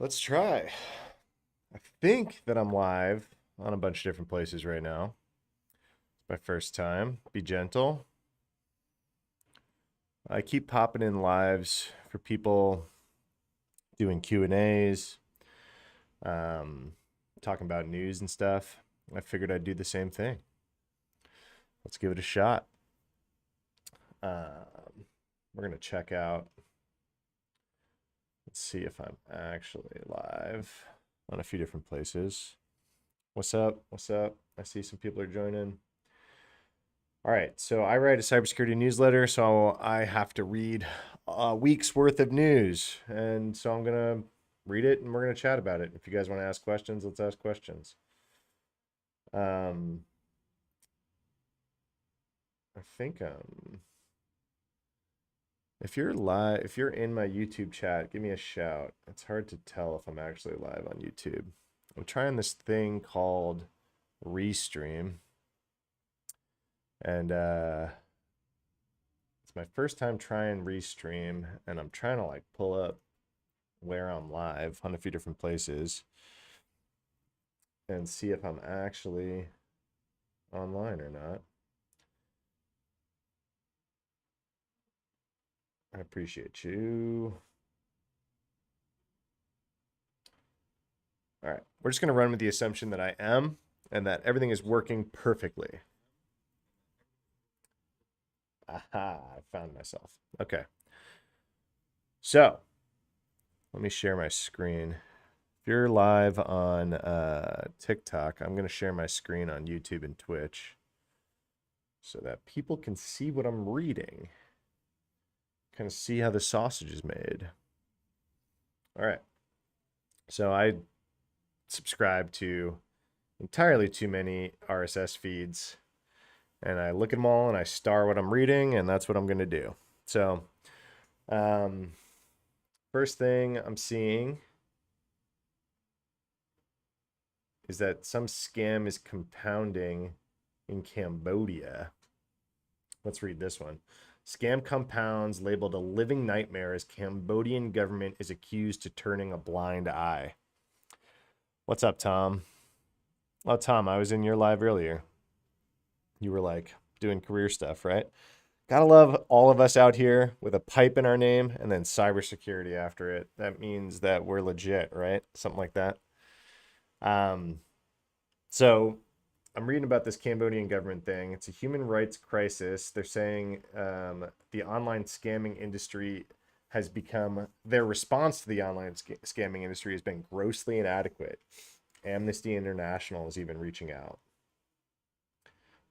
Let's try. I think that I'm live on a bunch of different places right now. It's my first time. Be gentle. I keep popping in lives for people doing Q&As, um, talking about news and stuff. I figured I'd do the same thing. Let's give it a shot. We're going to check out. Let's see if I'm actually live on a few different places. What's up? What's up? I see some people are joining. All right, so I write a cybersecurity newsletter, so I have to read a week's worth of news. And so I'm going to read it and we're going to chat about it. If you guys want to ask questions, let's ask questions. I think if you're live, if you're in my YouTube chat, give me a shout. It's hard to tell if I'm actually live on YouTube. I'm trying this thing called Restream. And it's my first time trying Restream, and I'm trying to like pull up where I'm live on a few different places and see if I'm actually online or not. I appreciate you. All right, we're just gonna run with the assumption that I am and that everything is working perfectly. Aha, I found myself. Okay. So let me share my screen. If you're live on TikTok, I'm going to share my screen on YouTube and Twitch so that people can see what I'm reading, kind of see how the sausage is made. All right. So I subscribe to entirely too many RSS feeds, and I look at them all and I star what I'm reading, and that's what I'm going to do. So first thing I'm seeing is that some scam is compounding in Cambodia. Let's read this one. Scam compounds labeled a living nightmare as Cambodian government is accused to turning a blind eye. What's up, Tom? Oh, Tom, I was in your live earlier. You were like doing career stuff, right? Gotta love all of us out here with a pipe in our name and then cybersecurity after it. That means that we're legit, right? Something like that. So I'm reading about this Cambodian government thing. It's a human rights crisis. They're saying the online scamming industry has become, their response to the online scamming industry has been grossly inadequate. Amnesty International is even reaching out.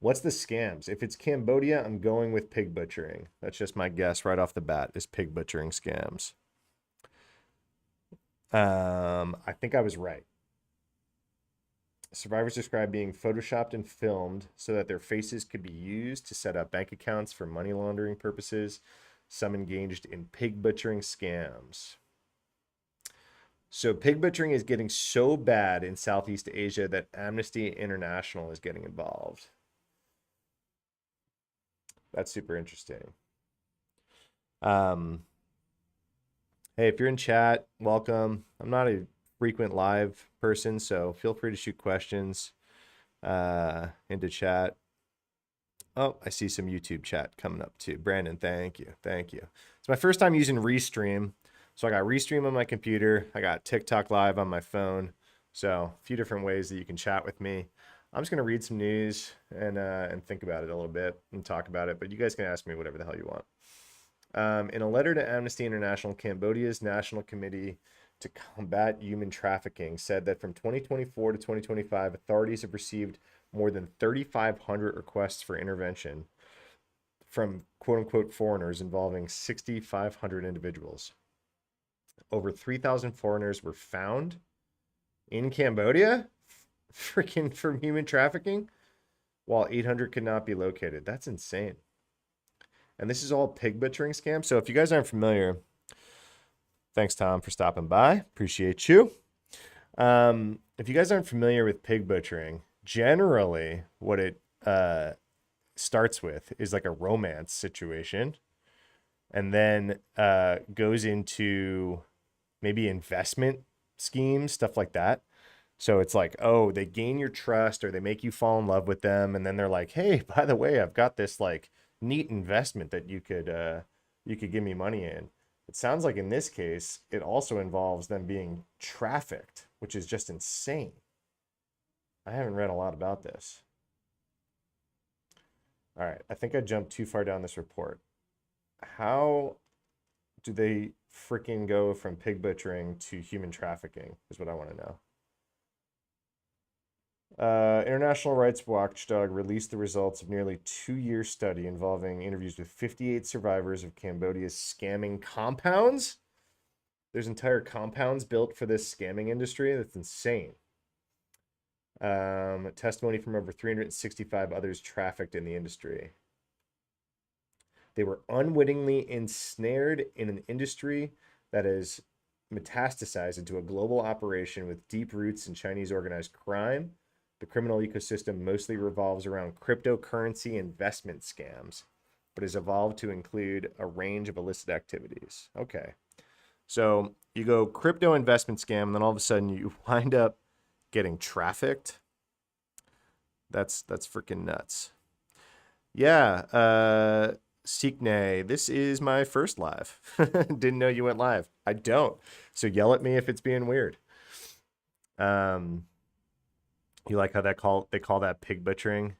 What's the scams? If it's Cambodia, I'm going with pig butchering. That's just my guess right off the bat is pig butchering scams. I think I was right. Survivors describe being photoshopped and filmed so that their faces could be used to set up bank accounts for money laundering purposes. Some engaged in pig butchering scams. So pig butchering is getting so bad in Southeast Asia that Amnesty International is getting involved. That's super interesting. Hey, if you're in chat, welcome. I'm not a frequent live person, so feel free to shoot questions into chat. Oh, I see some YouTube chat coming up too. Brandon, thank you. Thank you. It's my first time using Restream. So I got Restream on my computer. I got TikTok Live on my phone. So a few different ways that you can chat with me. I'm just going to read some news and think about it a little bit and talk about it. But you guys can ask me whatever the hell you want. In a letter to Amnesty International, Cambodia's National Committee to Combat Human Trafficking said that from 2024 to 2025, authorities have received more than 3,500 requests for intervention from quote unquote foreigners involving 6,500 individuals. Over 3,000 foreigners were found in Cambodia freaking from human trafficking, while 800 could not be located. That's insane. And this is all pig butchering scam. So if you guys aren't familiar, thanks, Tom, for stopping by. Appreciate you. If you guys aren't familiar with pig butchering, generally what it starts with is like a romance situation and then goes into maybe investment schemes, stuff like that. So it's like, oh, they gain your trust or they make you fall in love with them, and then they're like, hey, by the way, I've got this like neat investment that you could give me money in. It sounds like in this case, it also involves them being trafficked, which is just insane. I haven't read a lot about this. All right, I think I jumped too far down this report. How do they freaking go from pig butchering to human trafficking is what I want to know. International Rights Watchdog released the results of nearly 2-year study involving interviews with 58 survivors of Cambodia's scamming compounds. There's entire compounds built for this scamming industry. That's insane. Testimony from over 365 others trafficked in the industry. They were unwittingly ensnared in an industry that is metastasized into a global operation with deep roots in Chinese organized crime. The criminal ecosystem mostly revolves around cryptocurrency investment scams, but has evolved to include a range of illicit activities. Okay. So you go crypto investment scam, and then all of a sudden you wind up getting trafficked. That's freaking nuts. Yeah. Seeknay, this is my first live. Didn't know you went live. I don't. So yell at me if it's being weird. You like how they call that pig butchering?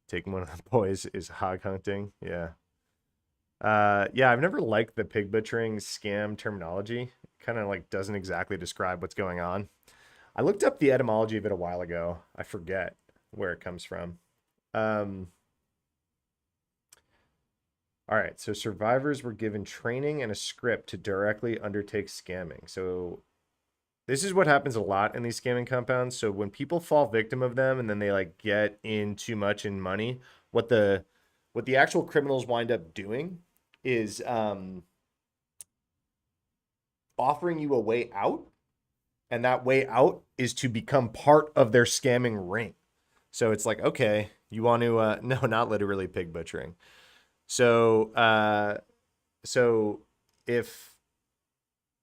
Taking one of the boys is hog hunting. Yeah. Yeah, I've never liked the pig butchering scam terminology. Kind of like doesn't exactly describe what's going on. I looked up the etymology of it a while ago. I forget where it comes from. All right, so survivors were given training and a script to directly undertake scamming. So this is what happens a lot in these scamming compounds. So when people fall victim of them and then they like get in too much in money, what the actual criminals wind up doing is offering you a way out, and that way out is to become part of their scamming ring. So it's like, okay, you want to no, not literally pig butchering. So if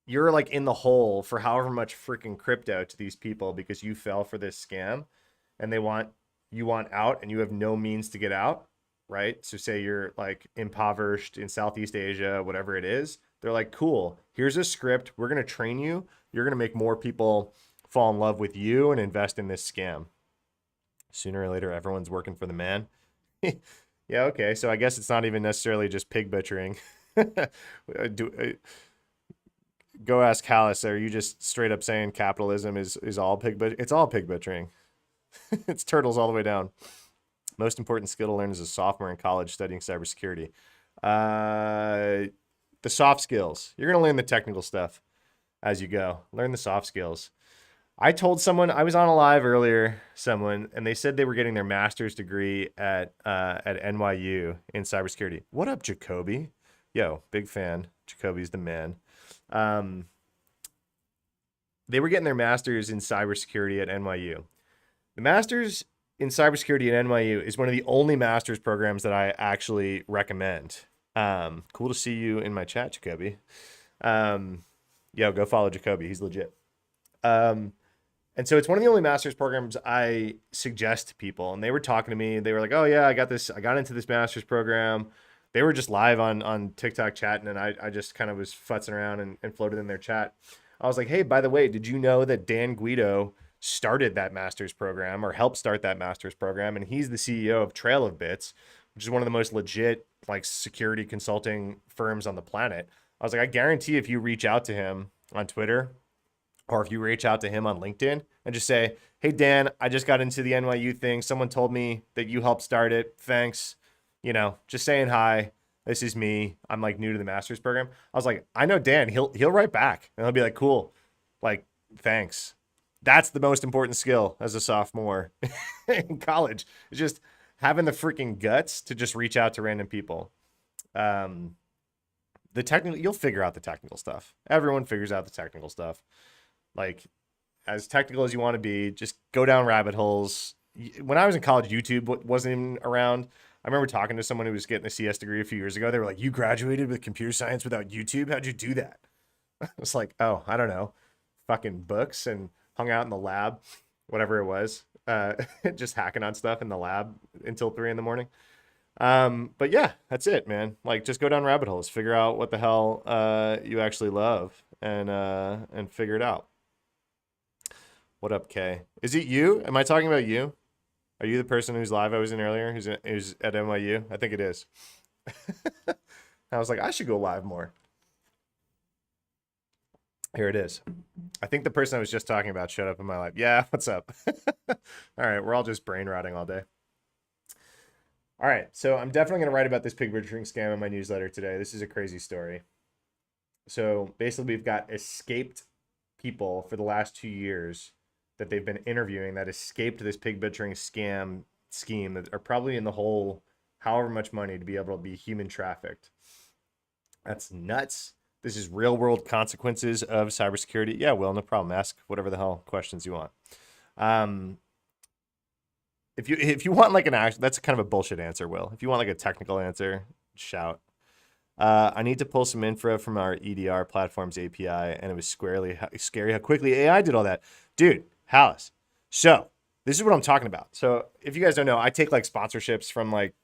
you're like in the hole for however much freaking crypto to these people because you fell for this scam and you want out and you have no means to get out, right? So say you're like impoverished in Southeast Asia, whatever it is. They're like, cool, here's a script. We're going to train you. You're going to make more people fall in love with you and invest in this scam. Sooner or later, everyone's working for the man. Yeah, okay. So I guess it's not even necessarily just pig butchering. Go ask Callus. Are you just straight up saying capitalism is all pig butchering? It's all pig butchering. It's turtles all the way down. Most important skill to learn as a sophomore in college studying cybersecurity. The soft skills. You're going to learn the technical stuff as you go. Learn the soft skills. I told someone, I was on a live earlier, and they said they were getting their master's degree at NYU in cybersecurity. What up, Jacoby? Yo, big fan. Jacoby's the man. They were getting their master's in cybersecurity at NYU. The master's in cybersecurity at NYU is one of the only master's programs that I actually recommend. Cool to see you in my chat, Jacoby. Yo, go follow Jacoby. He's legit. And so it's one of the only master's programs I suggest to people. And they were talking to me. They were like, oh, yeah, I got into this master's program. They were just live on TikTok chatting, and I just kind of was futzing around and floated in their chat. I was like, hey, by the way, did you know that Dan Guido started that master's program or helped start that master's program? And he's the CEO of Trail of Bits, which is one of the most legit like security consulting firms on the planet. I was like, I guarantee if you reach out to him on Twitter, or if you reach out to him on LinkedIn and just say, hey, Dan, I just got into the NYU thing. Someone told me that you helped start it. Thanks. You know, just saying hi. This is me. I'm like new to the master's program. I was like, I know Dan. He'll write back and he'll be like, cool. Like, thanks. That's the most important skill as a sophomore in college. It's just having the freaking guts to just reach out to random people. The technical, you'll figure out the technical stuff. Everyone figures out the technical stuff. Like, as technical as you want to be, just go down rabbit holes. When I was in college, YouTube wasn't even around. I remember talking to someone who was getting a CS degree a few years ago. They were like, you graduated with computer science without YouTube? How'd you do that? I was like, oh, I don't know. fucking books and hung out in the lab, whatever it was, just hacking on stuff in the lab until 3 in the morning. But yeah, that's it, man. Like, just go down rabbit holes, figure out what the hell you actually love, and figure it out. What up, Kay? Is it you? Am I talking about you? Are you the person whose live I was in earlier, who's at NYU? I think it is. I was like, I should go live more. Here it is. I think the person I was just talking about showed up in my life. Yeah, what's up? All right, we're all just brain rotting all day. All right, so I'm definitely going to write about this pig butchering scam in my newsletter today. This is a crazy story. So basically, we've got escaped people for the last 2 years that they've been interviewing that escaped this pig butchering scheme that are probably in the hole however much money to be able to be human trafficked. That's nuts. This is real world consequences of cybersecurity. Yeah, Will, no problem. Ask whatever the hell questions you want. If you want like an action, that's kind of a bullshit answer, Will. If you want like a technical answer, shout. I need to pull some info from our EDR platform's API, and it was scary how quickly AI did all that. Dude, Hallis. So this is what I'm talking about. So if you guys don't know, I take like sponsorships from like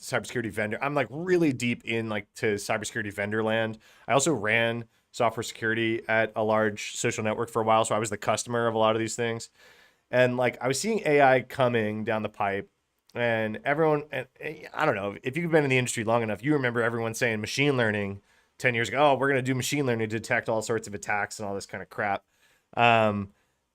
cybersecurity vendor. I'm like really deep in like to cybersecurity vendor land. I also ran software security at a large social network for a while, so I was the customer of a lot of these things. And like I was seeing AI coming down the pipe, and everyone, and I don't know if you've been in the industry long enough, you remember everyone saying machine learning 10 years ago. Oh, we're going to do machine learning to detect all sorts of attacks and all this kind of crap.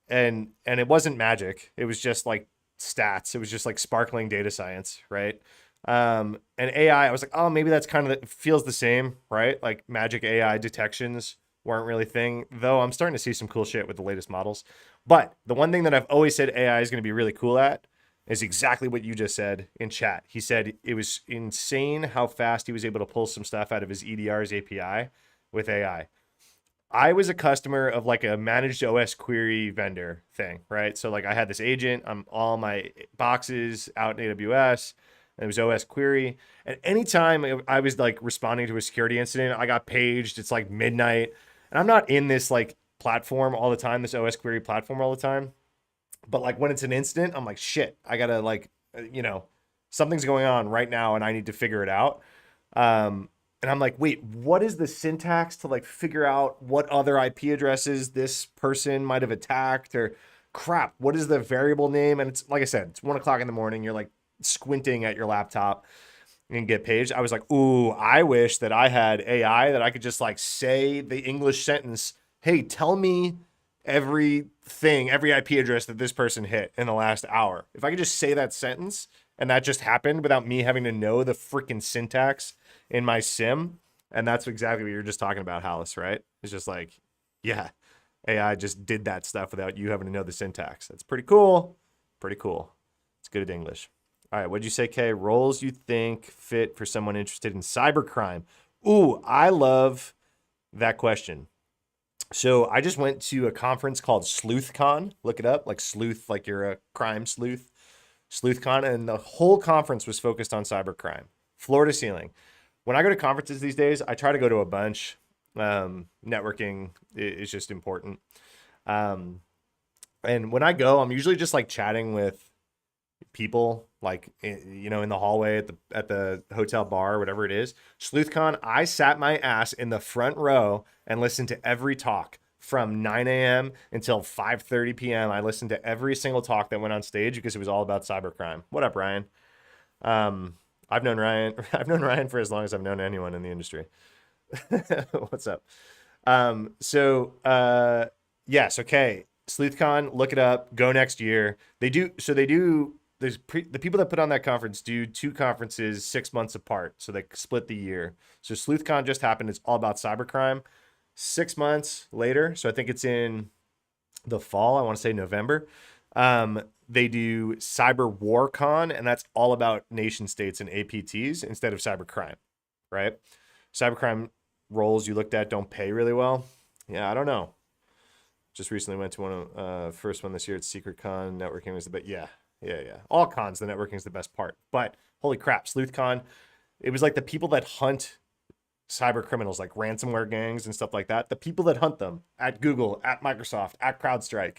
And it wasn't magic. It was just like stats. It was just like sparkling data science, right? And AI, I was like, oh, maybe that's kind of feels the same, right? Like magic AI detections weren't really a thing, though I'm starting to see some cool shit with the latest models. But the one thing that I've always said AI is going to be really cool at is exactly what you just said in chat. He said it was insane how fast he was able to pull some stuff out of his EDR's API with AI. I was a customer of like a managed OS query vendor thing, right? So like I had this agent, all my boxes out in AWS, and it was OS query. And anytime I was like responding to a security incident, I got paged. It's like midnight, and I'm not in this like platform all the time, this OS query platform all the time. But like when it's an incident, I'm like, shit, I gotta like, something's going on right now and I need to figure it out. And I'm like, wait, what is the syntax to like figure out what other IP addresses this person might have attacked, or crap, what is the variable name? And it's like I said, it's 1 o'clock in the morning. You're like squinting at your laptop and get paged. I was like, ooh, I wish that I had AI that I could just like say the English sentence. Hey, tell me every IP address that this person hit in the last hour. If I could just say that sentence and that just happened without me having to know the freaking syntax in my sim. And that's exactly what you're just talking about, Hallis, right? It's just like, yeah, AI just did that stuff without you having to know the syntax. That's pretty cool. Pretty cool. It's good at English. All right, what'd you say, Kay? Roles you think fit for someone interested in cybercrime? Ooh, I love that question. So I just went to a conference called SleuthCon. Look it up, like sleuth, like you're a crime sleuth. SleuthCon, and the whole conference was focused on cybercrime, floor to ceiling. When I go to conferences these days, I try to go to a bunch. Networking is just important. And when I go, I'm usually just like chatting with people, like in the hallway at the hotel bar, whatever it is. SleuthCon, I sat my ass in the front row and listened to every talk from 9 a.m. until 5:30 p.m. I listened to every single talk that went on stage because it was all about cybercrime. What up, Ryan? I've known Ryan for as long as I've known anyone in the industry. What's up? Yes, okay. SleuthCon, look it up. Go next year. They do. The people that put on that conference do 2 conferences 6 months apart. So they split the year. So SleuthCon just happened. It's all about cybercrime. 6 months later, so I think it's in the fall, I want to say November, they do Cyber War Con, and that's all about nation states and APTs instead of cybercrime, right? Cybercrime roles you looked at don't pay really well. Yeah, I don't know. Just recently went to one of first one this year at Secret Con. Networking was the best. Yeah. All cons, the networking is the best part. But holy crap, SleuthCon, it was like the people that hunt cyber criminals, like ransomware gangs and stuff like that. The people that hunt them at Google, at Microsoft, at CrowdStrike,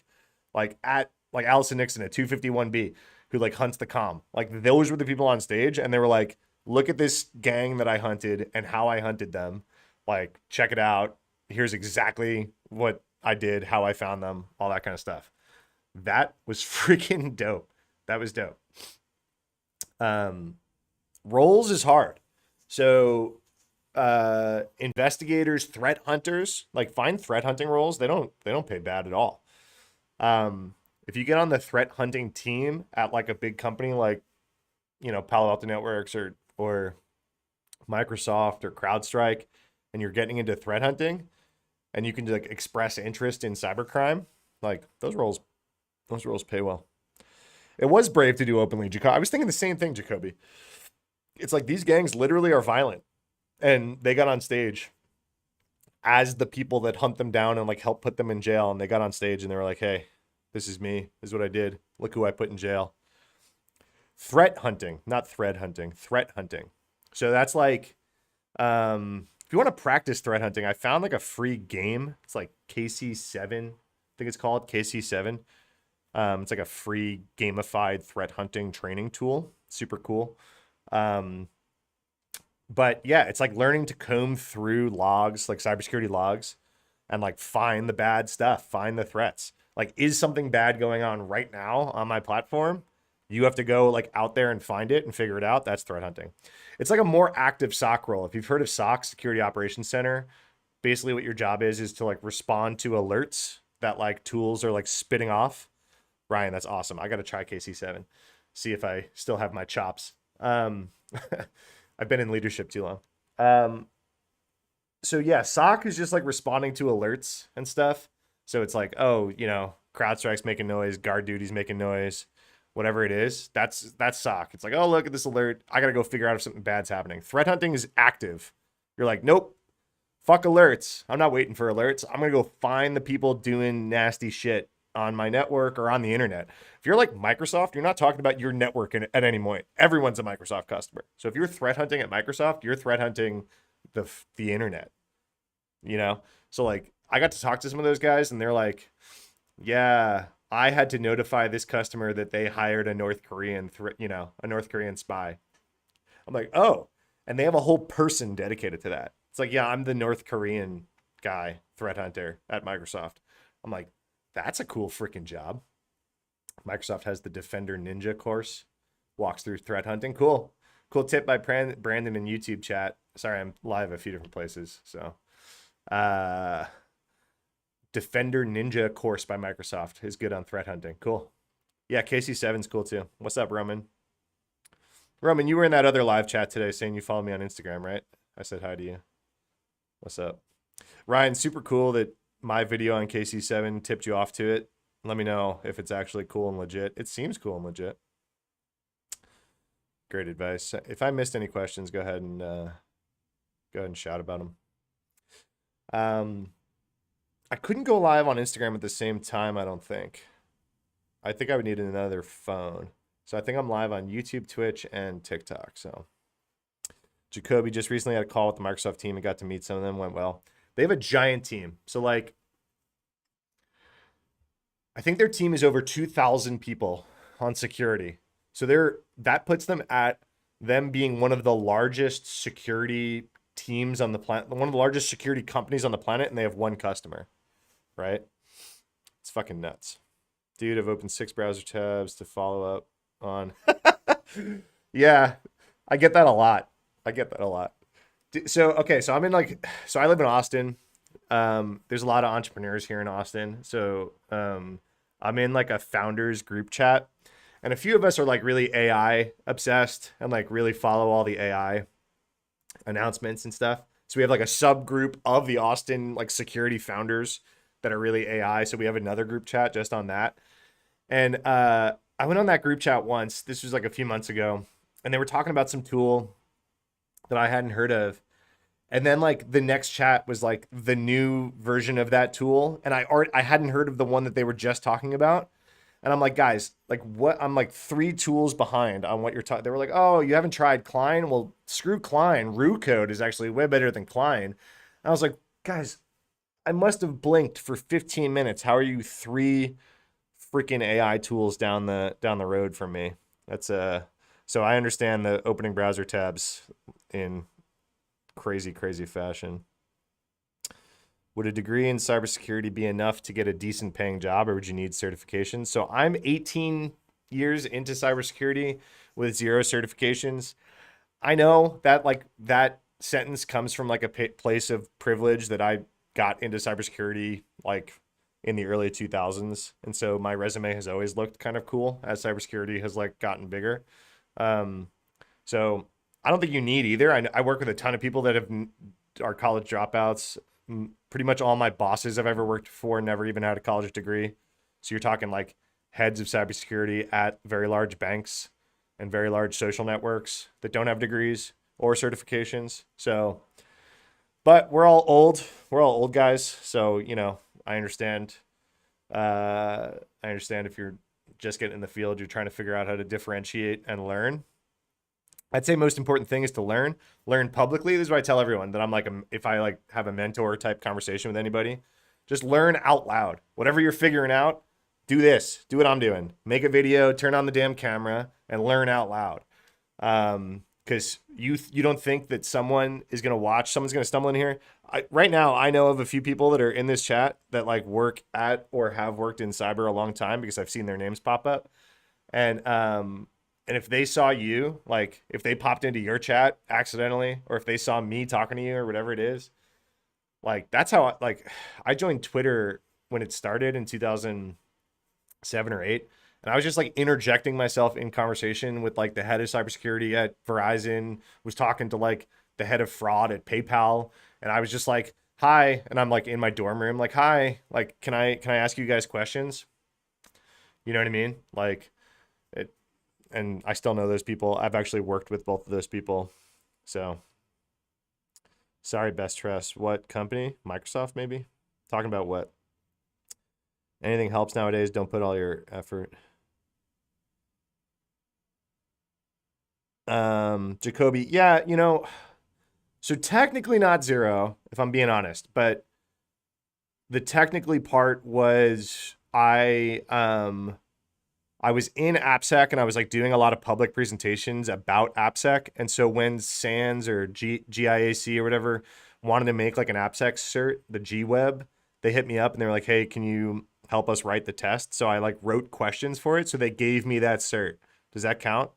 like at like Allison Nixon at 251B, who like hunts the comm. Like those were the people on stage, and they were like, look at this gang that I hunted and how I hunted them. Like, check it out. Here's exactly what I did, how I found them, all that kind of stuff. That was freaking dope. That was dope. Roles is hard. So investigators, threat hunters, like find threat hunting roles. They don't pay bad at all. If you get on the threat hunting team at like a big company like, you know, Palo Alto Networks or Microsoft or CrowdStrike, and you're getting into threat hunting, and you can like express interest in cybercrime, like those roles pay well. It was brave to do openly, Jacoby. I was thinking the same thing, Jacoby. It's like these gangs literally are violent, and they got on stage as the people that hunt them down and like help put them in jail, and they got on stage and they were like, "Hey, this is me. This is what I did. Look who I put in jail." Threat hunting, not thread hunting. Threat hunting. So that's like, if you want to practice threat hunting, I found like a free game. It's like KC7, I think it's called KC7. It's like a free gamified threat hunting training tool. Super cool. But yeah, it's like learning to comb through logs, like cybersecurity logs, and like find the bad stuff, find the threats. Like, is something bad going on right now on my platform? You have to go like out there and find it and figure it out. That's threat hunting. It's like a more active SOC role. If you've heard of SOC, Security Operations Center, basically what your job is to like respond to alerts that like tools are like spitting off. Ryan, that's awesome. I got to try KC7, see if I still have my chops. I've been in leadership too long. So yeah, SOC is just like responding to alerts and stuff. So it's like, oh, you know, CrowdStrike's making noise, guard duty's making noise, whatever it is. That's SOC. It's like, oh, look at this alert. I got to go figure out if something bad's happening. Threat hunting is active. You're like, nope, fuck alerts. I'm not waiting for alerts. I'm going to go find the people doing nasty shit on my network or on the internet. If you're like Microsoft, you're not talking about your network at any point. Everyone's a Microsoft customer. So if you're threat hunting at Microsoft, you're threat hunting the internet, you know? So like, I got to talk to some of those guys and they're like, yeah, I had to notify this customer that they hired a North Korean, a North Korean spy. I'm like, oh, and they have a whole person dedicated to that. It's like, yeah, I'm the North Korean guy, threat hunter at Microsoft. I'm like, that's a cool freaking job. Microsoft has the Defender Ninja course, walks through threat hunting. Cool tip by Brandon in YouTube chat. Sorry, I'm live a few different places. So, Defender Ninja course by Microsoft is good on threat hunting. Cool. Yeah, KC7's cool too. What's up, Roman? Roman, you were in that other live chat today saying you follow me on Instagram, right? I said hi to you. What's up? Ryan, super cool that my video on KC7 tipped you off to it. Let me know if it's actually cool and legit. It seems cool and legit. Great advice. If I missed any questions, go ahead and shout about them. I couldn't go live on Instagram at the same time, I don't think. I think I would need another phone. So I think I'm live on YouTube, Twitch, and TikTok. So Jacoby just recently had a call with the Microsoft team and got to meet some of them. Went well. They have a giant team. So like, I think their team is over 2,000 people on security. So that puts them at them being one of the largest security teams on the planet, one of the largest security companies on the planet, and they have one customer, right? It's fucking nuts. Dude, I've opened 6 browser tabs to follow up on. Yeah, I get that a lot. So, okay, so I live in Austin. There's a lot of entrepreneurs here in Austin. So, I'm in like a founders group chat, and a few of us are like really AI obsessed and like really follow all the AI announcements and stuff. So we have like a subgroup of the Austin like security founders that are really AI. So we have another group chat just on that. And I went on that group chat once. This was like a few months ago, and they were talking about some tool that I hadn't heard of. And then like the next chat was like the new version of that tool, and I hadn't heard of the one that they were just talking about. And I'm like, guys, like what? I'm like 3 tools behind on what you're talking. They were like, oh, you haven't tried Klein? Well, screw Klein. Rue code is actually way better than Klein. And I was like, guys, I must have blinked for 15 minutes. How are you 3 freaking AI tools down the road from me? That's so I understand the opening browser tabs in crazy, crazy fashion. Would a degree in cybersecurity be enough to get a decent paying job, or would you need certifications? So I'm 18 years into cybersecurity with 0 certifications. I know that like that sentence comes from like a place of privilege that I got into cybersecurity like in the early 2000s, and so my resume has always looked kind of cool as cybersecurity has like gotten bigger. Um, so I don't think you need either. I work with a ton of people that are college dropouts. Pretty much all my bosses I've ever worked for never even had a college degree. So you're talking like heads of cybersecurity at very large banks and very large social networks that don't have degrees or certifications. So, but we're all old. We're all old guys. So, I understand. I understand if you're just getting in the field, you're trying to figure out how to differentiate and learn. I'd say most important thing is to learn publicly. This is what I tell everyone that I'm like, if I like have a mentor type conversation with anybody, just learn out loud. Whatever you're figuring out, do this, do what I'm doing. Make a video, turn on the damn camera and learn out loud. Because you don't think that someone is going to watch, someone's going to stumble in here. Right now, I know of a few people that are in this chat that like work at or have worked in cyber a long time because I've seen their names pop up. And if they saw you, like if they popped into your chat accidentally, or if they saw me talking to you or whatever it is, like that's how I joined Twitter when it started in 2007 or 8. And I was just like interjecting myself in conversation with like the head of cybersecurity at Verizon, was talking to like the head of fraud at PayPal. And I was just like, hi. And I'm like in my dorm room, like, hi, like, can I ask you guys questions? You know what I mean? Like, it, and I still know those people. I've actually worked with both of those people. So sorry, Best Trust. What company? Microsoft, maybe? Talking about what? Anything helps nowadays. Don't put all your effort. Jacoby, yeah, so technically not 0, if I'm being honest, but the technically part was I was in AppSec and I was like doing a lot of public presentations about AppSec. And so when SANS or GIAC or whatever wanted to make like an AppSec cert, the GWeb, they hit me up and they were like, hey, can you help us write the test? So I like wrote questions for it. So they gave me that cert. Does that count?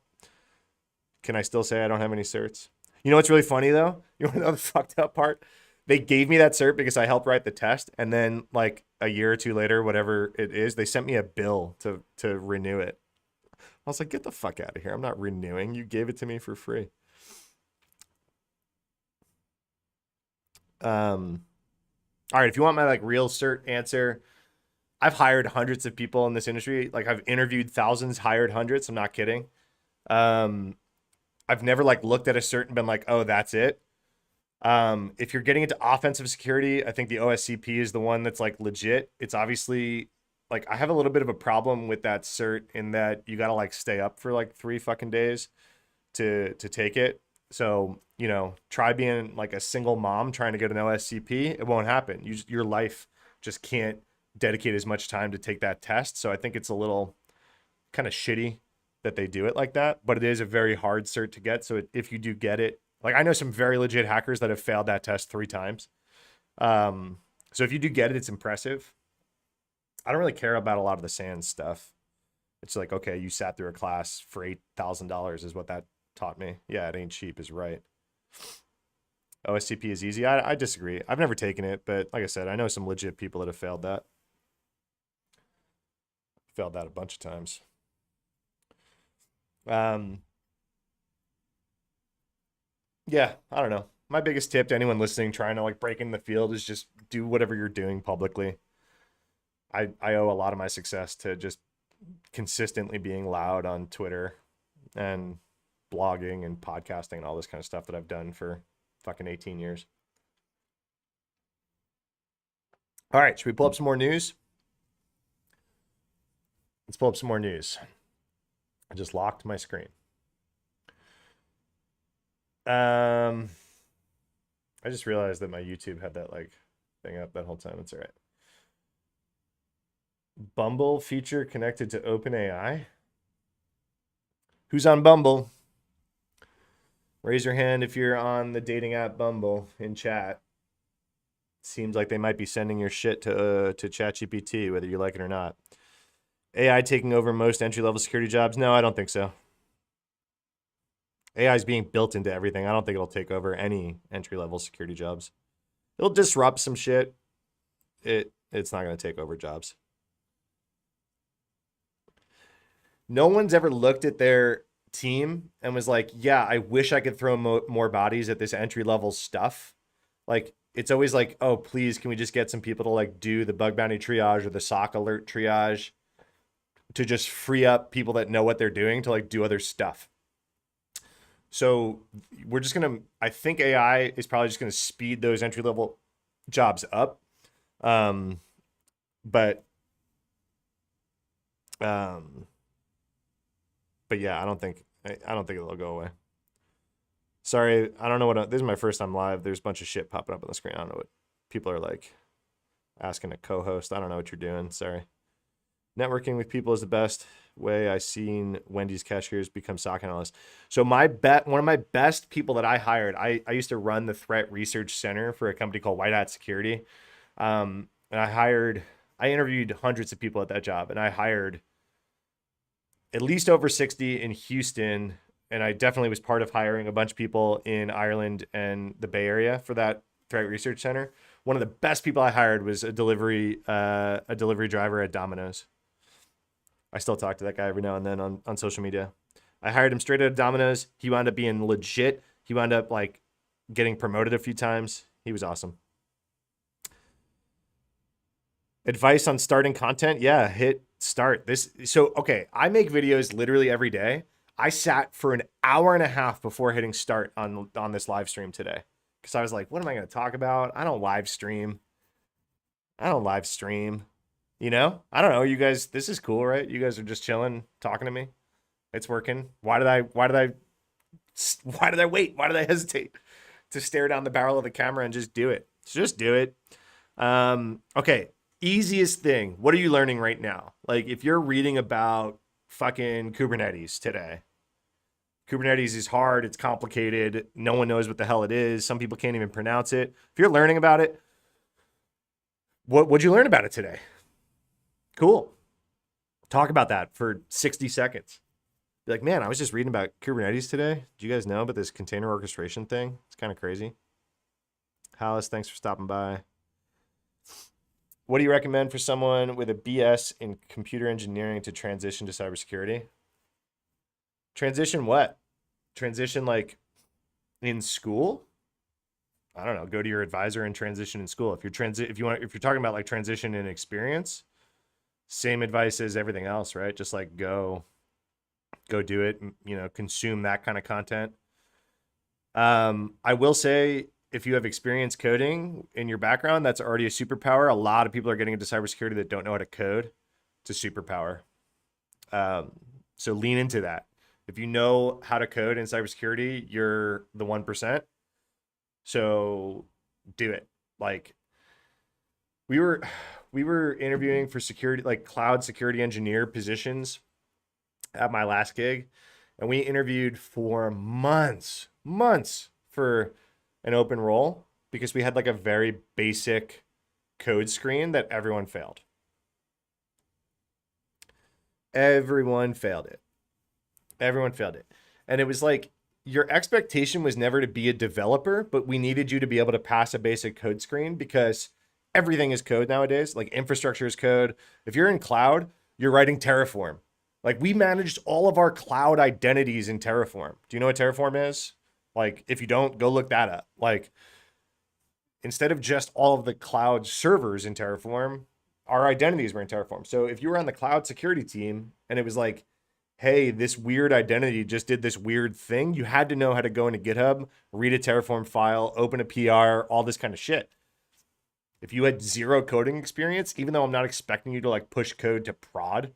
Can I still say I don't have any certs? You know what's really funny though? You want to know the fucked up part? They gave me that cert because I helped write the test, and then like a year or two later, whatever it is, they sent me a bill to renew it. I was like, get the fuck out of here. I'm not renewing. You gave it to me for free. All right, if you want my like real cert answer, I've hired hundreds of people in this industry. Like I've interviewed thousands, hired hundreds. I'm not kidding. Um, I've never like looked at a cert and been like, oh, that's it. If you're getting into offensive security, I think the OSCP is the one that's like legit. It's obviously like I have a little bit of a problem with that cert in that you gotta like stay up for like 3 fucking days to take it. So, try being like a single mom trying to get an OSCP. It won't happen. Your life just can't dedicate as much time to take that test. So I think it's a little kind of shitty that they do it like that, but it is a very hard cert to get. So if you do get it, like I know some very legit hackers that have failed that test 3 times. So if you do get it, it's impressive. I don't really care about a lot of the SANS stuff. It's like, okay, you sat through a class for $8,000 is what that taught me. Yeah, it ain't cheap is right. OSCP is easy. I disagree. I've never taken it, but like I said, I know some legit people that have failed that. Failed that a bunch of times. Yeah, I don't know. My biggest tip to anyone listening trying to like break in the field is just do whatever you're doing publicly. I owe a lot of my success to just consistently being loud on Twitter and blogging and podcasting and all this kind of stuff that I've done for fucking 18 years. All right, should we pull up some more news? Let's pull up some more news. I just locked my screen. I just realized that my YouTube had that like thing up that whole time. It's all right. Bumble feature connected to OpenAI. Who's on Bumble? Raise your hand if you're on the dating app Bumble in chat. Seems like they might be sending your shit to ChatGPT, whether you like it or not. AI taking over most entry-level security jobs? No, I don't think so. AI is being built into everything. I don't think it'll take over any entry-level security jobs. It'll disrupt some shit. It's not going to take over jobs. No one's ever looked at their team and was like, yeah, I wish I could throw more bodies at this entry-level stuff. Like, it's always like, oh, please, can we just get some people to like do the bug bounty triage or the SOC alert triage to just free up people that know what they're doing to like do other stuff. So we're just going to, I think AI is probably just going to speed those entry level jobs up. But yeah, I don't think it'll go away. Sorry, I don't know what, this is my first time live. There's a bunch of shit popping up on the screen. I don't know what people are like asking a co-host. I don't know what you're doing. Sorry. Networking with people is the best way I've seen Wendy's cashiers become SOC analysts. So one of my best people that I hired, I used to run the threat research center for a company called White Hat Security. And I interviewed hundreds of people at that job, and I hired at least over 60 in Houston. And I definitely was part of hiring a bunch of people in Ireland and the Bay Area for that threat research center. One of the best people I hired was a delivery driver at Domino's. I still talk to that guy every now and then on social media. I hired him straight out of Domino's. He wound up being legit. He wound up like getting promoted a few times. He was awesome. Advice on starting content? Yeah, hit start. Okay, I make videos literally every day. I sat for an hour and a half before hitting start on this live stream today. Because I was like, what am I going to talk about? I don't live stream. You know, I don't know. You guys, this is cool, right? You guys are just chilling, talking to me. It's working. Why did I wait? Why did I hesitate to stare down the barrel of the camera and just do it? Just do it. Okay. Easiest thing. What are you learning right now? Like if you're reading about fucking Kubernetes today, Kubernetes is hard. It's complicated. No one knows what the hell it is. Some people can't even pronounce it. If you're learning about it, what'd you learn about it today? Cool. Talk about that for 60 seconds. Be like, man, I was just reading about Kubernetes today. Do you guys know about this container orchestration thing? It's kind of crazy. Hollis, thanks for stopping by. What do you recommend for someone with a BS in computer engineering to transition to cybersecurity? Transition what? Transition like in school? I don't know. Go to your advisor and transition in school. If you're talking about like transition in experience, same advice as everything else, right? Just like go do it, you know, consume that kind of content. I will say if you have experience coding in your background, that's already a superpower. A lot of people are getting into cybersecurity that don't know how to code. It's a superpower. So lean into that. If you know how to code in cybersecurity, you're the 1%. So do it. Like we were interviewing for security, like cloud security engineer positions at my last gig. And we interviewed for months for an open role because we had like a very basic code screen that everyone failed. Everyone failed it. And it was like, your expectation was never to be a developer, but we needed you to be able to pass a basic code screen because everything is code nowadays. Like infrastructure is code. If you're in cloud, you're writing Terraform. Like we managed all of our cloud identities in Terraform. Do you know what Terraform is? Like if you don't, go look that up. Like instead of just all of the cloud servers in Terraform, our identities were in Terraform. So if you were on the cloud security team and it was like, hey, this weird identity just did this weird thing, you had to know how to go into GitHub, read a Terraform file, open a PR, all this kind of shit. If you had zero coding experience, even though I'm not expecting you to like push code to prod,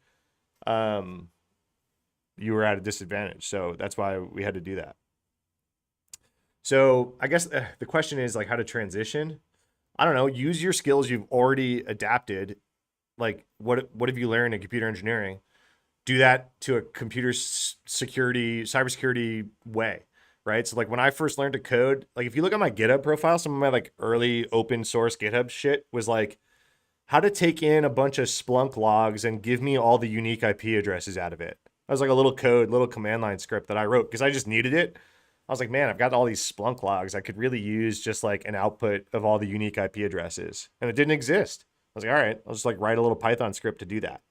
you were at a disadvantage. So that's why we had to do that. So I guess the question is like how to transition. I don't know. Use your skills you've already adapted. Like what have you learned in computer engineering? Do that to a computer security, cybersecurity way, right? So like when I first learned to code, like if you look at my GitHub profile, some of my like early open source GitHub shit was like how to take in a bunch of Splunk logs and give me all the unique IP addresses out of it. That was like a little code, little command line script that I wrote because I just needed it. I was like, man, I've got all these Splunk logs. I could really use just like an output of all the unique IP addresses. And it didn't exist. I was like, all right, I'll just like write a little Python script to do that.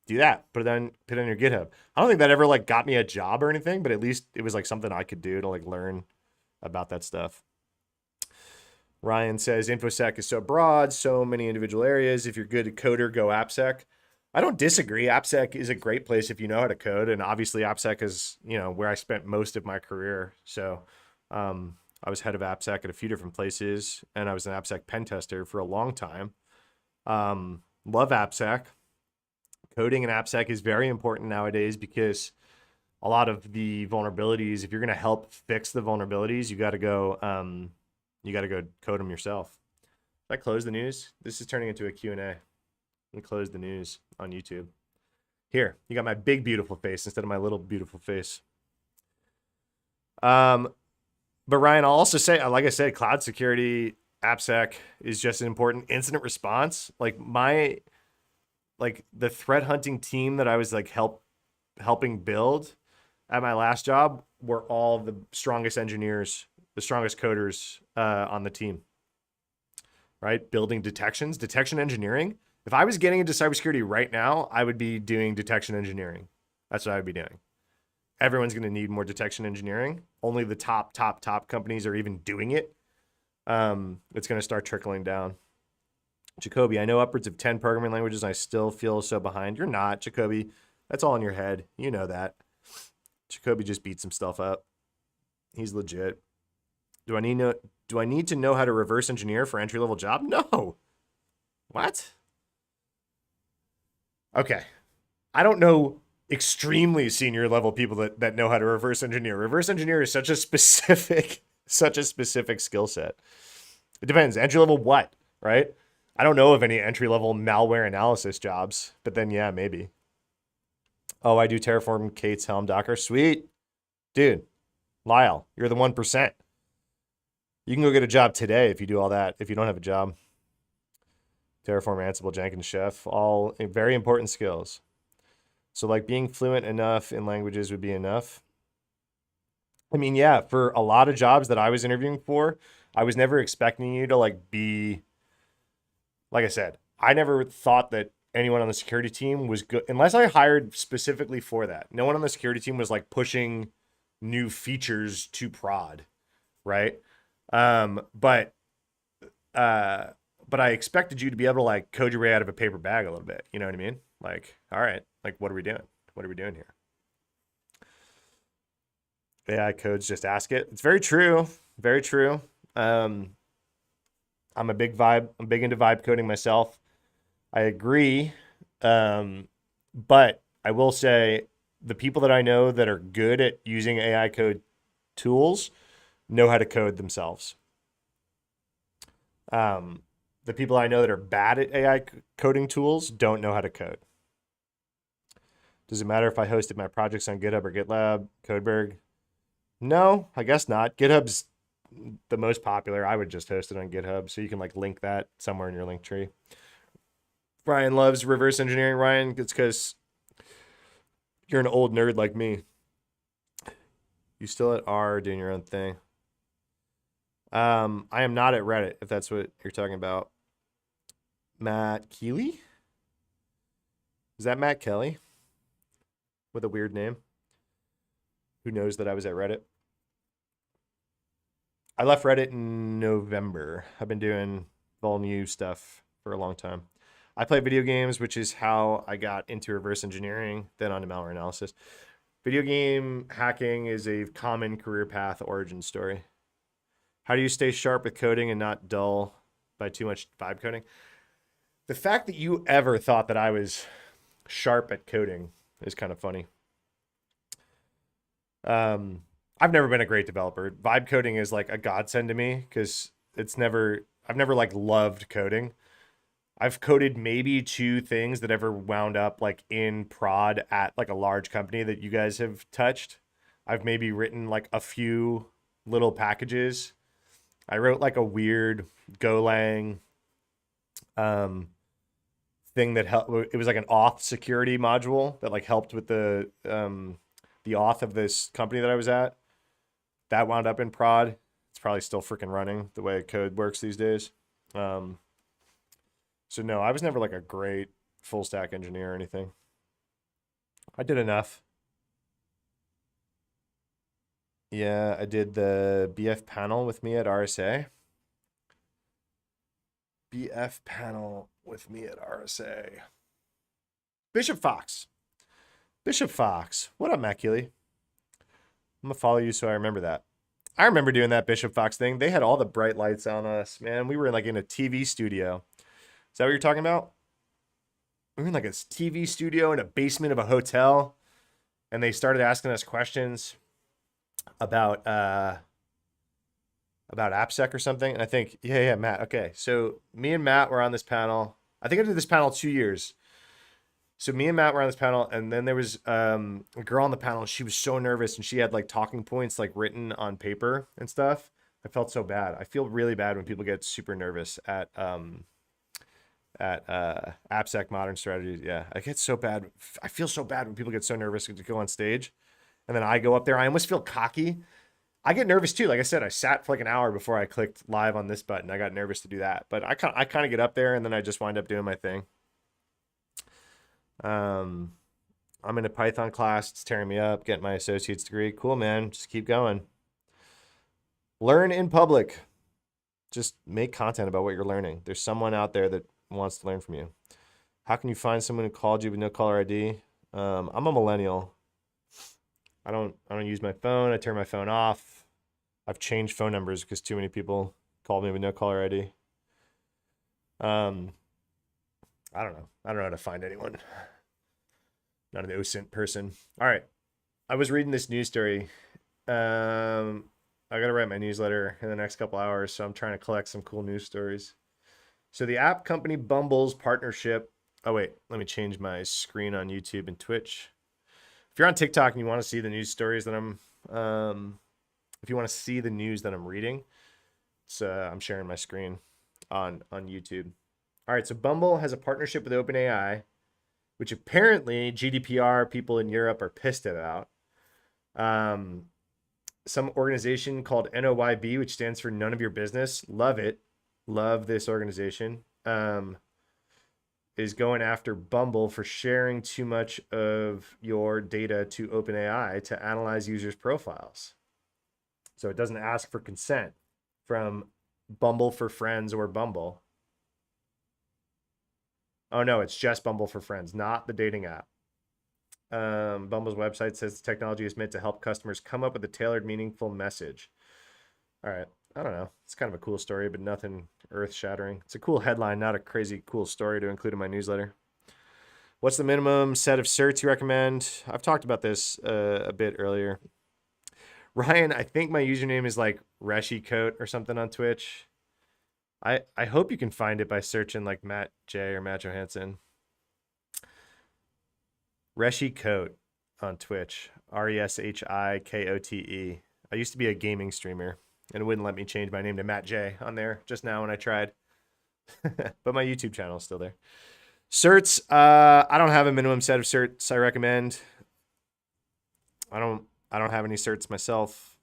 Do that. Put it on your GitHub. I don't think that ever like got me a job or anything, but at least it was like something I could do to like learn about that stuff. Ryan says infosec is so broad, so many individual areas. If you're good at coder, go AppSec. I don't disagree. AppSec is a great place if you know how to code, and obviously AppSec is where I spent most of my career. So I was head of AppSec at a few different places, and I was an AppSec pen tester for a long time. Love AppSec. Coding in AppSec is very important nowadays because a lot of the vulnerabilities, if you're going to help fix the vulnerabilities, you got to go code them yourself. Did I close the news? This is turning into a Q&A. Let me close the news on YouTube. Here, you got my big beautiful face instead of my little beautiful face. But Ryan, I'll also say, like I said, cloud security, AppSec is just an important incident response. Like the threat hunting team that I was like helping build at my last job were all the strongest engineers, the strongest coders on the team, right? Building detection engineering. If I was getting into cybersecurity right now, I would be doing detection engineering. That's what I would be doing. Everyone's going to need more detection engineering. Only the top companies are even doing it. It's going to start trickling down. Jacoby, I know upwards of 10 programming languages. And I still feel so behind. You're not, Jacoby. That's all in your head. You know that. Jacoby just beats himself up. He's legit. Do I need to know how to reverse engineer for entry-level job? No. What? Okay. I don't know extremely senior level people that know how to reverse engineer. Reverse engineer is such a specific skill set. It depends. Entry level what, right? I don't know of any entry level malware analysis jobs, but then yeah, maybe. Oh, I do Terraform, Kate's Helm, Docker. Sweet. Dude, Lyle, you're the 1%. You can go get a job today if you do all that, if you don't have a job. Terraform, Ansible, Jenkins, Chef, all very important skills. So like being fluent enough in languages would be enough. I mean, yeah, for a lot of jobs that I was interviewing for, I was never expecting you to like be, like I said, I never thought that anyone on the security team was good unless I hired specifically for that. No one on the security team was like pushing new features to prod, right? But I expected you to be able to like code your way out of a paper bag a little bit. You know what I mean? Like, all right, like what are we doing? What are we doing here? AI codes, just ask it. It's very true. Very true. I'm big into vibe coding myself. I agree. But I will say the people that I know that are good at using AI code tools know how to code themselves. The people I know that are bad at AI coding tools don't know how to code. Does it matter if I hosted my projects on GitHub or GitLab, Codeberg? No, I guess not. GitHub's the most popular. I would just host it on GitHub, so you can like link that somewhere in your link tree. Ryan loves reverse engineering. Ryan, it's because you're an old nerd like me. You still at R doing your own thing. I am not at Reddit, if that's what you're talking about. Matt Keeley? Is that Matt Kelly? With a weird name? Who knows that I was at Reddit? I left Reddit in November. I've been doing vol new stuff for a long time. I play video games, which is how I got into reverse engineering, then onto malware analysis. Video game hacking is a common career path origin story. How do you stay sharp with coding and not dull by too much vibe coding? The fact that you ever thought that I was sharp at coding is kind of funny. I've never been a great developer. Vibe coding is like a godsend to me because I've never like loved coding. I've coded maybe 2 things that ever wound up like in prod at like a large company that you guys have touched. I've maybe written like a few little packages. I wrote like a weird Golang um, thing that helped. It was like an auth security module that like helped with the auth of this company that I was at. That wound up in prod. It's probably still freaking running the way code works these days. Um, so no, I was never like a great full stack engineer or anything. I did enough. Yeah, I did the BF panel with me at RSA. BF panel with me at RSA. Bishop Fox. Bishop Fox. What up, Maculi? I'm gonna follow you so I remember that. I remember doing that Bishop Fox thing. They had all the bright lights on us, man. We were like in a TV studio. Is that what you're talking about? We were in like a TV studio in a basement of a hotel, and they started asking us questions about AppSec or something. And I think, yeah, Matt. Okay, so me and Matt were on this panel. I think I did this panel 2 years. So me and Matt were on this panel, and then there was a girl on the panel. And she was so nervous, and she had like talking points like written on paper and stuff. I felt so bad. I feel really bad when people get super nervous at AppSec Modern Strategies. Yeah, I get so bad. I feel so bad when people get so nervous to go on stage, and then I go up there. I almost feel cocky. I get nervous too. Like I said, I sat for like an hour before I clicked live on this button. I got nervous to do that, but I kind of get up there, and then I just wind up doing my thing. I'm in a Python class. It's tearing me up. Getting my associate's degree. Cool, man. Just keep going. Learn in public. Just make content about what you're learning. There's someone out there that wants to learn from you. How can you find someone who called you with no caller ID? I'm a millennial. I don't use my phone. I turn my phone off. I've changed phone numbers because too many people called me with no caller ID. I don't know. I don't know how to find anyone. Not an OSINT person. All right. I was reading this news story. I got to write my newsletter in the next couple hours, so I'm trying to collect some cool news stories. So the app company Bumble's partnership. Oh, wait. Let me change my screen on YouTube and Twitch. If you're on TikTok and you want to see the news stories that if you want to see the news that I'm reading, I'm sharing my screen on YouTube. All right, so Bumble has a partnership with OpenAI, which apparently GDPR people in Europe are pissed about. Some organization called NOYB, which stands for None of Your Business, love it, love this organization, is going after Bumble for sharing too much of your data to OpenAI to analyze users' profiles. So it doesn't ask for consent from Bumble for Friends or Bumble. Oh no, it's just Bumble for Friends, not the dating app. Bumble's website says the technology is meant to help customers come up with a tailored, meaningful message. All right, I don't know. It's kind of a cool story, but nothing earth-shattering. It's a cool headline, not a crazy cool story to include in my newsletter. What's the minimum set of certs you recommend? I've talked about this a bit earlier. Ryan, I think my username is like Reshicoat or something on Twitch. I hope you can find it by searching like mattjay or Matt Johansson. Reshicoat on Twitch. RESHIKOTE. I used to be a gaming streamer, and it wouldn't let me change my name to mattjay on there just now when I tried. But my YouTube channel is still there. Certs, I don't have a minimum set of certs I recommend. I don't have any certs myself.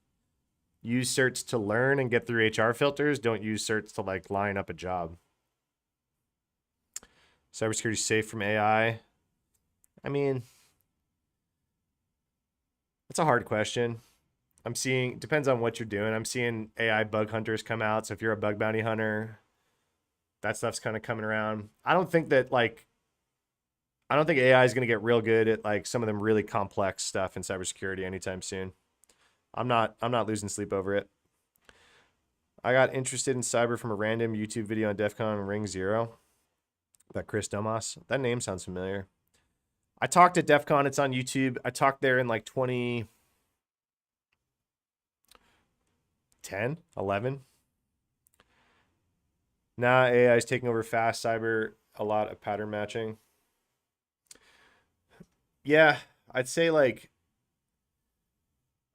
Use certs to learn and get through HR filters. Don't use certs to like line up a job. Cybersecurity safe from AI. I mean, that's a hard question. I'm seeing, depends on what you're doing. I'm seeing AI bug hunters come out. So if you're a bug bounty hunter, that stuff's kind of coming around. I don't think AI is going to get real good at like some of them really complex stuff in cybersecurity anytime soon. I'm not losing sleep over it. I got interested in cyber from a random YouTube video on DEF CON Ring Zero. That Chris Domas. That name sounds familiar. I talked at DEF CON. It's on YouTube. I talked there in like 2010, 11. Now AI is taking over fast cyber, a lot of pattern matching. Yeah, I'd say like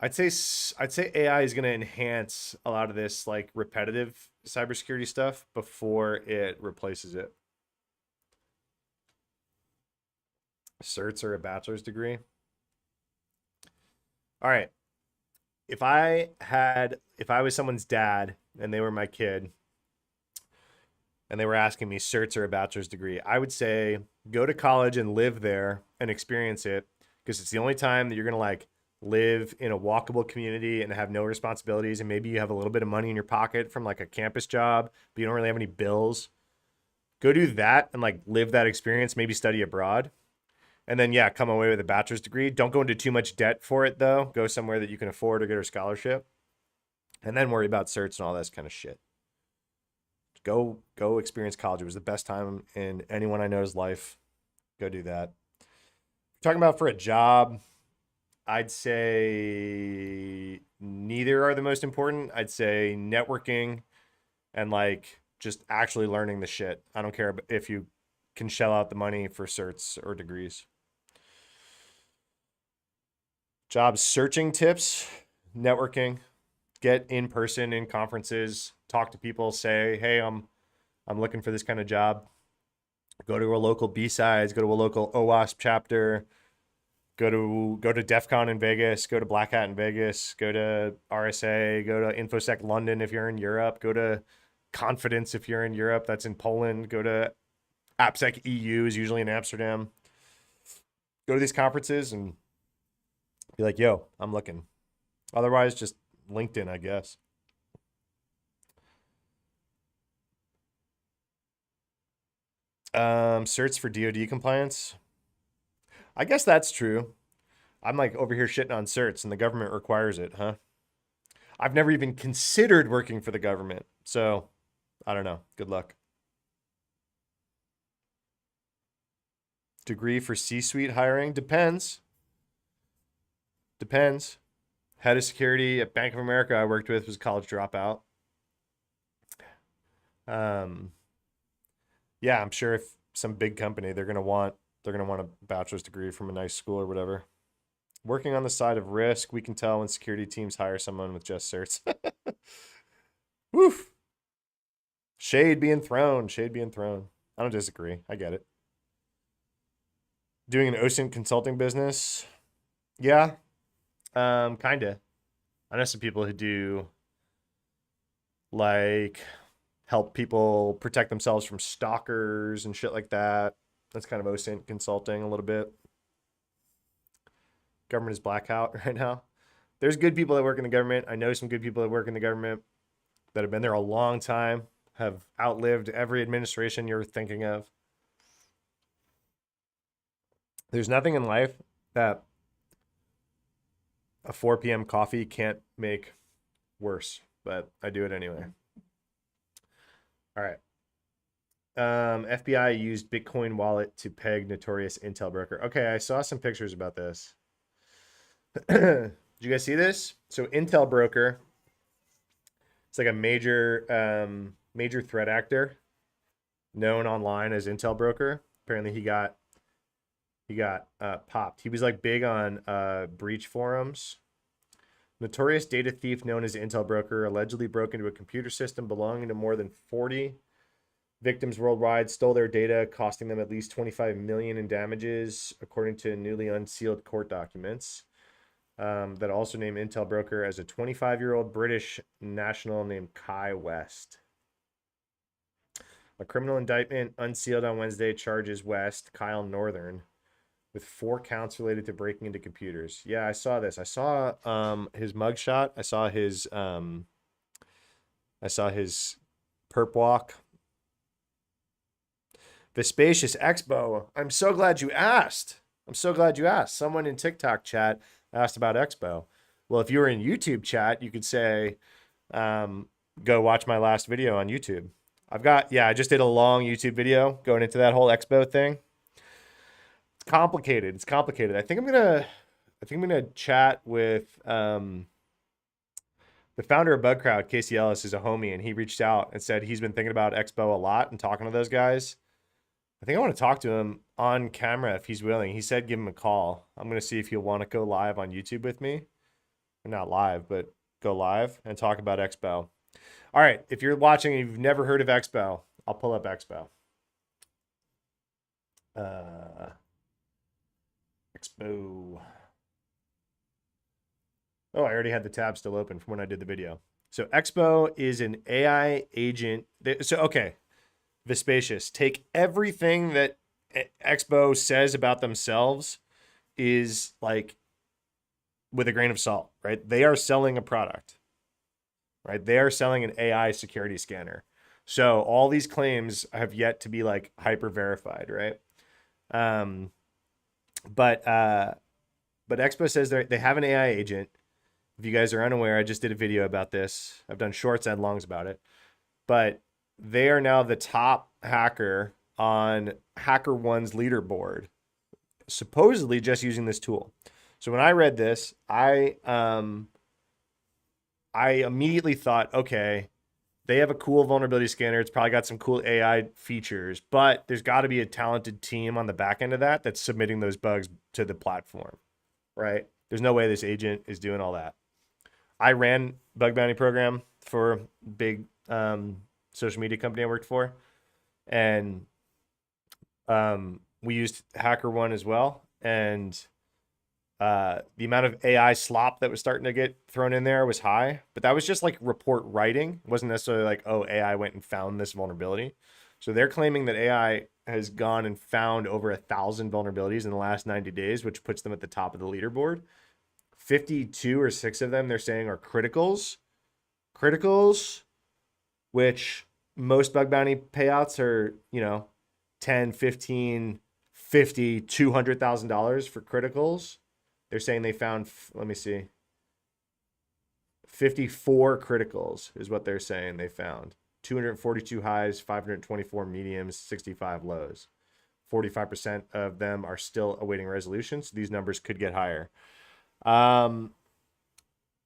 I'd say AI is going to enhance a lot of this like repetitive cybersecurity stuff before it replaces it. Certs or a bachelor's degree. All right. If I was someone's dad and they were my kid and they were asking me certs or a bachelor's degree, I would say go to college and live there and experience it because it's the only time that you're going to like live in a walkable community and have no responsibilities, and maybe you have a little bit of money in your pocket from like a campus job, but you don't really have any bills. Go do that and like live that experience, maybe study abroad. And then yeah, come away with a bachelor's degree. Don't go into too much debt for it though. Go somewhere that you can afford or get a scholarship. And then worry about certs and all this kind of shit. Go experience college. It was the best time in anyone I know's life. Go do that. Talking about for a job, I'd say neither are the most important. I'd say networking and like just actually learning the shit. I don't care if you can shell out the money for certs or degrees. Job searching tips, networking, get in person in conferences, talk to people, say, "Hey, I'm looking for this kind of job." Go to a local B-sides, go to a local OWASP chapter, go to DEF CON in Vegas, go to Black Hat in Vegas, go to RSA, go to infosec London if you're in Europe, go to Confidence if you're in Europe, that's in Poland, go to AppSec EU is usually in Amsterdam. Go to these conferences and be like, "Yo, I'm looking." Otherwise, just LinkedIn, I guess. Certs for DoD compliance. I guess that's true. I'm like over here shitting on certs and the government requires it, huh? I've never even considered working for the government. So I don't know. Good luck. Degree for C-suite hiring? Depends. Depends. Head of security at Bank of America I worked with was a college dropout. Um, yeah, I'm sure if some big company they're gonna want a bachelor's degree from a nice school or whatever. Working on the side of risk, we can tell when security teams hire someone with just certs. Woof. Shade being thrown. Shade being thrown. I don't disagree. I get it. Doing an OSINT consulting business. Yeah. Kinda. I know some people who do like help people protect themselves from stalkers and shit like that. That's kind of OSINT consulting a little bit. Government is blackout right now. There's good people that work in the government. I know some good people that work in the government that have been there a long time, have outlived every administration you're thinking of. There's nothing in life that a 4 p.m. coffee can't make worse, but I do it anyway. All right. FBI used Bitcoin wallet to peg notorious Intel broker. Okay, I saw some pictures about this. Did you guys see this? So Intel broker, it's like a major threat actor known online as Intel broker. Apparently he got popped. He was like big on breach forums. Notorious data thief known as Intel broker allegedly broke into a computer system belonging to more than 40 victims worldwide, stole their data, costing them at least 25 million in damages, according to newly unsealed court documents. That also named Intel broker as a 25-year-old British national named Kai West. A criminal indictment unsealed on Wednesday charges West, Kyle Northern, with 4 counts related to breaking into computers. Yeah, I saw this. I saw his mugshot. I saw his perp walk. Vespacious Expo. I'm so glad you asked. Someone in TikTok chat asked about Expo. Well, if you were in YouTube chat, you could say, go watch my last video on YouTube. I just did a long YouTube video going into that whole Expo thing. complicated. It's complicated. I think I'm gonna chat with the founder of Bugcrowd, Casey Ellis, is a homie, and he reached out and said he's been thinking about Expo a lot and talking to those guys. I think I want to talk to him on camera if he's willing. He said give him a call. I'm gonna see if he'll want to go live on YouTube with me. Not live, but go live and talk about Expo. All right, if you're watching and you've never heard of Expo, I'll pull up Expo. Expo. Oh, I already had the tab still open from when I did the video. So Expo is an AI agent. Okay, Vespacious. Take everything that Expo says about themselves is like with a grain of salt, right? They are selling a product, right? They are selling an AI security scanner. So all these claims have yet to be like hyper verified, right? But Expo says they have an AI agent. If you guys are unaware, I just did a video about this. I've done shorts and longs about it. But they are now the top hacker on HackerOne's leaderboard, supposedly just using this tool. So when I read this, I immediately thought, okay, they have a cool vulnerability scanner. It's probably got some cool AI features, but there's got to be a talented team on the back end of that that's submitting those bugs to the platform, right? There's no way this agent is doing all that. I ran bug bounty program for a big social media company I worked for, and we used HackerOne as well. And the amount of AI slop that was starting to get thrown in there was high, but that was just like report writing. It wasn't necessarily like, oh, AI went and found this vulnerability. So they're claiming that AI has gone and found over 1,000 vulnerabilities in the last 90 days, which puts them at the top of the leaderboard. 52 or 6 of them they're saying are criticals, which most bug bounty payouts are, 10, 15, 50, $200,000 for criticals. They're saying they found, let me see, 54 criticals is what they're saying they found. 242 highs, 524 mediums, 65 lows. 45% of them are still awaiting resolution, so these numbers could get higher.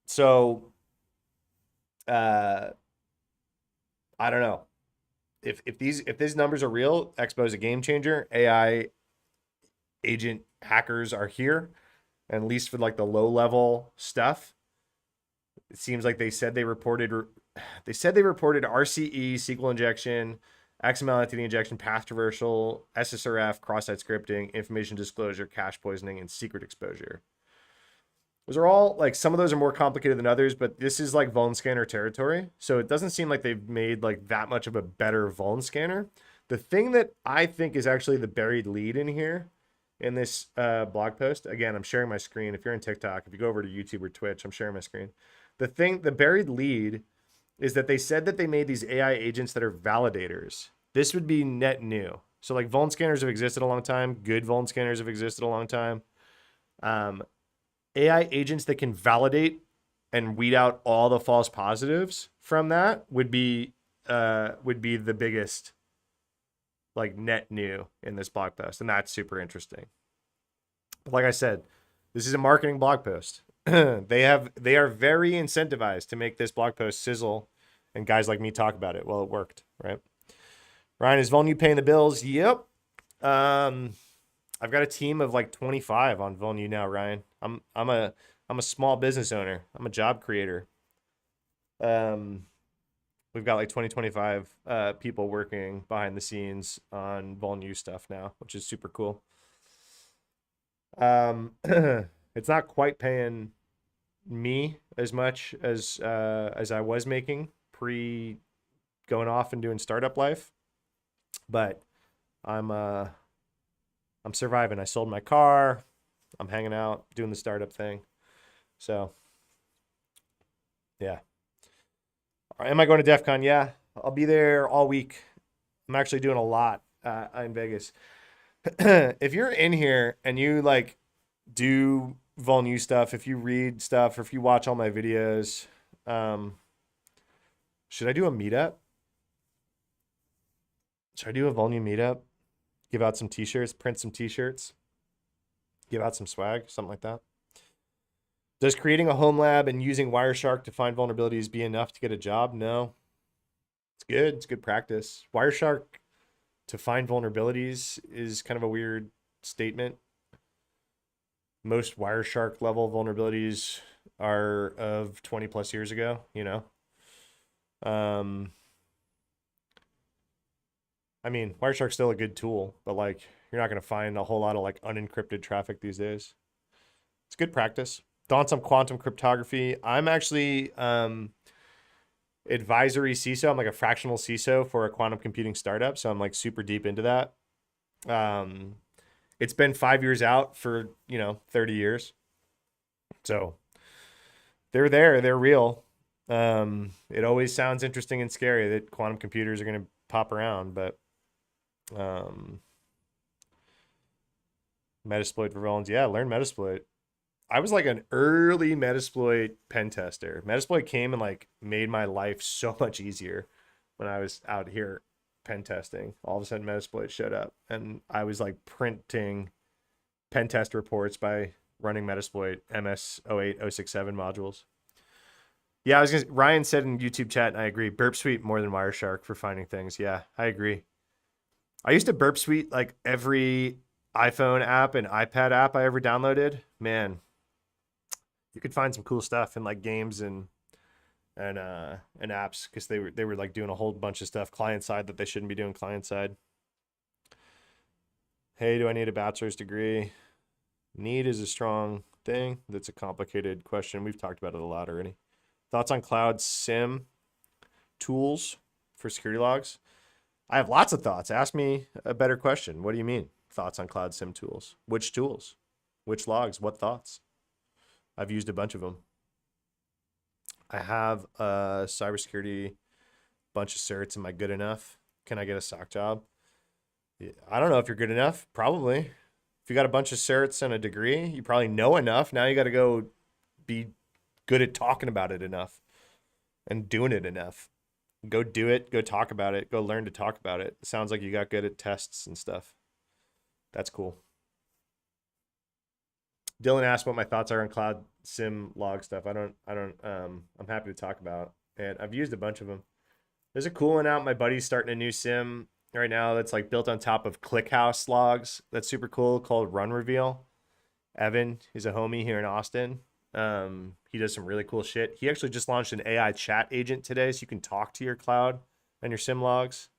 So I don't know if these numbers are real. Expo is a game changer. AI agent hackers are here, and at least for like the low level stuff. It seems like they said they reported RCE, SQL injection, XML entity injection, path traversal, SSRF, cross-site scripting, information disclosure, cache poisoning, and secret exposure. Those are all like, some of those are more complicated than others, but this is like vuln scanner territory. So it doesn't seem like they've made like that much of a better vuln scanner. The thing that I think is actually the buried lead in here in this blog post, again, I'm sharing my screen. If you're on TikTok, if you go over to YouTube or Twitch, I'm sharing my screen. The buried lead is that they said that they made these AI agents that are validators. This would be net new. So like vuln scanners have existed a long time. Good vuln scanners have existed a long time. AI agents that can validate and weed out all the false positives from that would be the biggest like net new in this blog post, and that's super interesting. But like I said, this is a marketing blog post. They are very incentivized to make this blog post sizzle, and guys like me talk about it. Well, it worked, right? Ryan, is Vulnu paying the bills? Yep. I've got a team of like 25 on Vulnu now, Ryan. I'm a small business owner. I'm a job creator. We've got like 25 people working behind the scenes on Vulnu stuff now, which is super cool. It's not quite paying me as much as I was making pre going off and doing startup life, but I'm surviving. I sold my car. I'm hanging out, doing the startup thing. So, yeah. Am I going to DEF CON? Yeah, I'll be there all week. I'm actually doing a lot in Vegas. If you're in here and you like do Vulnu stuff, if you read stuff, or if you watch all my videos, should I do a meetup? Should I do a Vulnu meetup? Give out some t-shirts, print some t-shirts. Give out some swag, something like that. Does creating a home lab and using Wireshark to find vulnerabilities be enough to get a job? No. It's good. It's good practice. Wireshark to find vulnerabilities is kind of a weird statement. Most Wireshark level vulnerabilities are of 20 plus years ago, you know? I mean, Wireshark's still a good tool, but like you're not going to find a whole lot of like unencrypted traffic these days. It's good practice. Thoughts on quantum cryptography? I'm actually advisory CISO. I'm like a fractional CISO for a quantum computing startup, so I'm like super deep into that. It's been 5 years out for 30 years, so they're there. They're real. It always sounds interesting and scary that quantum computers are going to pop around, but Metasploit for villains. Yeah, learn Metasploit. I was like an early Metasploit pen tester. Metasploit came and like made my life so much easier when I was out here pen testing. All of a sudden Metasploit showed up and I was like printing pen test reports by running Metasploit MS 08 067 modules. Yeah, Ryan said in YouTube chat, and I agree, Burp Suite more than Wireshark for finding things. Yeah, I agree. I used to Burp Suite like every iPhone app and iPad app I ever downloaded. Man, you could find some cool stuff in like games and apps because they were like doing a whole bunch of stuff client side that they shouldn't be doing client side. Hey, do I need a bachelor's degree? Need is a strong thing. That's a complicated question. We've talked about it a lot already. Thoughts on cloud SIM tools for security logs? I have lots of thoughts. Ask me a better question. What do you mean? Thoughts on cloud SIM tools? Which tools? Which logs? What thoughts? I've used a bunch of them. I have a cybersecurity bunch of certs. Am I good enough? Can I get a SOC job? I don't know if you're good enough. Probably. If you got a bunch of certs and a degree, you probably know enough. Now you got to go be good at talking about it enough and doing it enough. Go do it. Go talk about it. Go learn to talk about it. It sounds like you got good at tests and stuff. That's cool. Dylan asked what my thoughts are on cloud sim log stuff. I'm happy to talk about, and I've used a bunch of them. There's a cool one out. My buddy's starting a new sim right now that's like built on top of ClickHouse logs. That's super cool, called Run Reveal. Evan, he's a homie here in Austin. He does some really cool shit. He actually just launched an AI chat agent today, so you can talk to your cloud and your sim logs.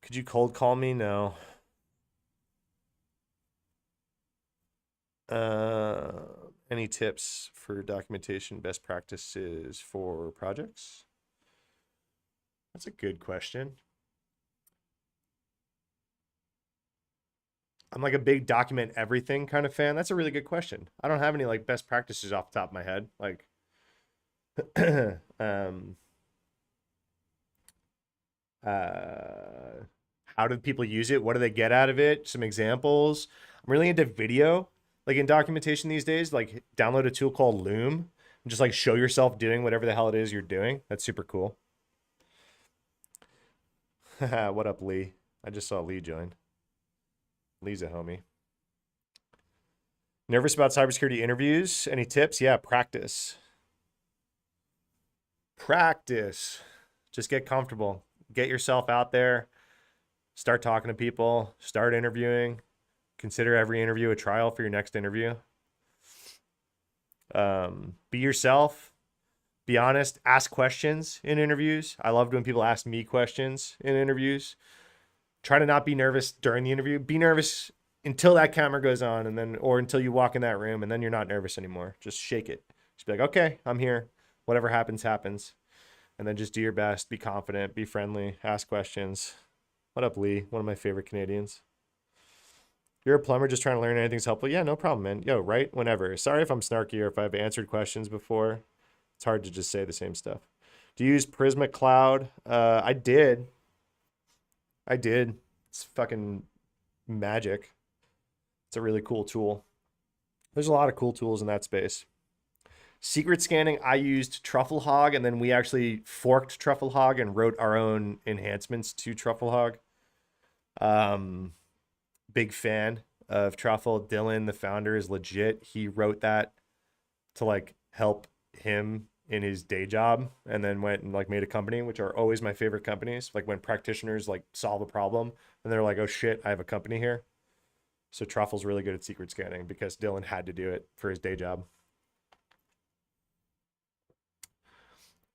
Could you cold call me? No. Any tips for documentation best practices for projects? That's a good question. I'm like a big document everything kind of fan. That's a really good question. I don't have any like best practices off the top of my head. Like, how do people use it? What do they get out of it? Some examples. I'm really into video, like in documentation these days. Like, download a tool called Loom and just like show yourself doing whatever the hell it is you're doing. That's super cool. What up, Lee? I just saw Lee join. Lee's a homie. Nervous about cybersecurity interviews? Any tips? Yeah, practice. Practice. Just get comfortable. Get yourself out there. Start talking to people. Start interviewing. Consider every interview a trial for your next interview. Be yourself. Be honest. Ask questions in interviews. I love when people ask me questions in interviews. Try to not be nervous during the interview. Be nervous until that camera goes on, and then, or until you walk in that room, and then you're not nervous anymore. Just shake it. Just be like, okay, I'm here. Whatever happens, happens. And then just do your best. Be confident. Be friendly. Ask questions. What up, Lee? One of my favorite Canadians. You're a plumber just trying to learn anything's helpful. Yeah, no problem, man. Yo, right whenever. Sorry if I'm snarky or if I've answered questions before. It's hard to just say the same stuff. Do you use Prisma Cloud? I did. It's fucking magic. It's a really cool tool. There's a lot of cool tools in that space. Secret scanning, I used Trufflehog, and then we actually forked Trufflehog and wrote our own enhancements to Trufflehog. Big fan. of Truffle. Dylan, the founder, is legit. He wrote that to like help him in his day job, and then went and like made a company, which are always my favorite companies. Like when practitioners like solve a problem and they're like, oh shit, I have a company here. So Truffle's really good at secret scanning because Dylan had to do it for his day job.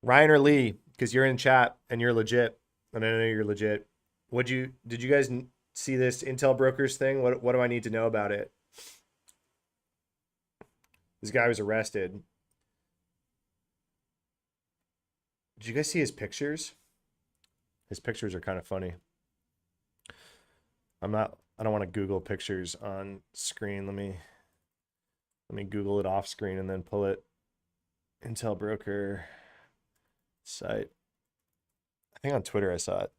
Ryan or Lee, because you're in chat and you're legit, and I know you're legit. Did you guys see this Intel brokers thing? What do I need to know about it? This guy was arrested. Did you guys see his pictures? His pictures are kind of funny. I don't want to Google pictures on screen. Let me Google it off screen and then pull it. Intel broker site. I think on Twitter I saw it.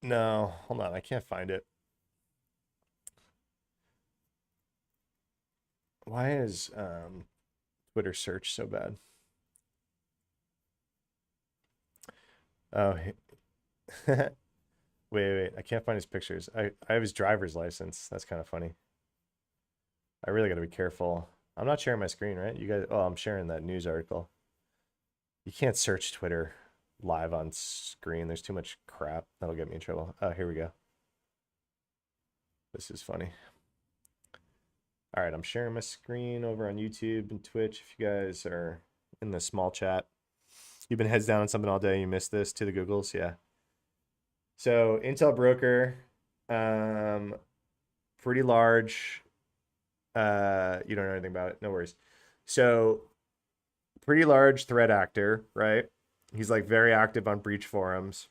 No, hold on, I can't find it. Why is Twitter search so bad? Oh, wait, I can't find his pictures. I have his driver's license. That's kind of funny. I really got to be careful. I'm not sharing my screen, right? You guys, oh, I'm sharing that news article. You can't search Twitter live on screen. There's too much crap. That'll get me in trouble. Oh, here we go. This is funny. All right, I'm sharing my screen over on YouTube and Twitch. If you guys are in the small chat, you've been heads down on something all day, you missed this to the Googles, yeah. So Intel broker, pretty large. You don't know anything about it, no worries. So pretty large threat actor, right? He's like very active on breach forums.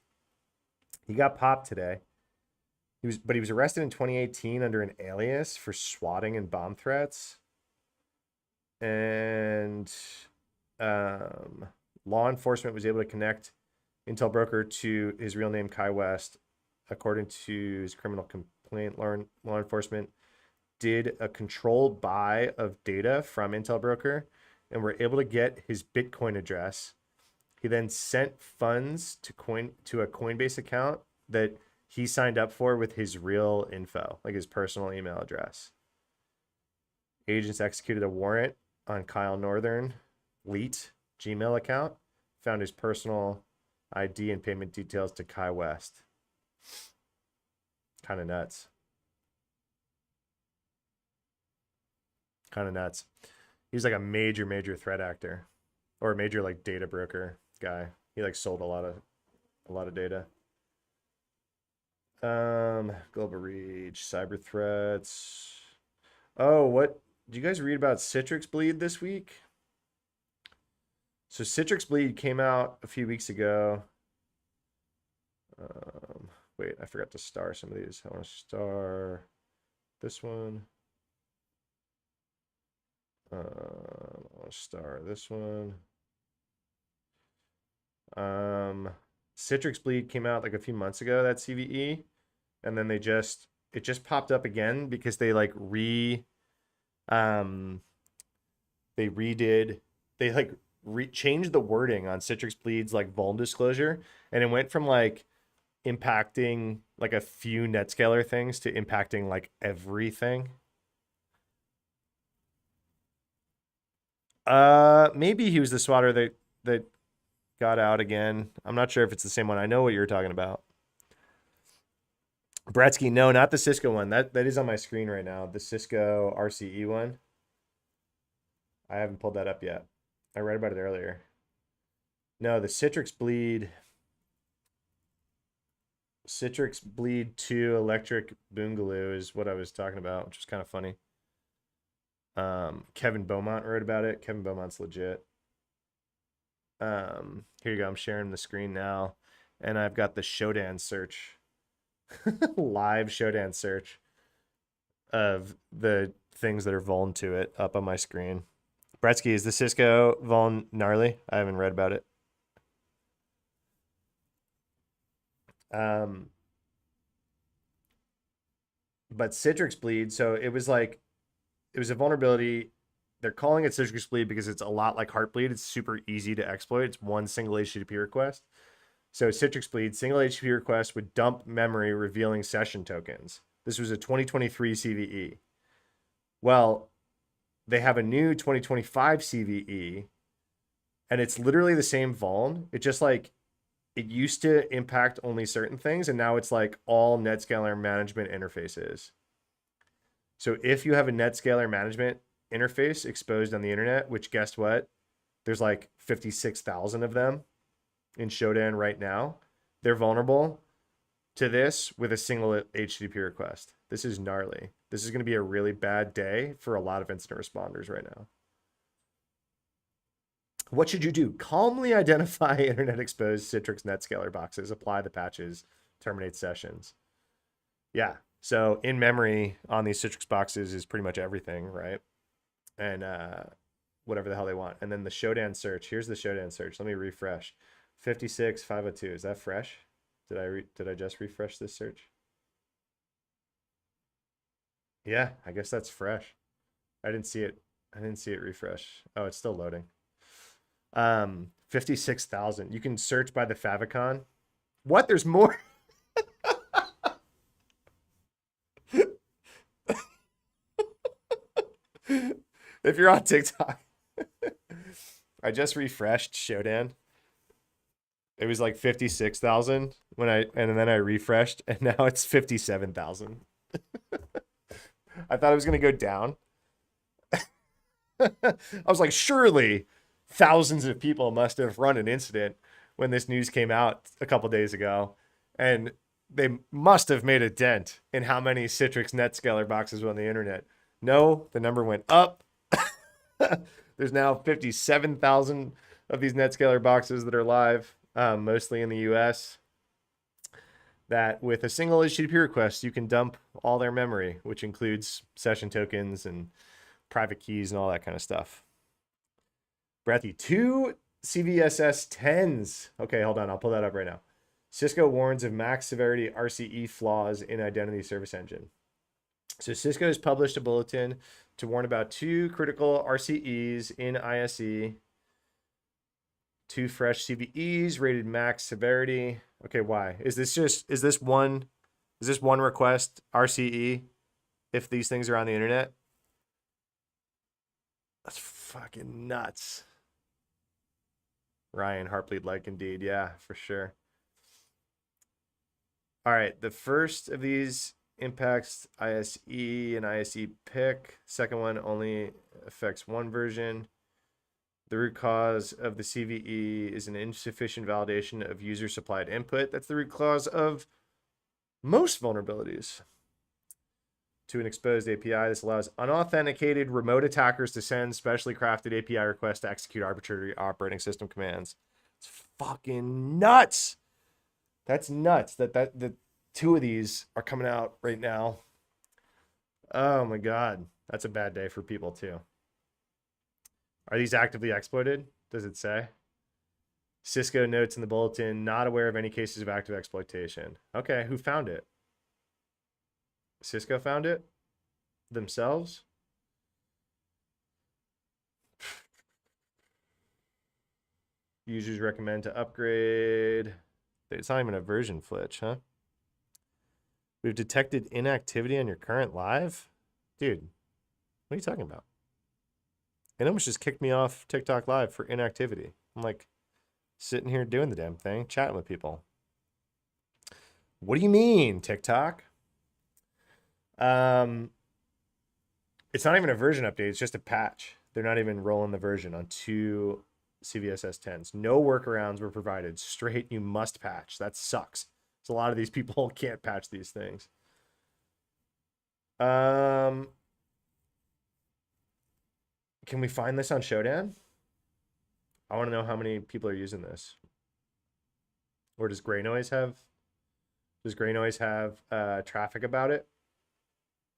He got popped today. He was arrested in 2018 under an alias for swatting and bomb threats. And law enforcement was able to connect Intel broker to his real name, Kai West. According to his criminal complaint, law enforcement did a controlled buy of data from Intel broker and were able to get his Bitcoin address. He then sent funds to a Coinbase account that he signed up for with his real info, like his personal email address. Agents executed a warrant on Kyle Northern Leet Gmail account, found his personal ID and payment details to Kai West. Kind of nuts. Kind of nuts. He's like a major threat actor, or a major like data broker guy. He like sold a lot of data. Global reach, cyber threats. Oh, what did you guys read about Citrix Bleed this week? So Citrix Bleed came out a few weeks ago. Wait, I forgot to star some of these. I want to star this one. I want to star this one. Citrix Bleed came out like a few months ago, that CVE, and then it just popped up again because they like changed the wording on Citrix Bleed's like vuln disclosure, and it went from like impacting like a few NetScaler things to impacting like everything. Maybe he was the swatter that got out again. I'm not sure if it's the same one. I know what you're talking about. Bretsky, no, not the Cisco one. That is on my screen right now. The Cisco RCE one. I haven't pulled that up yet. I read about it earlier. No, the Citrix Bleed 2 electric boogaloo is what I was talking about, which was kind of funny. Kevin Beaumont wrote about it. Kevin Beaumont's legit. Here you go. I'm sharing the screen now, and I've got the Shodan search, live Shodan search of the things that are vuln to it up on my screen. Bretsky, is the Cisco vuln gnarly? I haven't read about it. But Citrix Bleed, so it was a vulnerability. They're calling it Citrix Bleed because it's a lot like Heartbleed. It's super easy to exploit. It's one single HTTP request. So Citrix bleed, single HTTP request would dump memory revealing session tokens. This was a 2023 CVE. Well, they have a new 2025 CVE, and it's literally the same vuln. It just like, it used to impact only certain things, and now it's like all NetScaler management interfaces. So if you have a NetScaler management interface exposed on the internet, which guess what? There's like 56,000 of them in Shodan right now. They're vulnerable to this with a single HTTP request. This is gnarly. This is going to be a really bad day for a lot of incident responders right now. What should you do? Calmly identify internet exposed Citrix NetScaler boxes, apply the patches, terminate sessions. Yeah. So in memory on these Citrix boxes is pretty much everything, right? And whatever the hell they want. And then the Shodan search. Here's the Shodan search. Let me refresh. 56502. Is that fresh? Did I just refresh this search? Yeah, I guess that's fresh. I didn't see it. I didn't see it refresh. Oh, it's still loading. 56,000. You can search by the favicon. What? There's more. If you're on TikTok, I just refreshed Shodan. It was like 56,000 and then I refreshed, and now it's 57,000. I thought it was going to go down. I was like, surely thousands of people must have run an incident when this news came out a couple days ago, and they must have made a dent in how many Citrix NetScaler boxes were on the internet. No, the number went up. There's now 57,000 of these NetScaler boxes that are live, mostly in the US, that with a single HTTP request, you can dump all their memory, which includes session tokens and private keys and all that kind of stuff. Breathy, 2 CVSS 10s. Okay, hold on. I'll pull that up right now. Cisco warns of max severity RCE flaws in Identity Service Engine. So Cisco has published a bulletin to warn about 2 critical RCEs in ISE. 2 fresh CVEs rated max severity. Okay, why? Is this one request RCE if these things are on the internet? That's fucking nuts. Ryan, Heartbleed like indeed. Yeah, for sure. All right, the first of these impacts ISE and ISE pick. Second one only affects one version. The root cause of the CVE is an insufficient validation of user-supplied input. That's the root cause of most vulnerabilities to an exposed API. This allows unauthenticated remote attackers to send specially crafted API requests to execute arbitrary operating system commands. It's fucking nuts. That's nuts that the 2 of these are coming out right now. Oh my God. That's a bad day for people too. Are these actively exploited? Does it say? Cisco notes in the bulletin, not aware of any cases of active exploitation. Okay, who found it? Cisco found it? Themselves? Users recommend to upgrade. It's not even a version flitch, huh? We've detected inactivity on your current live? Dude, what are you talking about? It almost just kicked me off TikTok live for inactivity. I'm like sitting here doing the damn thing, chatting with people. What do you mean, TikTok? It's not even a version update. It's just a patch. They're not even rolling the version on 2 CVSS 10s. No workarounds were provided. Straight, you must patch. That sucks. So a lot of these people can't patch these things. Can we find this on Shodan? I want to know how many people are using this. Or does Gray Noise have traffic about it?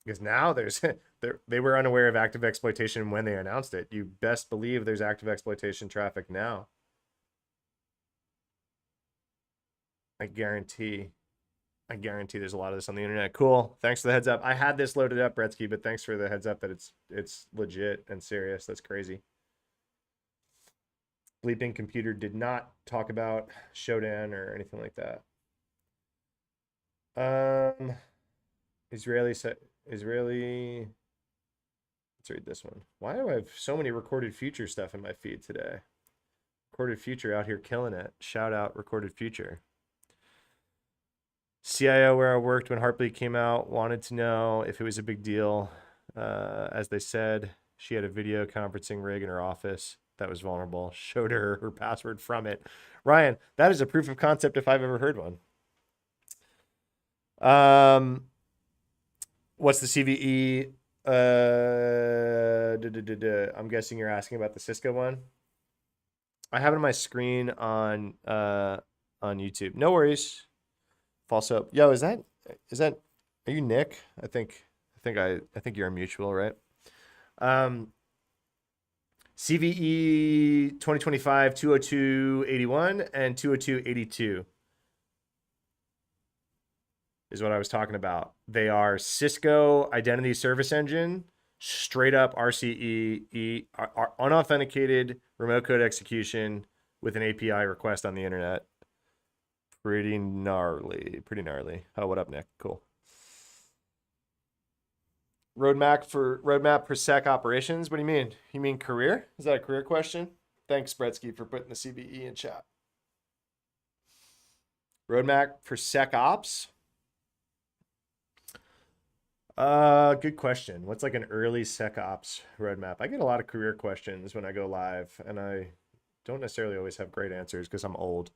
Because now they were unaware of active exploitation when they announced it. You best believe there's active exploitation traffic now. I guarantee there's a lot of this on the internet. Cool. Thanks for the heads up. I had this loaded up, Bretsky, but thanks for the heads up that it's legit and serious. That's crazy. Bleeping Computer did not talk about Shodan or anything like that. Um, Israeli. Let's read this one. Why do I have so many Recorded Future stuff in my feed today? Recorded Future out here killing it. Shout out Recorded Future. CIO where I worked when Heartbleed came out wanted to know if it was a big deal. As they said, she had a video conferencing rig in her office that was vulnerable. Showed her password from it. Ryan, that is a proof of concept if I've ever heard one. What's the CVE? I'm guessing you're asking about the Cisco one. I have it on my screen on YouTube. No worries. False hope. Yo, is that are you Nick? I think you're a mutual, right? CVE 2025 20281 and 20282 is what I was talking about. They are Cisco Identity Service Engine, straight up RCE, unauthenticated remote code execution with an API request on the internet. Pretty gnarly. Oh, what up, Nick? Cool. Roadmap for sec operations. What do you mean? You mean career? Is that a career question? Thanks, Bretsky, for putting the CVE in chat. Roadmap for sec ops. Good question. What's like an early SecOps roadmap? I get a lot of career questions when I go live, and I don't necessarily always have great answers because I'm old.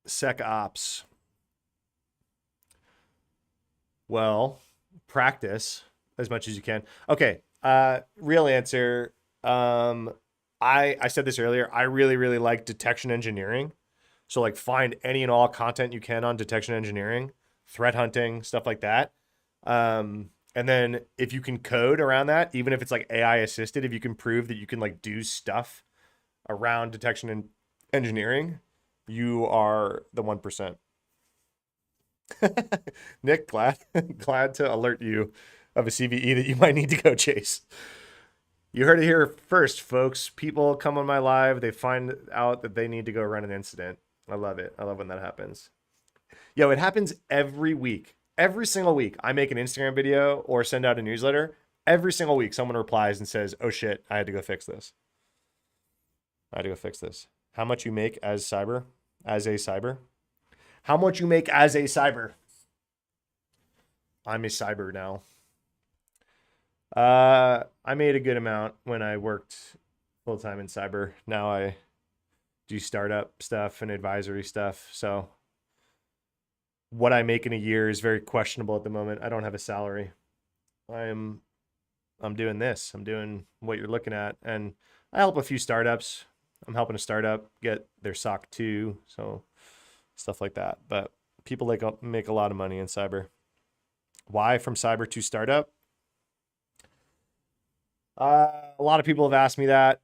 SecOps. Well, practice as much as you can. Okay. Real answer. I said this earlier. I really like detection engineering. So like find any and all content you can on detection engineering, threat hunting, stuff like that. And then if you can code around that, even if it's like AI assisted, if you can prove that you can like do stuff around detection and engineering, you are the 1%. Nick, glad to alert you of a CVE that you might need to go chase. You heard it here first, folks. People come on my live, they find out that they need to go run an incident. I love it. I love when that happens. Yo, it happens every week. Every single week, I make an Instagram video or send out a newsletter. Every single week, someone replies and says, oh shit, I had to go fix this. How much you make as a cyber? How much you make as a cyber? I'm a cyber now. I made a good amount when I worked full-time in cyber. Now I do startup stuff and advisory stuff. So what I make in a year is very questionable at the moment. I don't have a salary. I'm doing this. I'm doing what you're looking at. And I help a few startups. I'm helping a startup get their SOC 2. So stuff like that. But people make a lot of money in cyber. Why from cyber to startup? A lot of people have asked me that.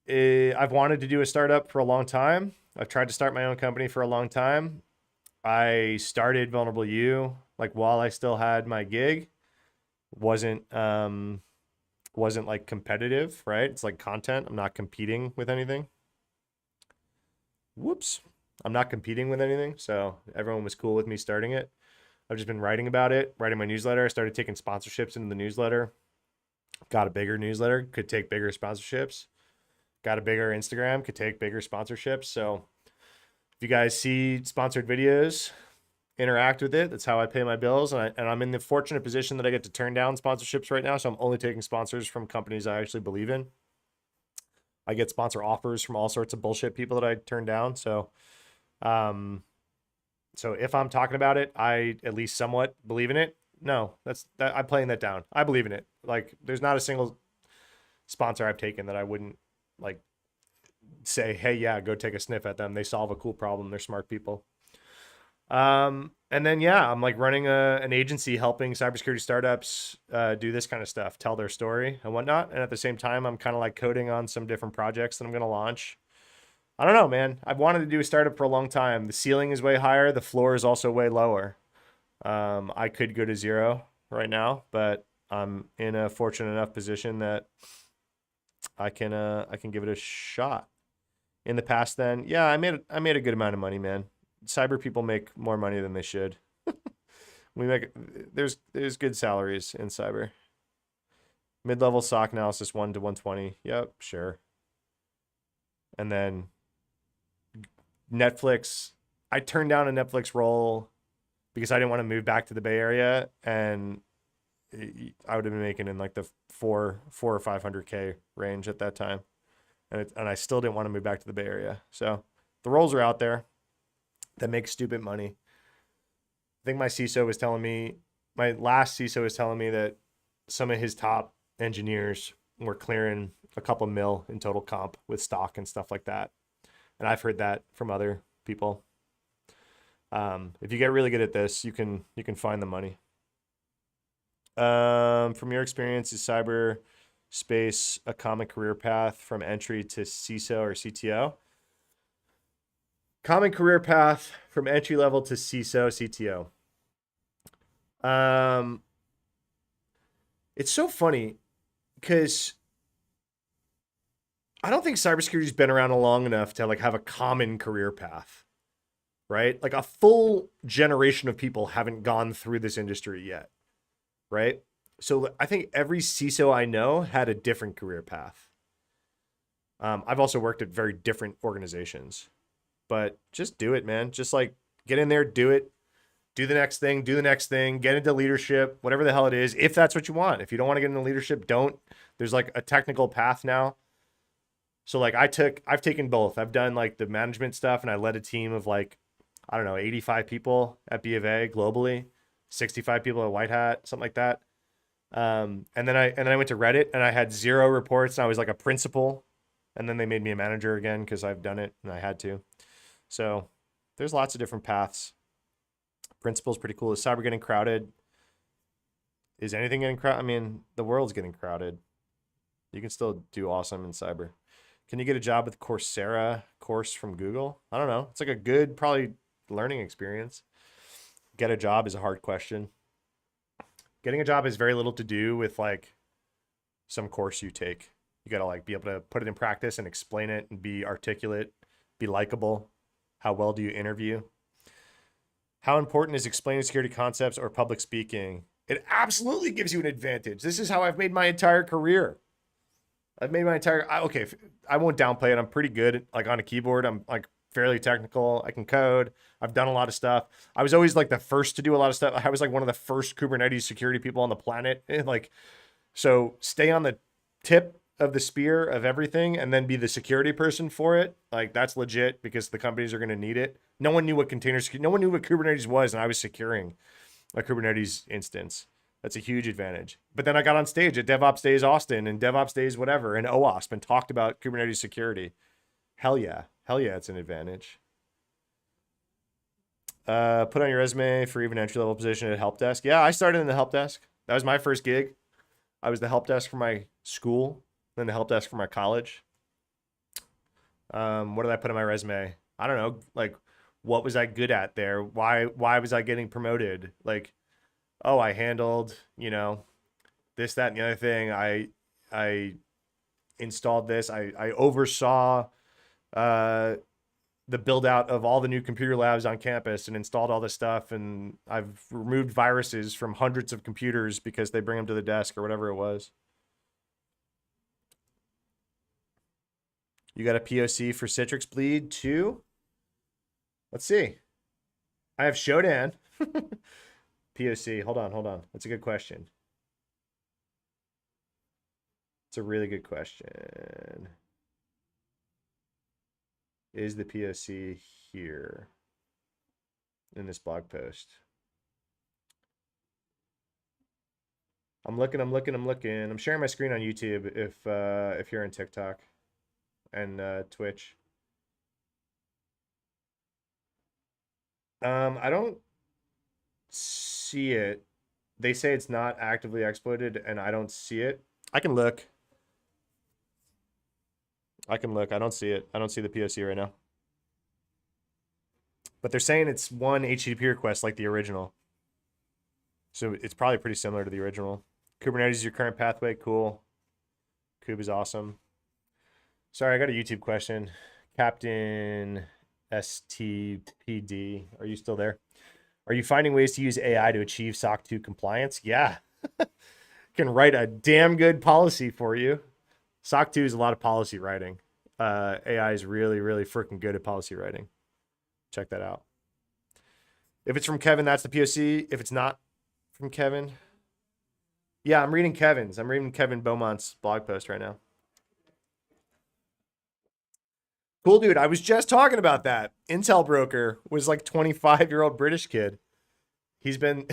I've wanted to do a startup for a long time. I've tried to start my own company for a long time. I started Vulnerable U like while I still had my gig. Wasn't like competitive, right? It's like content. I'm not competing with anything. Whoops. I'm not competing with anything. So everyone was cool with me starting it. I've just been writing about it, writing my newsletter. I started taking sponsorships into the newsletter. Got a bigger newsletter, could take bigger sponsorships. Got a bigger Instagram, could take bigger sponsorships. So if you guys see sponsored videos, interact with it. That's how I pay my bills. And I'm in the fortunate position that I get to turn down sponsorships right now. So I'm only taking sponsors from companies I actually believe in. I get sponsor offers from all sorts of bullshit people that I turn down. So, so if I'm talking about it, I at least somewhat believe in it. No, I'm playing that down. I believe in it. Like there's not a single sponsor I've taken that I wouldn't like say, hey, yeah, go take a sniff at them. They solve a cool problem. They're smart people. And then, yeah, I'm like running an agency helping cybersecurity startups do this kind of stuff, tell their story and whatnot. And at the same time, I'm kind of like coding on some different projects that I'm going to launch. I don't know, man. I've wanted to do a startup for a long time. The ceiling is way higher. The floor is also way lower. I could go to zero right now, but I'm in a fortunate enough position that I can give it a shot. In the past, then, yeah, I made a good amount of money, man. Cyber people make more money than they should. We make there's good salaries in cyber. Mid-level SOC analysis 1 to 120. Yep, sure. And then Netflix. I turned down a Netflix role because I didn't want to move back to the Bay Area, and I would have been making in like the four or 500K range at that time, and I still didn't want to move back to the Bay Area. So the roles are out there that make stupid money. I think my CISO was telling me, my last CISO was telling me that some of his top engineers were clearing a couple mil in total comp with stock and stuff like that. And I've heard that from other people. If you get really good at this, you can find the money. From your experience, is cyber space a common career path from entry to CISO or CTO? Common career path from entry level to CISO, CTO. It's so funny because I don't think cybersecurity's been around long enough to like have a common career path, right? Like a full generation of people haven't gone through this industry yet, right? So I think every CISO I know had a different career path. I've also worked at very different organizations, but just do it, man. Just like get in there, do it, do the next thing, get into leadership, whatever the hell it is, if that's what you want. If you don't want to get into leadership, don't. There's like a technical path now. So like I've taken both. I've done like the management stuff, and I led a team of like, I don't know, 85 people at B of A globally, 65 people at White Hat, something like that. And then I went to Reddit, and I had 0 reports, and I was like a principal, and then they made me a manager again because I've done it and I had to. So there's lots of different paths. Principal's pretty cool. Is cyber getting crowded? Is anything getting crowded? I mean, the world's getting crowded. You can still do awesome in cyber. Can you get a job with Coursera course from Google? I don't know. It's like a good, probably learning experience. Get a job is a hard question. Getting a job has very little to do with like some course you take. You got to like be able to put it in practice and explain it and be articulate, be likable. How well do you interview? How important is explaining security concepts or public speaking? It absolutely gives you an advantage. This is how I've made my entire career. I won't downplay it. I'm pretty good like on a keyboard. I'm like fairly technical. I can code. I've done a lot of stuff. I was always like the first to do a lot of stuff. I was like one of the first Kubernetes security people on the planet. And like, so stay on the tip of the spear of everything and then be the security person for it. Like that's legit because the companies are going to need it. No one knew what no one knew what Kubernetes was, and I was securing a Kubernetes instance. That's a huge advantage. But then I got on stage at DevOps Days Austin and DevOps Days whatever and OWASP and talked about Kubernetes security. Hell yeah, it's an advantage. Put on your resume for even entry level position at help desk. Yeah, I started in the help desk. That was my first gig. I was the help desk for my school, then the help desk for my college. What did I put on my resume? I don't know. Like, what was I good at there? Why was I getting promoted? Like, oh, I handled, this, that, and the other thing. I installed this. I oversaw the build out of all the new computer labs on campus and installed all this stuff. And I've removed viruses from hundreds of computers because they bring them to the desk or whatever it was. You got a POC for Citrix Bleed too? Let's see. I have Shodan. POC. Hold on. That's a good question. It's a really good question. Is the POC here in this blog post? I'm looking. I'm sharing my screen on YouTube if you're on TikTok and Twitch. I don't see it. They say it's not actively exploited, and I don't see it. I can look. I don't see it. I don't see the POC right now. But they're saying it's one HTTP request like the original. So it's probably pretty similar to the original. Kubernetes is your current pathway. Cool. Kube is awesome. Sorry, I got a YouTube question. Captain STPD, are you still there? Are you finding ways to use AI to achieve SOC 2 compliance? Yeah. Can write a damn good policy for you. SOC 2 is a lot of policy writing. AI is really, really freaking good at policy writing. Check that out. If it's from Kevin, that's the POC. If it's not from Kevin, yeah, I'm reading Kevin's. I'm reading Kevin Beaumont's blog post right now. Cool, dude. I was just talking about that. Intel broker was like 25-year-old British kid. He's been,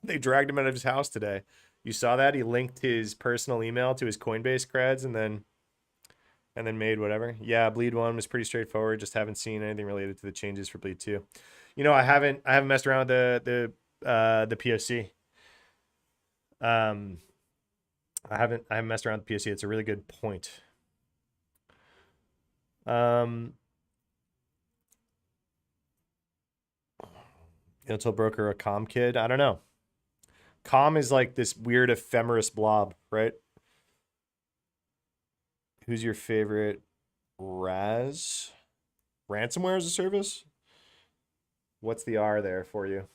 they dragged him out of his house today. You saw that? He linked his personal email to his Coinbase creds and then made whatever. Yeah, Bleed 1 was pretty straightforward. Just haven't seen anything related to the changes for Bleed 2. You know, I haven't messed around with the POC. I haven't messed around with the POC. It's a really good point. Intel broker, a calm kid. I don't know. Calm is like this weird ephemeris blob, right? Who's your favorite Raz? Ransomware as a service? What's the R there for you?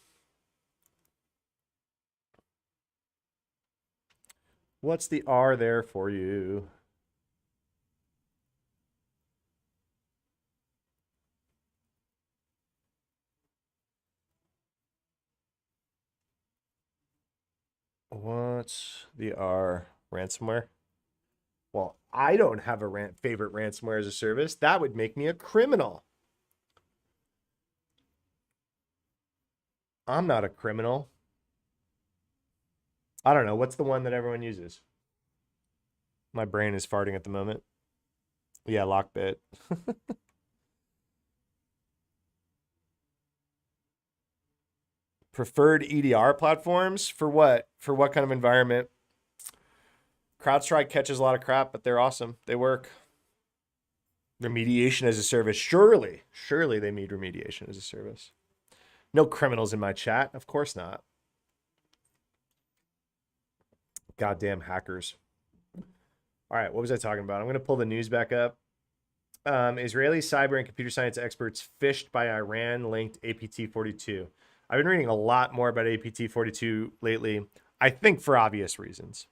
What's the R there for you? What's the R? Ransomware? Well, I don't have a favorite ransomware as a service. That would make me a criminal. I'm not a criminal. I don't know. What's the one that everyone uses? My brain is farting at the moment. Yeah, Lockbit. Preferred EDR platforms for what? For what kind of environment? CrowdStrike catches a lot of crap, but they're awesome. They work. Remediation as a service. Surely they need remediation as a service. No criminals in my chat. Of course not. Goddamn hackers. All right, what was I talking about? I'm going to pull the news back up. Israeli cyber and computer science experts phished by Iran-linked APT-42. I've been reading a lot more about APT-42 lately. I think for obvious reasons.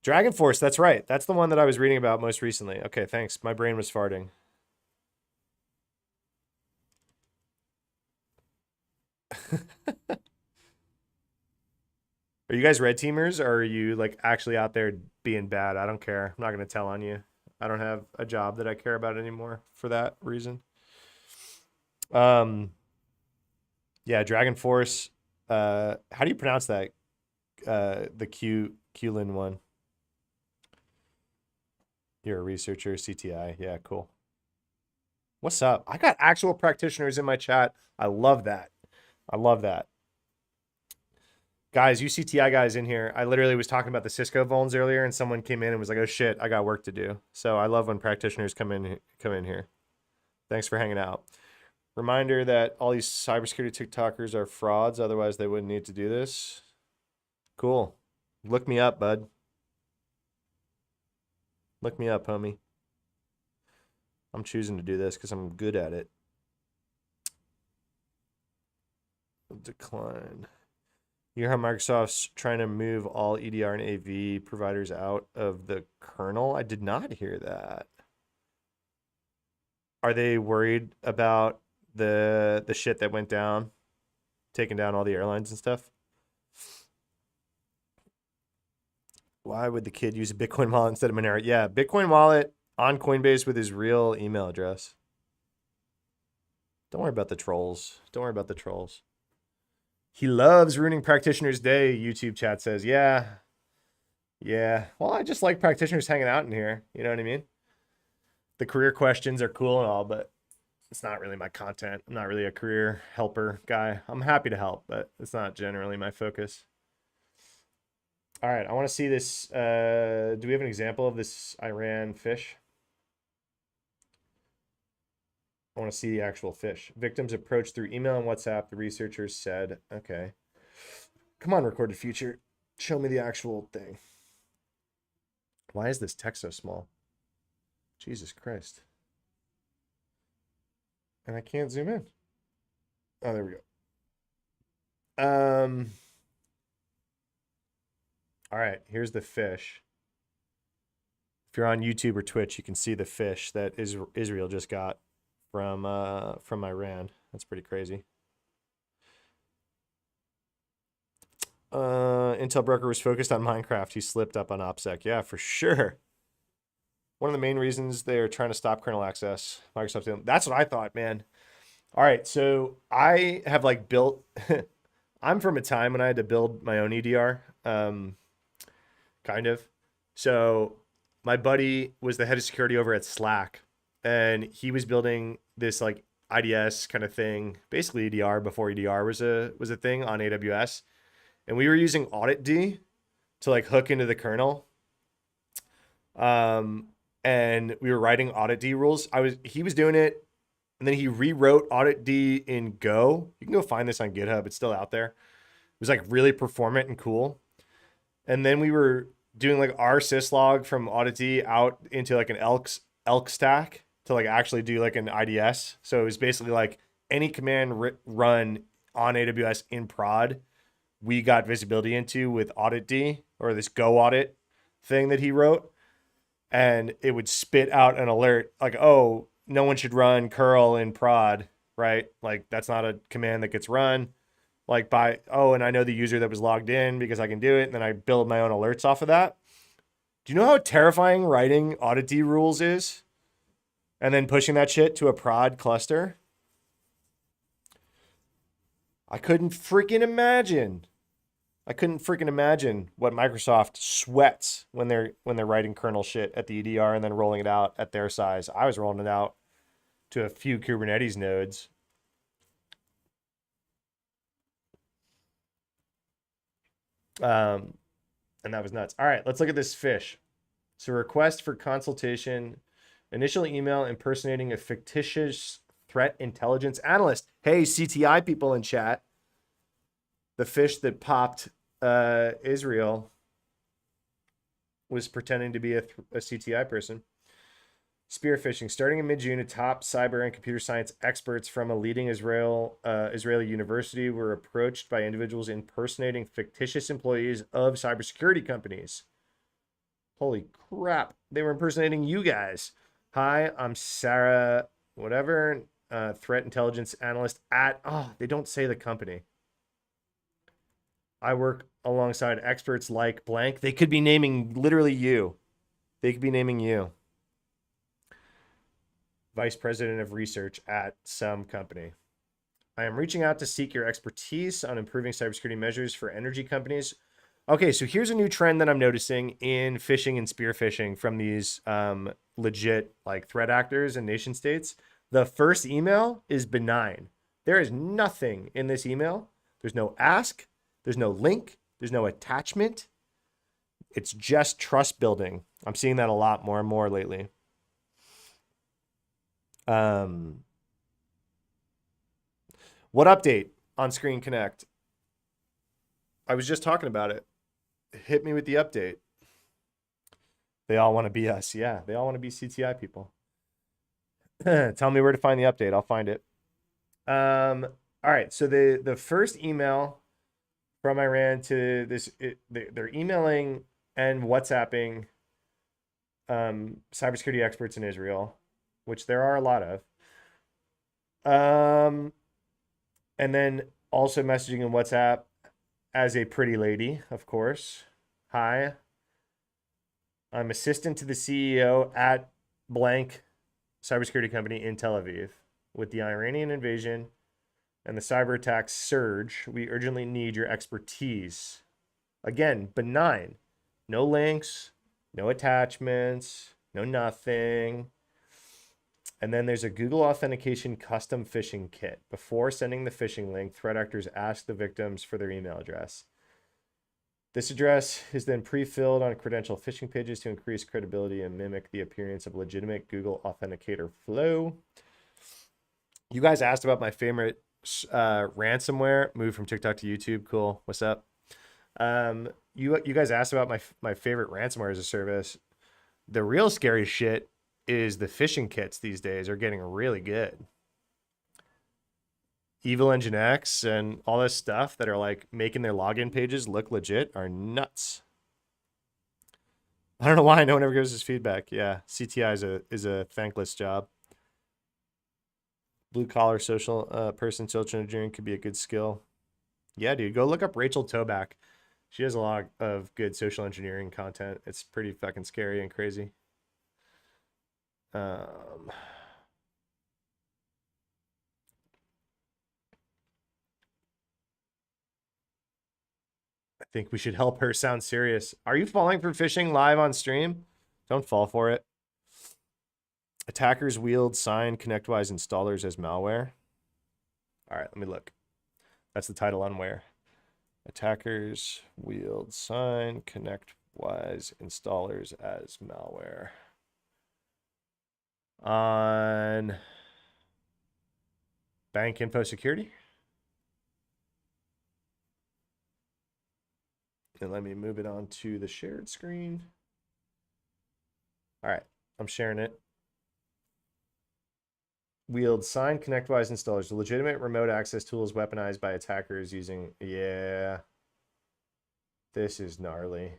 Dragon Force, that's right. That's the one that I was reading about most recently. Okay, thanks. My brain was farting. Are you guys red teamers or are you like actually out there being bad? I don't care. I'm not going to tell on you. I don't have a job that I care about anymore for that reason. Yeah, Dragon Force. How do you pronounce that? The Qlin one. You're a researcher, CTI. Yeah, cool. What's up? I got actual practitioners in my chat. I love that. Guys, UCTI guys in here. I literally was talking about the Cisco vulns earlier, and someone came in and was like, "Oh shit, I got work to do." So I love when practitioners come in here. Thanks for hanging out. Reminder that all these cybersecurity TikTokers are frauds. Otherwise, they wouldn't need to do this. Cool. Look me up, bud. Look me up, homie. I'm choosing to do this because I'm good at it. Decline. You hear how Microsoft's trying to move all EDR and AV providers out of the kernel? I did not hear that. Are they worried about the shit that went down, taking down all the airlines and stuff? Why would the kid use a Bitcoin wallet instead of Monero? Yeah, Bitcoin wallet on Coinbase with his real email address. Don't worry about the trolls. He loves ruining Practitioners Day, YouTube chat says. Yeah. Well, I just like practitioners hanging out in here. You know what I mean? The career questions are cool and all, but it's not really my content. I'm not really a career helper guy. I'm happy to help, but it's not generally my focus. All right, I want to see this. Do we have an example of this Iran fish? I want to see the actual fish. Victims approached through email and WhatsApp. The researchers said, okay. Come on, recorded future. Show me the actual thing. Why is this text so small? Jesus Christ. And I can't zoom in. Oh, there we go. All right, here's the fish. If you're on YouTube or Twitch, you can see the fish that Israel just got from Iran. That's pretty crazy. Intel broker was focused on Minecraft. He slipped up on OPSEC. Yeah, for sure. One of the main reasons they're trying to stop kernel access. Microsoft didn't. That's what I thought, man. All right, so I have like built. I'm from a time when I had to build my own EDR, kind of. So my buddy was the head of security over at Slack, and he was building this like IDS kind of thing, basically EDR before EDR was a thing on AWS, and we were using Audit D to like hook into the kernel. And we were writing Audit D rules. He was doing it, and then he rewrote Audit D in Go. You can go find this on GitHub. It's still out there. It was like really performant and cool. And then we were doing like our syslog from Audit D out into like an elk stack to like actually do like an IDS. So it was basically like any command run on AWS in prod, we got visibility into with Audit D, or this Go audit thing that he wrote. And it would spit out an alert like, oh, no one should run curl in prod, right? Like that's not a command that gets run. Like and I know the user that was logged in because I can do it. And then I build my own alerts off of that. Do you know how terrifying writing Audit D rules is? And then pushing that shit to a prod cluster? I couldn't freaking imagine what Microsoft sweats when they're writing kernel shit at the EDR and then rolling it out at their size. I was rolling it out to a few Kubernetes nodes. And that was nuts. All right, let's look at this fish. So request for consultation, initial email impersonating a fictitious threat intelligence analyst. Hey, CTI people in chat. The fish that popped Israel was pretending to be a CTI person. Spearphishing. Starting in mid-June, a top cyber and computer science experts from a leading Israeli university were approached by individuals impersonating fictitious employees of cybersecurity companies. Holy crap. They were impersonating you guys. Hi, I'm Sarah, whatever, threat intelligence analyst at, they don't say the company. I work alongside experts like blank. They could be naming literally you. They could be naming you. Vice president of research at some company. I am reaching out to seek your expertise on improving cybersecurity measures for energy companies. Okay, so here's a new trend that I'm noticing in phishing and spear phishing from these legit like threat actors and nation states. The first email is benign. There is nothing in this email. There's no ask. There's no link. There's no attachment. It's just trust building. I'm seeing that a lot more and more lately. What update on Screen Connect? I was just talking about it. Hit me with the update. They all want to be us. Yeah, they all want to be CTI people. Tell me where to find the update. I'll find it. All right. So the first email from Iran to this, they're emailing and WhatsApping cybersecurity experts in Israel, which there are a lot of. And then also messaging in WhatsApp as a pretty lady, of course. Hi, I'm assistant to the CEO at blank cybersecurity company in Tel Aviv. With the Iranian invasion and the cyber attacks surge, we urgently need your expertise. Again, benign. No links, no attachments, no nothing. And then there's a Google authentication custom phishing kit. Before sending the phishing link, threat actors ask the victims for their email address. This address is then pre-filled on credential phishing pages to increase credibility and mimic the appearance of legitimate Google Authenticator flow. You guys asked about my favorite ransomware. Moved from TikTok to YouTube. Cool. What's up? You guys asked about my favorite ransomware as a service. The real scary shit is the phishing kits these days are getting really good. Evil Engine X and all this stuff that are like making their login pages look legit are nuts. I don't know why no one ever gives us feedback. Yeah, CTI is a thankless job. Blue collar social person, social engineering could be a good skill. Yeah, dude, go look up Rachel Toback. She has a lot of good social engineering content. It's pretty fucking scary and crazy. I think we should help her sound serious. Are you falling for phishing live on stream? Don't fall for it. Attackers wield sign ConnectWise installers as malware. All right, let me look. That's the title on where. Attackers wield sign ConnectWise installers as malware. On Bank Infosecurity. And let me move it on to the shared screen. All right, I'm sharing it. Wield sign ConnectWise installers, legitimate remote access tools weaponized by attackers using, yeah. This is gnarly.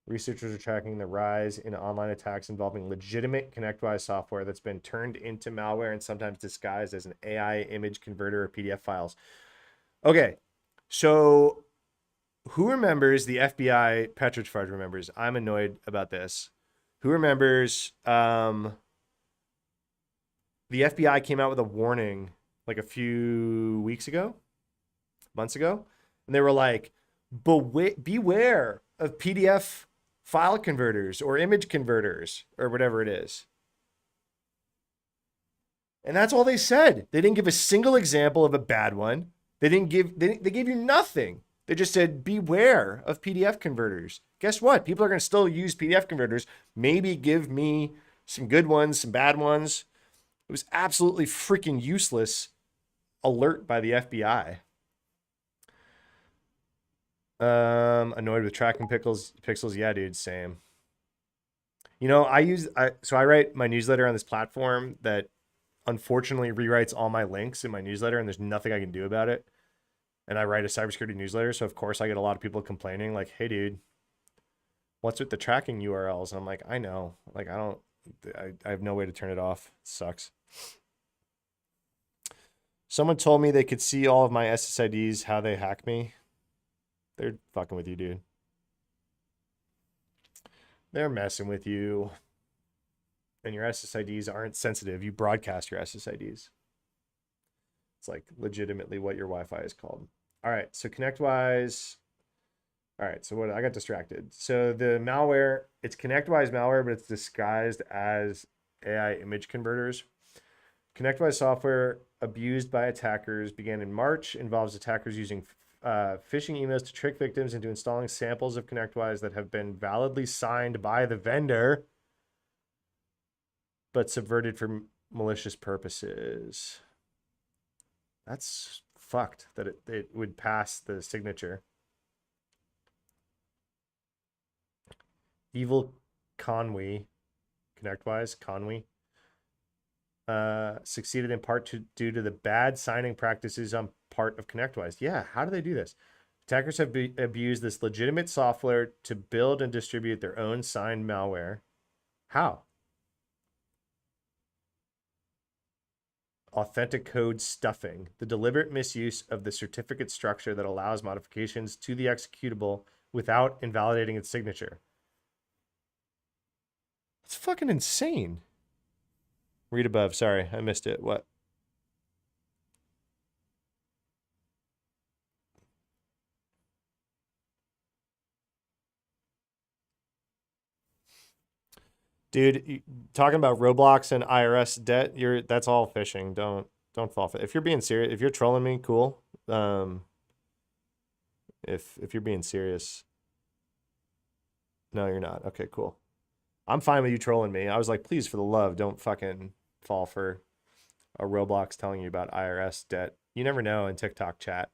Researchers are tracking the rise in online attacks involving legitimate ConnectWise software that's been turned into malware and sometimes disguised as an AI image converter or PDF files. Okay, so who remembers the FBI Petrochfarge remembers? I'm annoyed about this. Who remembers the FBI came out with a warning like a few weeks ago, months ago, and they were like, beware of PDF file converters or image converters or whatever it is. And that's all they said. They didn't give a single example of a bad one. They gave you nothing. They just said beware of PDF converters. Guess what? People are going to still use PDF converters. Maybe give me some good ones, some bad ones. It was absolutely freaking useless alert by the FBI. Annoyed with tracking pixels. Yeah, dude, same. You know, I write my newsletter on this platform that unfortunately rewrites all my links in my newsletter, and there's nothing I can do about it. And I write a cybersecurity newsletter, so of course I get a lot of people complaining, like, "Hey, dude, what's with the tracking URLs?" And I'm like, I know, like, I have no way to turn it off. It sucks. Someone told me they could see all of my SSIDs, how they hack me. They're fucking with you, dude. They're messing with you. And your SSIDs aren't sensitive. You broadcast your SSIDs. It's like legitimately what your Wi-Fi is called. All right, so ConnectWise. All right, so what I got distracted. So the malware, it's ConnectWise malware, but it's disguised as AI image converters. ConnectWise software abused by attackers began in March, involves attackers using phishing emails to trick victims into installing samples of ConnectWise that have been validly signed by the vendor, but subverted for malicious purposes. That's fucked that it would pass the signature. Evil Conwy, ConnectWise, Conwy, succeeded in part due to the bad signing practices on part of ConnectWise. Yeah, how do they do this? Attackers have abused this legitimate software to build and distribute their own signed malware. How? Authentic code stuffing, the deliberate misuse of the certificate structure that allows modifications to the executable without invalidating its signature. It's fucking insane. Read above. Sorry, I missed it. What? Dude, talking about Roblox and IRS debt, that's all phishing. Don't fall for it. If you're being serious, if you're trolling me, cool. If you're being serious, no, you're not. Okay, cool. I'm fine with you trolling me. I was like, please, for the love, don't fucking fall for a Roblox telling you about IRS debt. You never know in TikTok chat.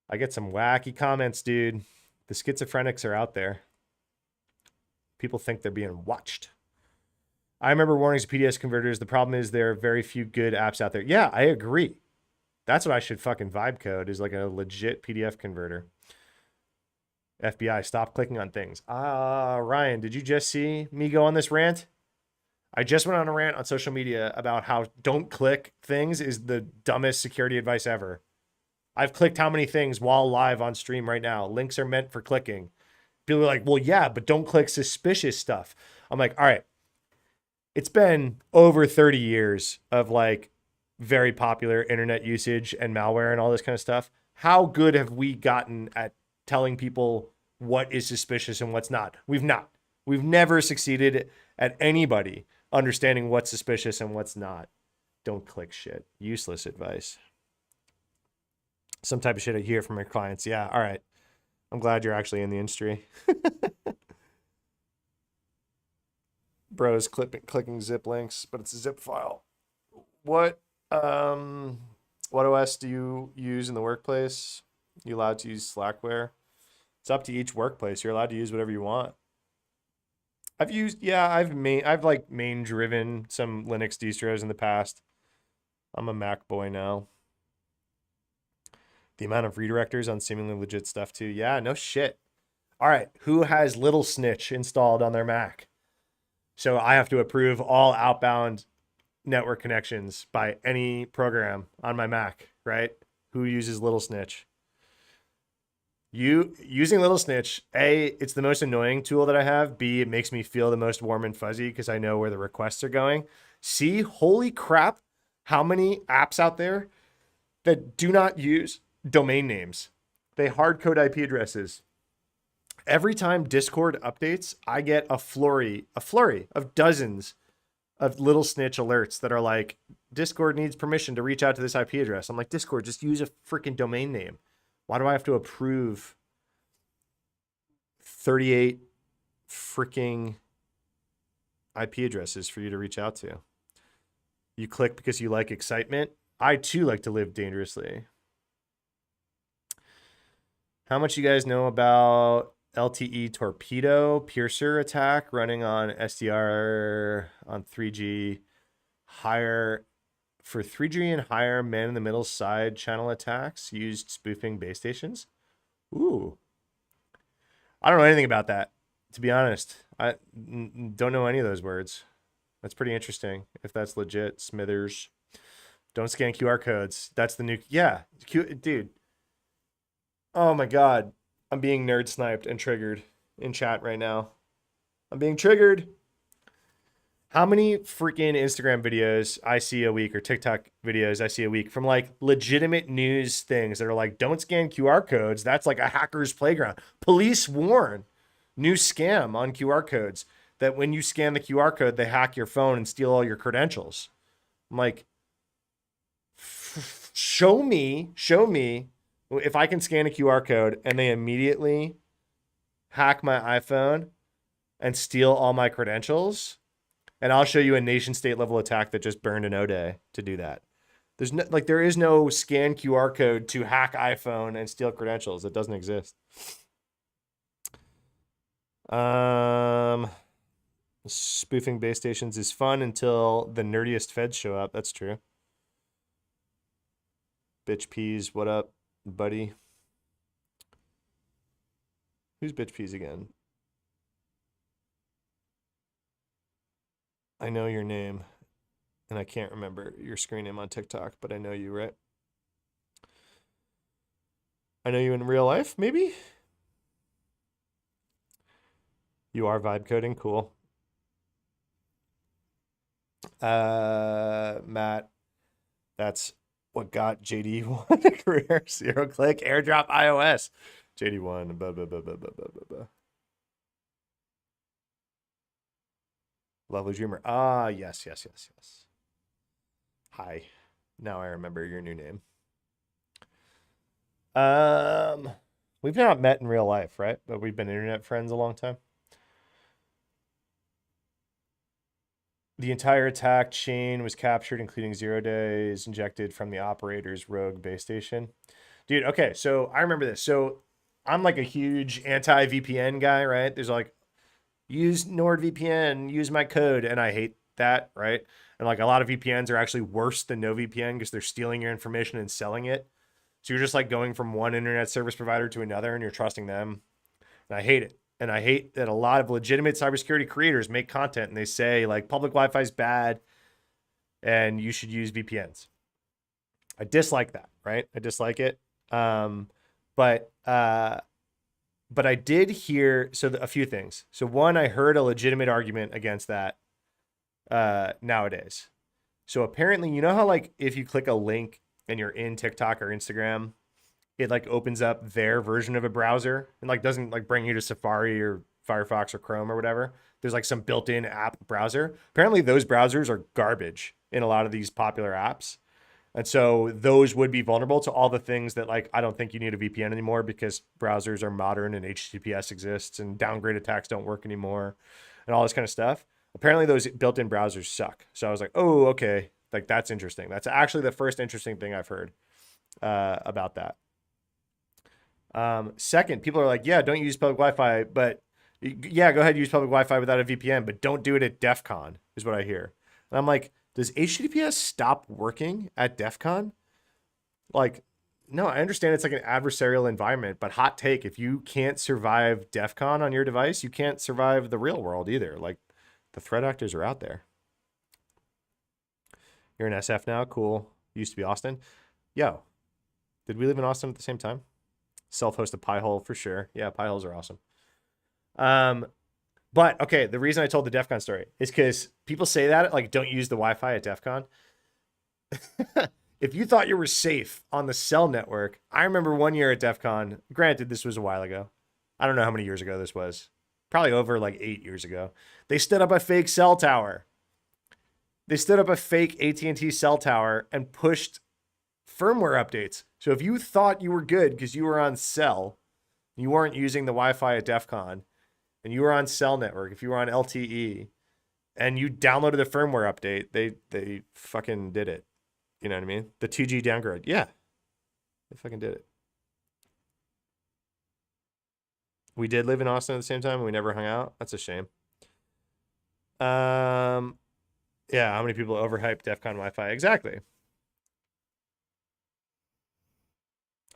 I get some wacky comments, dude. The schizophrenics are out there. People think they're being watched. I remember warnings of PDS converters. The problem is there are very few good apps out there. Yeah, I agree. That's what I should fucking vibe code, is like a legit PDF converter. FBI, stop clicking on things. Ryan, did you just see me go on this rant? I just went on a rant on social media about how don't click things is the dumbest security advice ever. I've clicked how many things while live on stream right now? Links are meant for clicking. People are like, well, yeah, but don't click suspicious stuff. I'm like, all right. It's been over 30 years of like very popular internet usage and malware and all this kind of stuff. How good have we gotten at telling people what is suspicious and what's not? We've not. We've never succeeded at anybody understanding what's suspicious and what's not. Don't click shit. Useless advice. Some type of shit I hear from my clients. Yeah, all right. I'm glad you're actually in the industry. Bros clicking zip links, but it's a zip file. What OS do you use in the workplace? You allowed to use Slackware? It's up to each workplace. You're allowed to use whatever you want. I've like main driven some Linux distros in the past. I'm a Mac boy now. The amount of redirectors on seemingly legit stuff too. Yeah, no shit. All right, who has Little Snitch installed on their Mac? So I have to approve all outbound network connections by any program on my Mac, right? Who uses Little Snitch? Using Little Snitch, A, it's the most annoying tool that I have. B, it makes me feel the most warm and fuzzy because I know where the requests are going. C, holy crap, how many apps out there that do not use domain names. They hard code IP addresses. Every time Discord updates, I get a flurry of dozens of Little Snitch alerts that are like, Discord needs permission to reach out to this IP address. I'm like, Discord, just use a freaking domain name. Why do I have to approve 38 freaking IP addresses for you to reach out to? You click because you like excitement. I too like to live dangerously. How much you guys know about LTE torpedo piercer attack running on SDR on 3G higher? For 3G and higher, man-in-the-middle side channel attacks used spoofing base stations? Ooh. I don't know anything about that, to be honest. I don't know any of those words. That's pretty interesting, if that's legit. Smithers. Don't scan QR codes. That's the new... Yeah, dude. Oh, my God. I'm being nerd sniped and triggered in chat right now. I'm being triggered. How many freaking Instagram videos I see a week or TikTok videos I see a week from like legitimate news things that are like, don't scan QR codes. That's like a hacker's playground. Police warn. New scam on QR codes that when you scan the QR code, they hack your phone and steal all your credentials. I'm like, show me if I can scan a QR code and they immediately hack my iPhone and steal all my credentials. And I'll show you a nation state level attack that just burned an O-Day to do that. There is no scan QR code to hack iPhone and steal credentials. It doesn't exist. Spoofing base stations is fun until the nerdiest feds show up. That's true. Bitch Peas, what up, buddy? Who's Bitch Peas again? I know your name, and I can't remember your screen name on TikTok, but I know you, right? I know you in real life, maybe? You are vibe coding, cool. Matt, that's what got JD1 a career. 0-click, airdrop iOS. JD1, blah, blah, blah, blah, blah, blah, blah. Lovely Dreamer. Yes. Hi. Now I remember your new name. We've not met in real life, right? But we've been internet friends a long time. The entire attack chain was captured, including 0 days injected from the operator's rogue base station. Dude, okay, so I remember this. So I'm like a huge anti-VPN guy, right? There's like use NordVPN, use my code. And I hate that, right? And like a lot of VPNs are actually worse than no VPN because they're stealing your information and selling it. So you're just like going from one internet service provider to another and you're trusting them. And I hate it. And I hate that a lot of legitimate cybersecurity creators make content and they say like public Wi-Fi is bad and you should use VPNs. I dislike that, right? I dislike it. But I did hear a few things. So one, I heard a legitimate argument against that nowadays. So apparently, you know how like if you click a link and you're in TikTok or Instagram, it like opens up their version of a browser and like doesn't like bring you to Safari or Firefox or Chrome or whatever. There's like some built-in app browser. Apparently those browsers are garbage in a lot of these popular apps. And so those would be vulnerable to all the things that like I don't think you need a VPN anymore because browsers are modern and HTTPS exists and downgrade attacks don't work anymore and all this kind of stuff. Apparently those built-in browsers suck. So I was like, oh, okay. Like that's interesting. That's actually the first interesting thing I've heard about that. Second, people are like, yeah, don't use public Wi-Fi, but yeah, go ahead and use public Wi-Fi without a VPN, but don't do it at DEF CON is what I hear. And I'm like, does HTTPS stop working at DEF CON? Like, no, I understand it's like an adversarial environment, but hot take, if you can't survive DEF CON on your device, you can't survive the real world either. Like the threat actors are out there. You're in SF now? Cool. Used to be Austin. Yo, did we live in Austin at the same time? Self-hosted Pi-hole for sure. Yeah, Pi-holes are awesome. But okay, the reason I told the DEF CON story is because people say that like don't use the Wi-Fi at DEF CON. If you thought you were safe on the cell network, I remember one year at DEF CON, granted this was a while ago. I don't know how many years ago this was. Probably over like 8 years ago. They stood up a fake cell tower. They stood up a fake AT&T cell tower and pushed firmware updates. So if you thought you were good because you were on cell, you weren't using the Wi-Fi at DEF CON, and you were on cell network, if you were on LTE, and you downloaded the firmware update, they fucking did it. You know what I mean? The 2G downgrade. Yeah. They fucking did it. We did live in Austin at the same time and we never hung out. That's a shame. Yeah, how many people overhype DEF CON Wi-Fi? Exactly.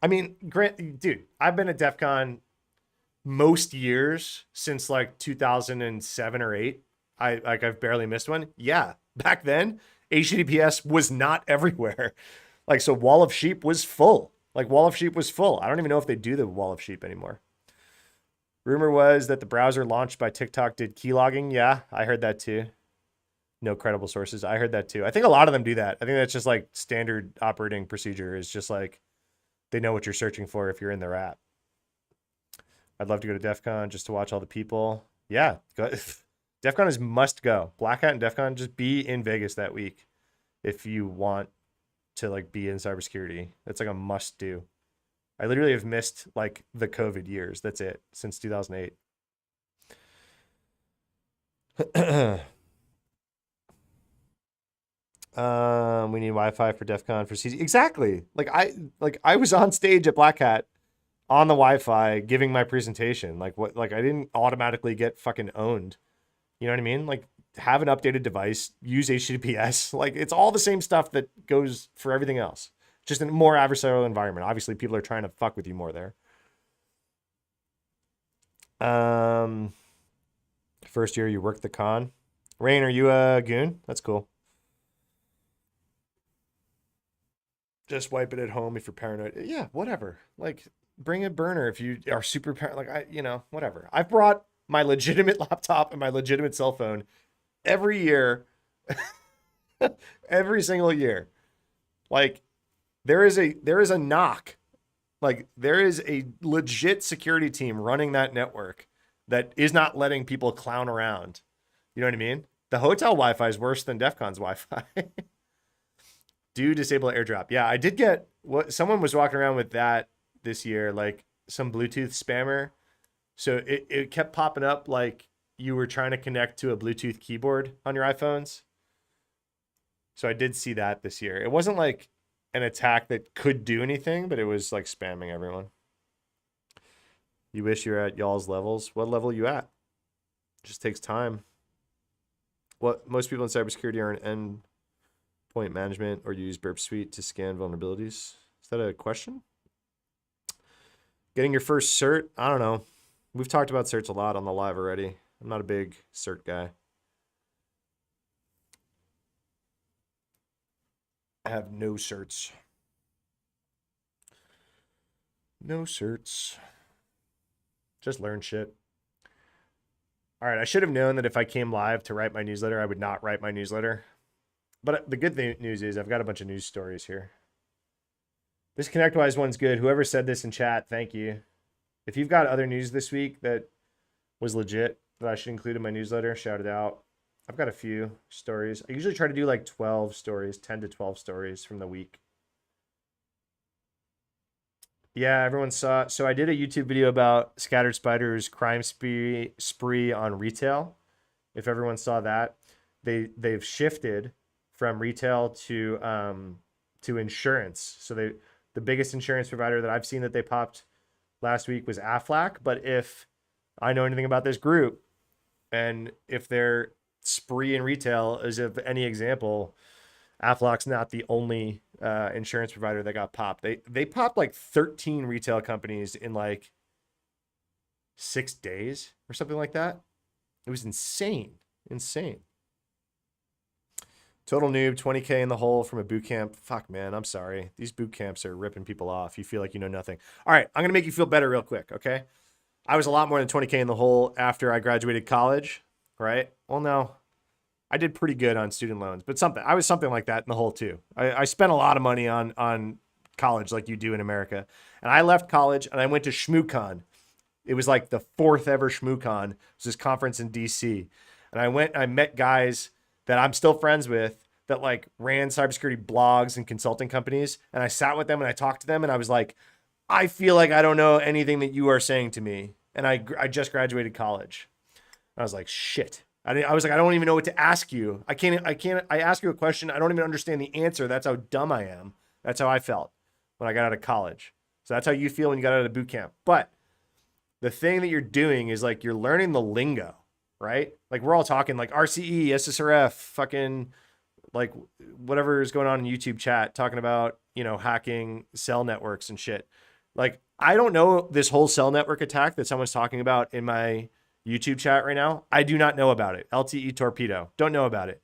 I mean, dude, I've been at DEF CON most years since like 2007 or 8. I've barely missed one. Yeah, back then HTTPS was not everywhere. Like so Wall of Sheep was full. Like Wall of Sheep was full. I don't even know if they do the Wall of Sheep anymore. Rumor was that the browser launched by TikTok did keylogging. Yeah, I heard that too. No credible sources. I heard that too. I think a lot of them do that. I think that's just like standard operating procedure is just like they know what you're searching for if you're in their app. I'd love to go to DEF CON just to watch all the people. Yeah, go. DEF CON is must go. Black Hat and DEF CON, just be in Vegas that week if you want to like be in cybersecurity. That's like a must do. I literally have missed like the COVID years. That's it since 2008. We need Wi-Fi for DEF CON for CZ. Exactly. Like I was on stage at Black Hat on the Wi-Fi giving my presentation. Like what? Like I didn't automatically get fucking owned. You know what I mean? Like have an updated device, use HTTPS. Like it's all the same stuff that goes for everything else. Just in a more adversarial environment. Obviously, people are trying to fuck with you more there. First year you worked the con. Rain, are you a goon? That's cool. Just wipe it at home if you're paranoid. Yeah, whatever. Like bring a burner if you are super paranoid. Like whatever. I've brought my legitimate laptop and my legitimate cell phone every year, every single year. Like there is a knock. Like there is a legit security team running that network that is not letting people clown around. You know what I mean? The hotel Wi-Fi is worse than DEF CON's Wi-Fi. Do disable airdrop. Yeah, I did get what someone was walking around with that this year, like some Bluetooth spammer. So it kept popping up like you were trying to connect to a Bluetooth keyboard on your iPhones. So I did see that this year. It wasn't like an attack that could do anything, but it was like spamming everyone. You wish you're at y'all's levels. What level you at? Just takes time. What most people in cybersecurity are in endpoint management or use Burp Suite to scan vulnerabilities. Is that a question? Getting your first cert? I don't know. We've talked about certs a lot on the live already. I'm not a big cert guy. I have no certs. No certs. Just learn shit. All right, I should have known that if I came live to write my newsletter, I would not write my newsletter. But the good news is I've got a bunch of news stories here. This ConnectWise one's good. Whoever said this in chat, thank you. If you've got other news this week that was legit that I should include in my newsletter, shout it out. I've got a few stories. I usually try to do like 12 stories, 10 to 12 stories from the week. Yeah, everyone saw. So I did a YouTube video about Scattered Spider's crime spree on retail. If everyone saw that, they've shifted from retail to insurance. So the biggest insurance provider that I've seen that they popped last week was Aflac. But if I know anything about this group, and if their spree in retail is of any example, Aflac's not the only insurance provider that got popped. They popped like 13 retail companies in like 6 days or something like that. It was insane. Total noob, 20K in the hole from a boot camp. Fuck, man, I'm sorry. These boot camps are ripping people off. You feel like you know nothing. All right, I'm going to make you feel better real quick, okay? I was a lot more than 20K in the hole after I graduated college, right? Well, no. I did pretty good on student loans, but I was something like that in the hole too. I spent a lot of money on college like you do in America. And I left college and I went to ShmooCon. It was like the 4th ever ShmooCon. It was this conference in DC. And I met guys that I'm still friends with that like ran cybersecurity blogs and consulting companies. And I sat with them and I talked to them and I was like, I feel like I don't know anything that you are saying to me. And I just graduated college. I was like, shit. I was like, I don't even know what to ask you. I ask you a question. I don't even understand the answer. That's how dumb I am. That's how I felt when I got out of college. So that's how you feel when you got out of boot camp. But the thing that you're doing is like, you're learning the lingo, right? Like we're all talking like RCE, SSRF, fucking like whatever is going on in YouTube chat, talking about, hacking cell networks and shit. Like, I don't know this whole cell network attack that someone's talking about in my YouTube chat right now. I do not know about it. LTE torpedo. Don't know about it.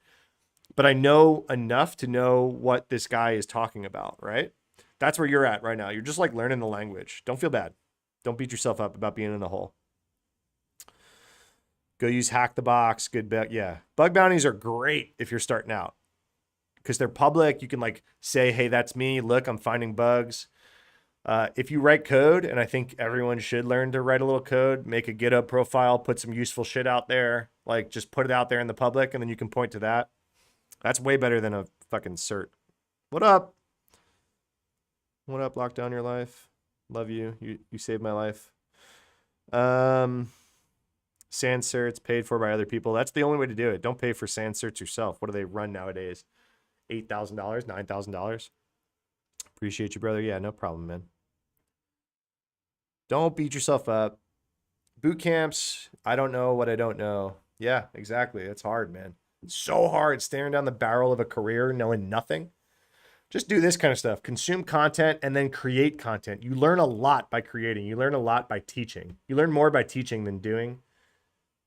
But I know enough to know what this guy is talking about, right? That's where you're at right now. You're just like learning the language. Don't feel bad. Don't beat yourself up about being in the hole. Go use Hack the Box. Good bet. Yeah. Bug bounties are great if you're starting out because they're public. You can like say, hey, that's me. Look, I'm finding bugs. If you write code, and I think everyone should learn to write a little code, make a GitHub profile, put some useful shit out there, like just put it out there in the public, and then you can point to that. That's way better than a fucking cert. What up? What up, Lock Down Your Life? Love you. You saved my life. Sand certs paid for by other people. That's the only way to do it. Don't pay for sand certs yourself. What do they run nowadays? $8,000, $9,000. Appreciate you, brother. Yeah, no problem, man. Don't beat yourself up. Boot camps, I don't know what I don't know. Yeah, exactly. It's hard, man. It's so hard staring down the barrel of a career knowing nothing. Just do this kind of stuff. Consume content and then create content. You learn a lot by creating. You learn a lot by teaching. You learn more by teaching than doing.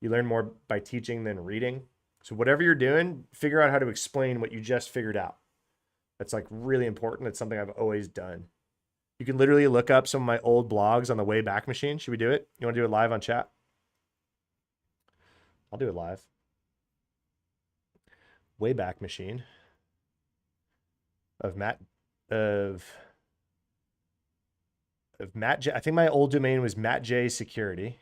You learn more by teaching than reading. So whatever you're doing, figure out how to explain what you just figured out. That's like really important. It's something I've always done. You can literally look up some of my old blogs on the Wayback Machine. Should we do it? You want to do it live on chat? I'll do it live. Wayback Machine of mattjay. I think my old domain was mattjay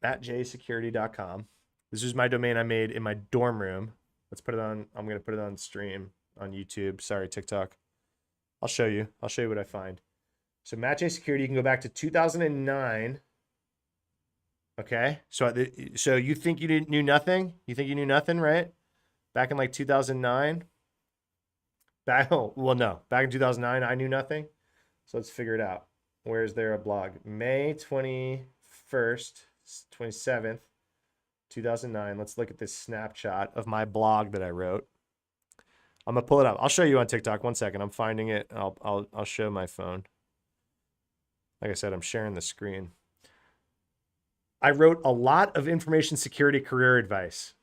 mattjaysecurity.com. This is my domain I made in my dorm room. Let's put it on. I'm going to put it on stream on YouTube. Sorry, TikTok. I'll show you what I find. So mattjay security, you can go back to 2009. Okay. So you think you knew nothing? You think you knew nothing, right? Back in like 2009? Back in 2009, I knew nothing. So let's figure it out. Where's there a blog? May 21st, 27th, 2009. Let's look at this snapshot of my blog that I wrote. I'm gonna pull it up. I'll show you on TikTok. 1 second. I'm finding it. I'll show my phone. Like I said, I'm sharing the screen. I wrote a lot of information security career advice.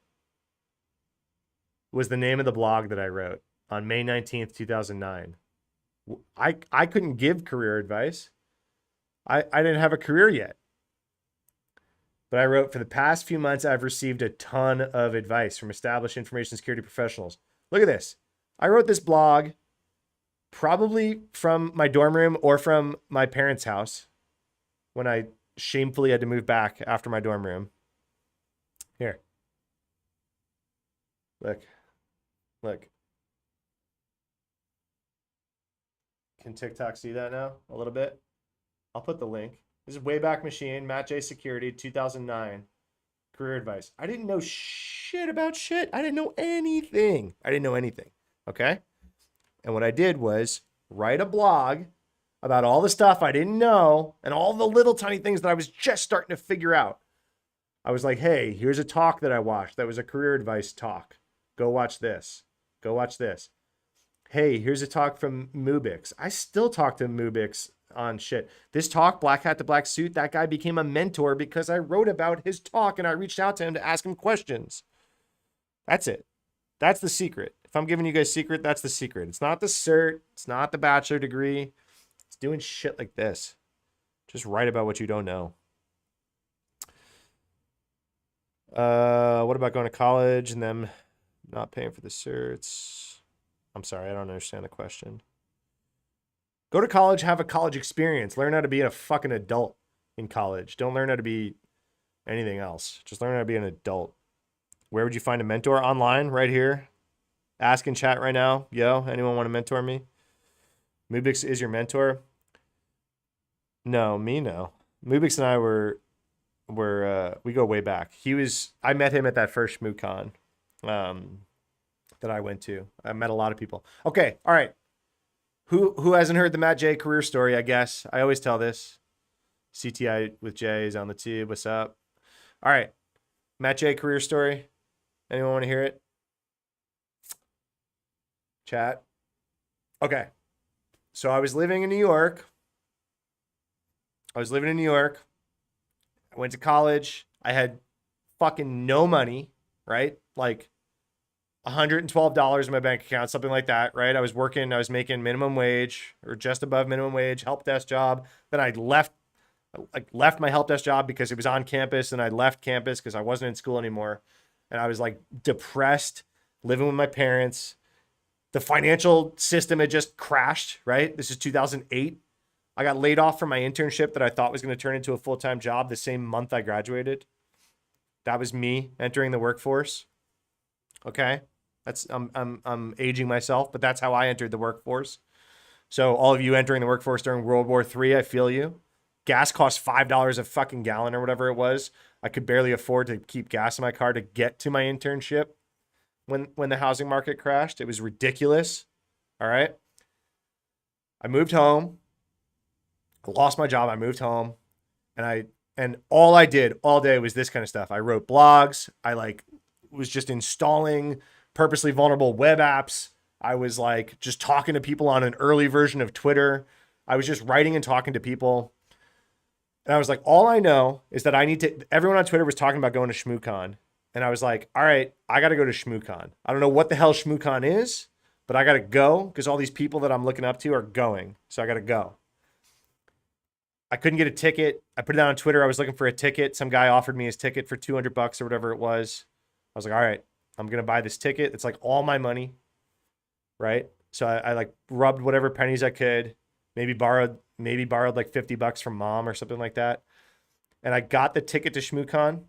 Was the name of the blog that I wrote on May 19th, 2009. I couldn't give career advice. I didn't have a career yet. But I wrote, for the past few months, I've received a ton of advice from established information security professionals. Look at this. I wrote this blog probably from my dorm room or from my parents' house when I shamefully had to move back after my dorm room. Here. Look. Can TikTok see that now? A little bit? I'll put the link. This is Wayback Machine, mattjay Security, 2009. Career advice. I didn't know shit about shit. I didn't know anything. Okay? And what I did was write a blog about all the stuff I didn't know and all the little tiny things that I was just starting to figure out. I was like, hey, here's a talk that I watched. That was a career advice talk. Go watch this. Hey, here's a talk from Mubix. I still talk to Mubix on shit. This talk, Black Hat to Black Suit, that guy became a mentor because I wrote about his talk and I reached out to him to ask him questions. That's it. That's the secret. If I'm giving you guys secret, that's the secret. It's not the cert. It's not the bachelor degree. It's doing shit like this. Just write about what you don't know. What about going to college and them not paying for the certs? I'm sorry, I don't understand the question. Go to college, have a college experience. Learn how to be a fucking adult in college. Don't learn how to be anything else. Just learn how to be an adult. Where would you find a mentor? Online, right here. Ask in chat right now. Yo, anyone want to mentor me? Mubix is your mentor? No, me no. Mubix and I we go way back. I met him at that first ShmooCon that I went to. I met a lot of people. Okay, all right. Who hasn't heard the Matt J career story, I guess? I always tell this. CTI with Jay is on the tube. What's up? All right. Matt J career story. Anyone want to hear it? Chat. Okay. So I was living in New York. I went to college. I had fucking no money, right? Like $112 in my bank account, something like that, right? I was making minimum wage or just above minimum wage, help desk job. Then I left my help desk job because it was on campus, and I left campus because I wasn't in school anymore. And I was like depressed, living with my parents. The financial system had just crashed, right? This is 2008. I got laid off from my internship that I thought was going to turn into a full-time job the same month I graduated. That was me entering the workforce. Okay. I'm aging myself, but that's how I entered the workforce. So all of you entering the workforce during World War III, I feel you. Gas cost $5 a fucking gallon or whatever it was. I could barely afford to keep gas in my car to get to my internship when the housing market crashed. It was ridiculous. All right. I moved home. I lost my job. I moved home, and all I did all day was this kind of stuff. I wrote blogs. I was just installing purposely vulnerable web apps. I was just talking to people on an early version of Twitter. I was just writing and talking to people. And I was like, all I know is that everyone on Twitter was talking about going to ShmooCon. And I was like, all right, I got to go to ShmooCon. I don't know what the hell ShmooCon is, but I got to go because all these people that I'm looking up to are going. So I got to go. I couldn't get a ticket. I put it out on Twitter. I was looking for a ticket. Some guy offered me his ticket for $200 or whatever it was. I was like, all right, I'm going to buy this ticket. It's like all my money, right? So I rubbed whatever pennies I could, maybe borrowed like $50 from mom or something like that. And I got the ticket to ShmooCon.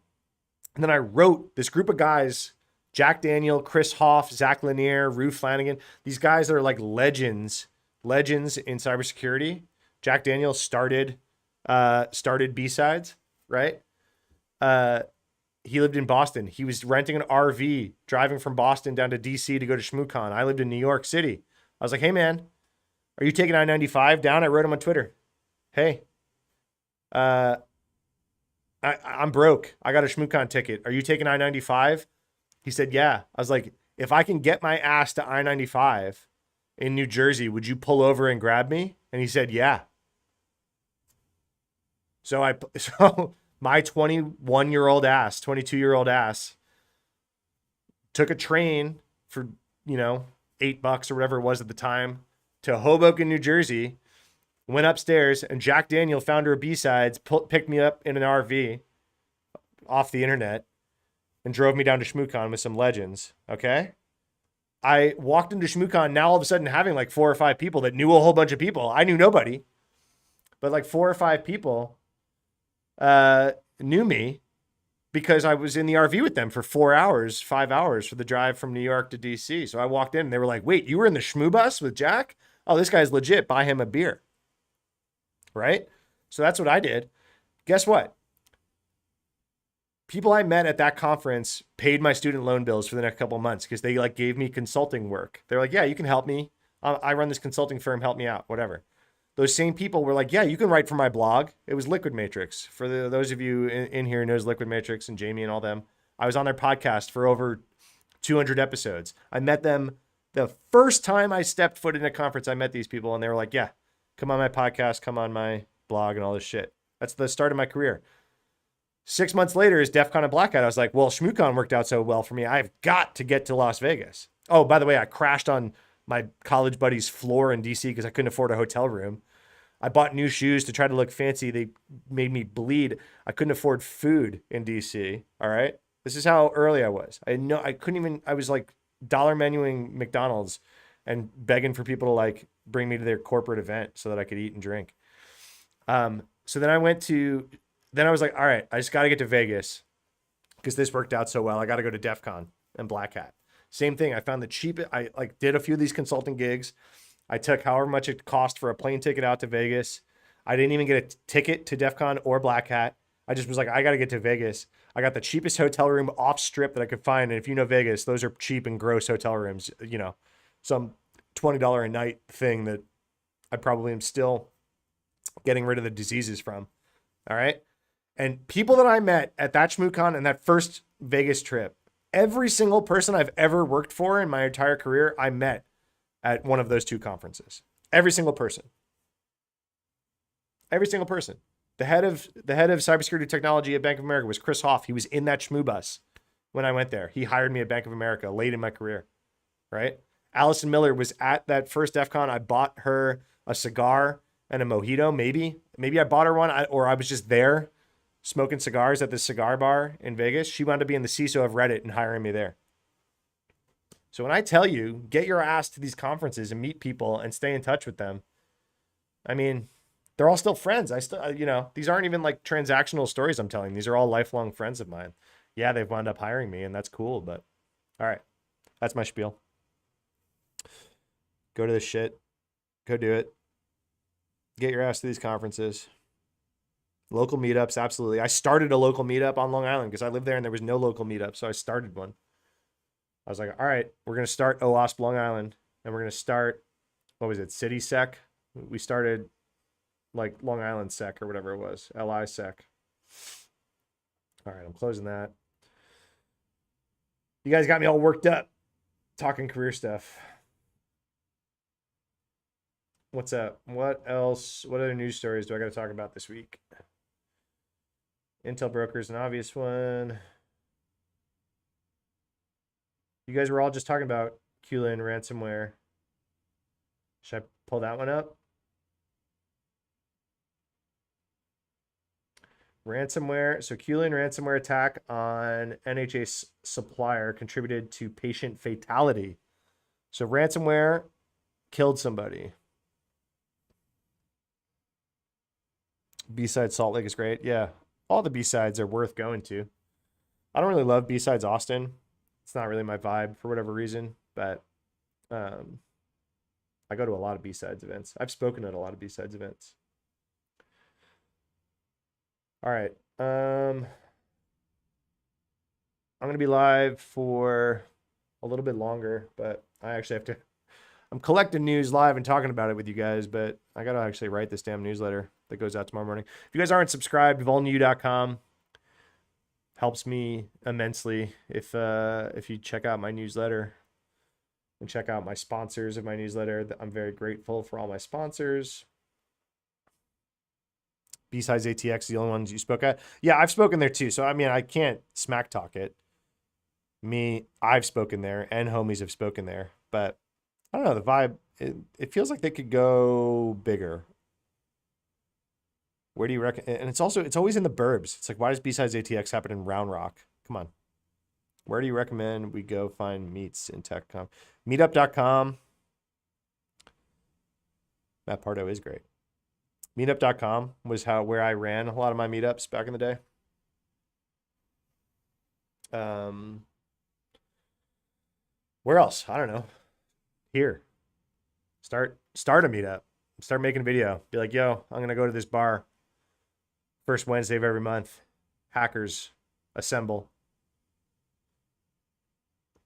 And then I wrote this group of guys, Jack Daniel, Chris Hoff, Zach Lanier, Rue Flanagan. These guys that are like legends in cybersecurity. Jack Daniel started B-Sides, right? He lived in Boston. He was renting an RV, driving from Boston down to DC to go to ShmooCon. I lived in New York City. I was like, hey man, are you taking I-95 down? I wrote him on Twitter. Hey, I'm broke. I got a ShmooCon ticket. Are you taking I-95? He said, yeah. I was like, if I can get my ass to I-95 in New Jersey, would you pull over and grab me? And he said, yeah. So my 21-year-old ass, 22-year-old ass took a train for, $8 or whatever it was at the time to Hoboken, New Jersey, went upstairs, and Jack Daniel, founder of B-Sides, picked me up in an RV off the internet and drove me down to ShmooCon with some legends. Okay. I walked into ShmooCon now all of a sudden having like 4 or 5 people that knew a whole bunch of people. I knew nobody, but like 4 or 5 people knew me because I was in the RV with them for 4 hours, 5 hours for the drive from New York to DC. So I walked in and they were like, wait, you were in the Shmoo bus with Jack? Oh, this guy's legit. Buy him a beer. Right? So that's what I did. Guess what? People I met at that conference paid my student loan bills for the next couple of months because they like gave me consulting work. They're like, yeah, you can help me. I run this consulting firm. Help me out, whatever. Those same people were like, yeah, you can write for my blog. It was Liquid Matrix. For those of you in here who knows Liquid Matrix and Jamie and all them, I was on their podcast for over 200 episodes. I met them the first time I stepped foot in a conference. I met these people and they were like, yeah, come on my podcast, come on my blog and all this shit. That's the start of my career. 6 months later is DEF CON and Blackout. I was like, well, ShmooCon worked out so well for me. I've got to get to Las Vegas. Oh, by the way, I crashed on my college buddy's floor in DC because I couldn't afford a hotel room. I bought new shoes to try to look fancy. They made me bleed. I couldn't afford food in DC. All right. This is how early I was. I was like dollar menuing McDonald's and begging for people to like bring me to their corporate event so that I could eat and drink. So then I was like, all right, I just got to get to Vegas because this worked out so well. I got to go to DEF CON and Black Hat. Same thing. I found the cheapest. I like did a few of these consulting gigs. I took however much it cost for a plane ticket out to Vegas. I didn't even get a ticket to DEF CON or Black Hat. I just was like, I got to get to Vegas. I got the cheapest hotel room off strip that I could find. And if you know Vegas, those are cheap and gross hotel rooms, some $20 a night thing that I probably am still getting rid of the diseases from. All right. And people that I met at that ShmooCon and that first Vegas trip, every single person I've ever worked for in my entire career, I met at one of those 2 conferences. Every single person. Every single person. The head of cybersecurity technology at Bank of America was Chris Hoff. He was in that Shmoo bus when I went there. He hired me at Bank of America late in my career, right? Allison Miller was at that first DEF CON. I bought her a cigar and a mojito, maybe. Maybe I bought her one, or I was just there smoking cigars at this cigar bar in Vegas. She wound up being the CISO of Reddit and hiring me there. So when I tell you, get your ass to these conferences and meet people and stay in touch with them, I mean, they're all still friends. These aren't even like transactional stories I'm telling. These are all lifelong friends of mine. Yeah, they've wound up hiring me and that's cool, but all right. That's my spiel. Go to this shit. Go do it. Get your ass to these conferences. Local meetups, absolutely. I started a local meetup on Long Island because I lived there and there was no local meetup. So I started one. I was like, all right, we're going to start OWASP Long Island and we're going to start, what was it, City Sec? We started like Long Island Sec or whatever it was, LI Sec. All right, I'm closing that. You guys got me all worked up talking career stuff. What's up? What else? What other news stories do I got to talk about this week? Intel broker is an obvious one. You guys were all just talking about QLin ransomware. Should I pull that one up? Ransomware. So QLin ransomware attack on NHA supplier contributed to patient fatality. So ransomware killed somebody. B-side Salt Lake is great. Yeah. All the B-sides are worth going to. I don't really love B-sides Austin. It's not really my vibe for whatever reason, but I go to a lot of B-sides events. I've spoken at a lot of B-sides events. All right. I'm going to be live for a little bit longer, but I actually have to, I'm collecting news live and talking about it with you guys, but I got to actually write this damn newsletter that goes out tomorrow morning. If you guys aren't subscribed, volnu.com. helps me immensely if you check out my newsletter and check out my sponsors of my newsletter. I'm very grateful for all my sponsors. Besides ATX, the only ones you spoke at. Yeah, I've spoken there too. So I mean, I can't smack talk it. I've spoken there, and homies have spoken there. But I don't know, the vibe. It feels like they could go bigger. Where do you reckon? And it's always in the burbs. It's like, why does B-Sides ATX happen in Round Rock? Come on. Where do you recommend we go find meets in TechCom? Meetup.com. Matt Pardo is great. Meetup.com was where I ran a lot of my meetups back in the day. Where else? I don't know. Here. Start a meetup. Start making a video. Be like, yo, I'm gonna go to this bar. First Wednesday of every month. Hackers assemble.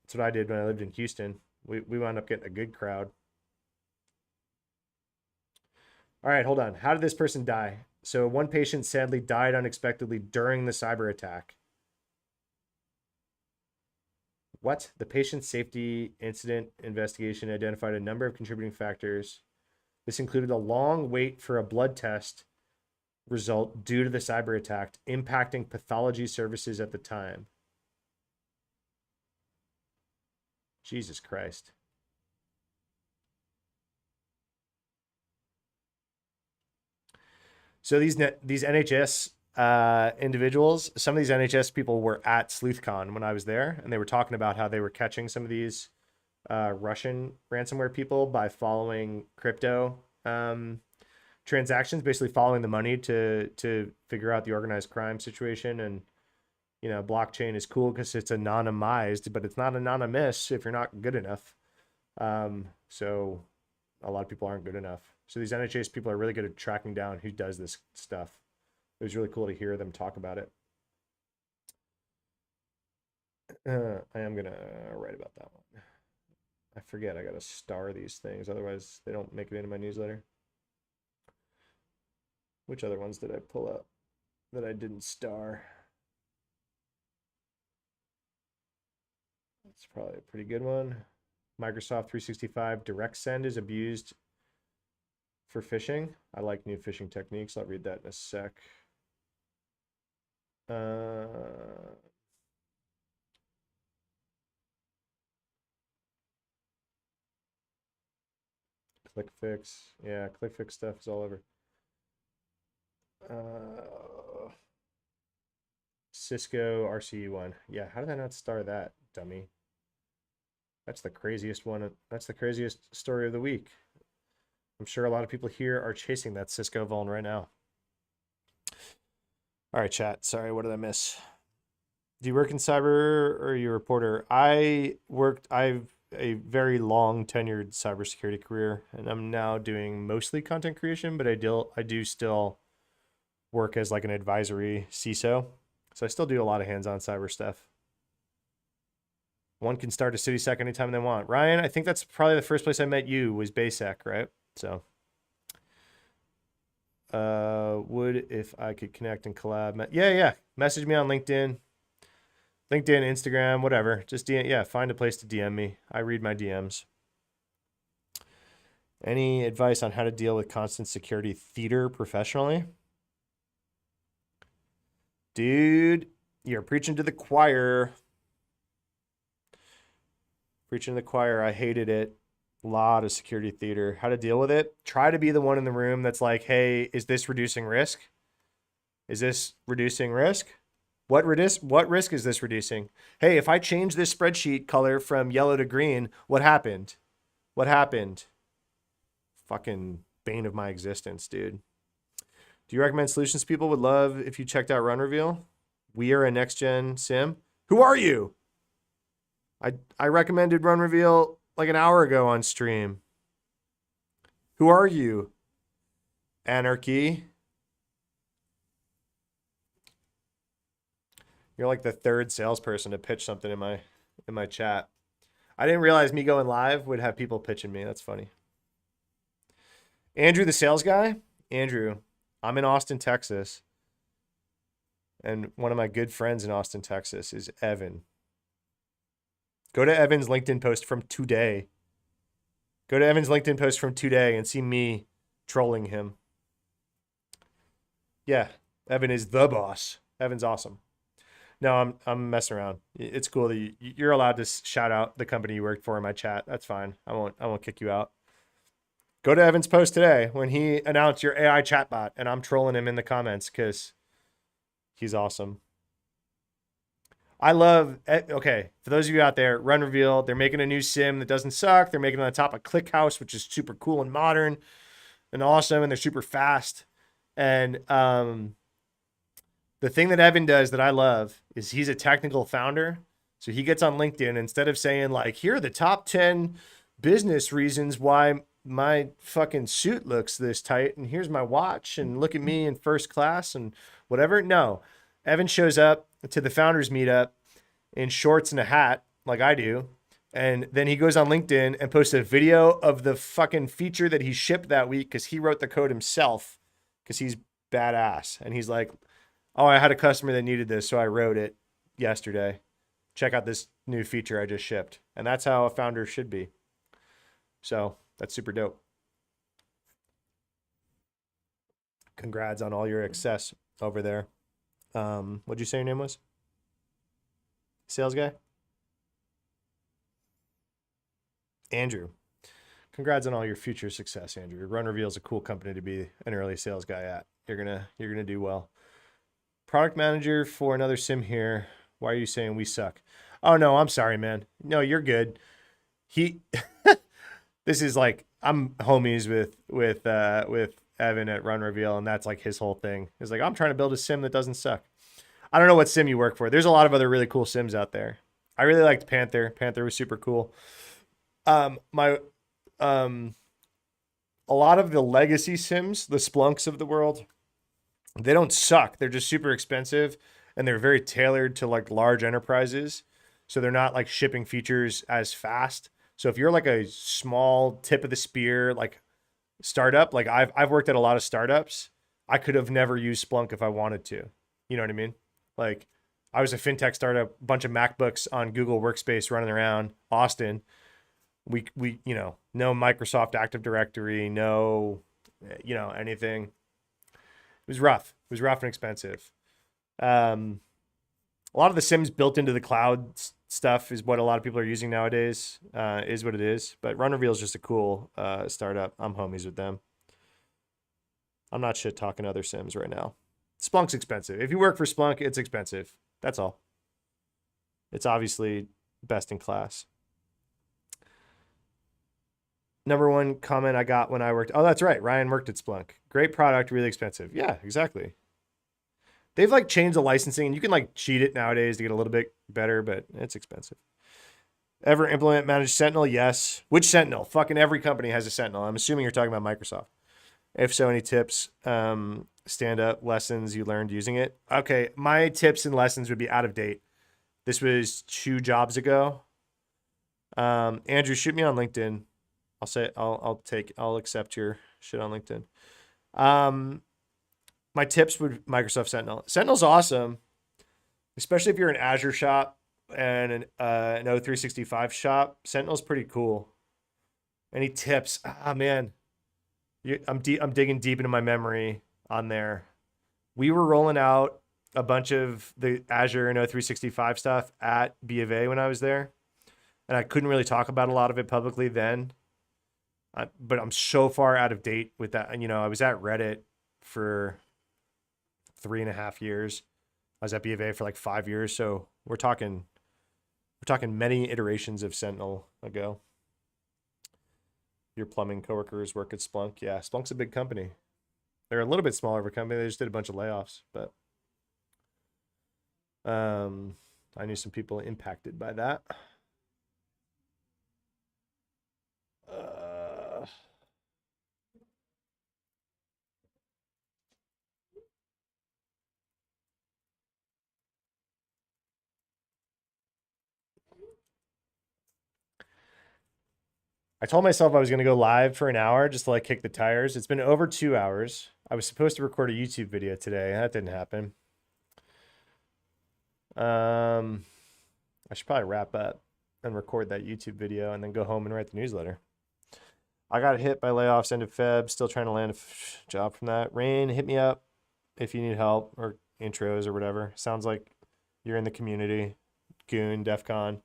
That's what I did when I lived in Houston. We wound up getting a good crowd. All right, hold on. How did this person die? So one patient sadly died unexpectedly during the cyber attack. What? The patient safety incident investigation identified a number of contributing factors. This included a long wait for a blood test result due to the cyber attack, impacting pathology services at the time. Jesus Christ. So these NHS individuals, some of these NHS people were at SleuthCon when I was there, and they were talking about how they were catching some of these Russian ransomware people by following crypto transactions, basically following the money to figure out the organized crime situation. And you know, blockchain is cool because it's anonymized, but it's not anonymous if you're not good enough. So a lot of people aren't good enough. So these NHS people are really good at tracking down who does this stuff. It was really cool to hear them talk about it. I am gonna write about that one. I forget I gotta star these things, otherwise they don't make it into my newsletter. Which other ones did I pull up that I didn't star? That's probably a pretty good one. Microsoft 365 Direct Send is abused for phishing. I like new phishing techniques. I'll read that in a sec. ClickFix. Yeah, ClickFix stuff is all over. Cisco RCE1. Yeah, how did I not star that, dummy? That's the craziest one. That's the craziest story of the week. I'm sure a lot of people here are chasing that Cisco vuln right now. All right, chat. Sorry, what did I miss? Do you work in cyber or are you a reporter? I've a very long tenured cybersecurity career, and I'm now doing mostly content creation, but I do still work as like an advisory CISO. So I still do a lot of hands-on cyber stuff. One can start a CitySec anytime they want. Ryan, I think that's probably the first place I met you was Baysec, right? So would if I could connect and collab. Yeah. Message me on LinkedIn, Instagram, whatever. Just find a place to DM me. I read my DMs. Any advice on how to deal with constant security theater professionally? Dude, you're preaching to the choir. Preaching to the choir. I hated it. A lot of security theater. How to deal with it? Try to be the one in the room that's like, hey, is this reducing risk? Is this reducing risk? What risk is this reducing? Hey, if I change this spreadsheet color from yellow to green, what happened? What happened? Fucking bane of my existence, dude. Do you recommend solutions people would love if you checked out Run Reveal? We are a next-gen SIM. Who are you? I recommended Run Reveal like an hour ago on stream. Who are you? Anarchy. You're like the third salesperson to pitch something in my chat. I didn't realize me going live would have people pitching me. That's funny. Andrew, the sales guy? Andrew, I'm in Austin, Texas. And one of my good friends in Austin, Texas is Evan. Go to Evan's LinkedIn post from today. Go to Evan's LinkedIn post from today and see me trolling him. Yeah, Evan is the boss. Evan's awesome. No, I'm messing around. It's cool that you're allowed to shout out the company you worked for in my chat. That's fine. I won't kick you out. Go to Evan's post today when he announced your AI chatbot, and I'm trolling him in the comments because he's awesome. I love, okay, for those of you out there, Run Reveal, they're making a new sim that doesn't suck. They're making it on top of ClickHouse, which is super cool and modern and awesome, and they're super fast. And the thing that Evan does that I love is he's a technical founder. So he gets on LinkedIn, instead of saying like, here are the top 10 business reasons why my fucking suit looks this tight, and here's my watch, and look at me in first class and whatever. No, Evan shows up to the founders meetup in shorts and a hat like I do. And then he goes on LinkedIn and posts a video of the fucking feature that he shipped that week because he wrote the code himself because he's badass. And he's like, oh, I had a customer that needed this, so I wrote it yesterday. Check out this new feature I just shipped. And that's how a founder should be. So that's super dope. Congrats on all your success over there. What'd you say your name was? Sales guy? Andrew. Congrats on all your future success, Andrew. Run Reveal is a cool company to be an early sales guy at. You're gonna do well. Product manager for another sim here. Why are you saying we suck? Oh no, I'm sorry, man. No, you're good. This is like, I'm homies with Evan at Run Reveal, and that's like his whole thing. He's like, I'm trying to build a sim that doesn't suck. I don't know what sim you work for. There's a lot of other really cool sims out there. I really liked Panther. Panther was super cool. A lot of the legacy sims, the Splunks of the world, they don't suck. They're just super expensive, and they're very tailored to like large enterprises. So they're not like shipping features as fast. So if you're like a small tip of the spear, like startup, like I've worked at a lot of startups, I could have never used Splunk if I wanted to. You know what I mean? Like I was a fintech startup, bunch of MacBooks on Google Workspace running around Austin. We no Microsoft Active Directory, no anything. It was rough. It was rough and expensive. A lot of the sims built into the cloud stuff is what a lot of people are using nowadays. Is what it is. But Run Reveal is just a cool startup. I'm homies with them. I'm not shit talking other sims right now. Splunk's expensive. If you work for Splunk, it's expensive. That's all. It's obviously best in class. Number one comment I got when I worked. Oh, that's right. Ryan worked at Splunk. Great product, really expensive. Yeah, exactly. They've like changed the licensing, and you can like cheat it nowadays to get a little bit better, but it's expensive. Ever implement managed Sentinel? Yes. Which Sentinel? Fucking every company has a Sentinel. I'm assuming you're talking about Microsoft. If so, any tips, stand-up lessons you learned using it? Okay, my tips and lessons would be out of date. This was 2 jobs ago. Andrew, shoot me on LinkedIn. I'll accept your shit on LinkedIn. My tips would Microsoft Sentinel. Sentinel's awesome, especially if you're an Azure shop and an O365 shop. Sentinel's pretty cool. Any tips? Man, I'm digging deep into my memory on there. We were rolling out a bunch of the Azure and O365 stuff at B of A when I was there, and I couldn't really talk about a lot of it publicly then. But I'm so far out of date with that. And, I was at Reddit for 3.5 years. I was at B of A for like 5 years. So we're talking many iterations of Sentinel ago. Your plumbing coworkers work at Splunk. Yeah, Splunk's a big company. They're a little bit smaller of a company. They just did a bunch of layoffs, but I knew some people impacted by that. I told myself I was going to go live for an hour just to like kick the tires. It's been over 2 hours. I was supposed to record a YouTube video today. That didn't happen. I should probably wrap up and record that YouTube video and then go home and write the newsletter. I got hit by layoffs end of Feb. Still trying to land a job from that. Rain, hit me up if you need help or intros or whatever. Sounds like you're in the community. Goon, DEF CON.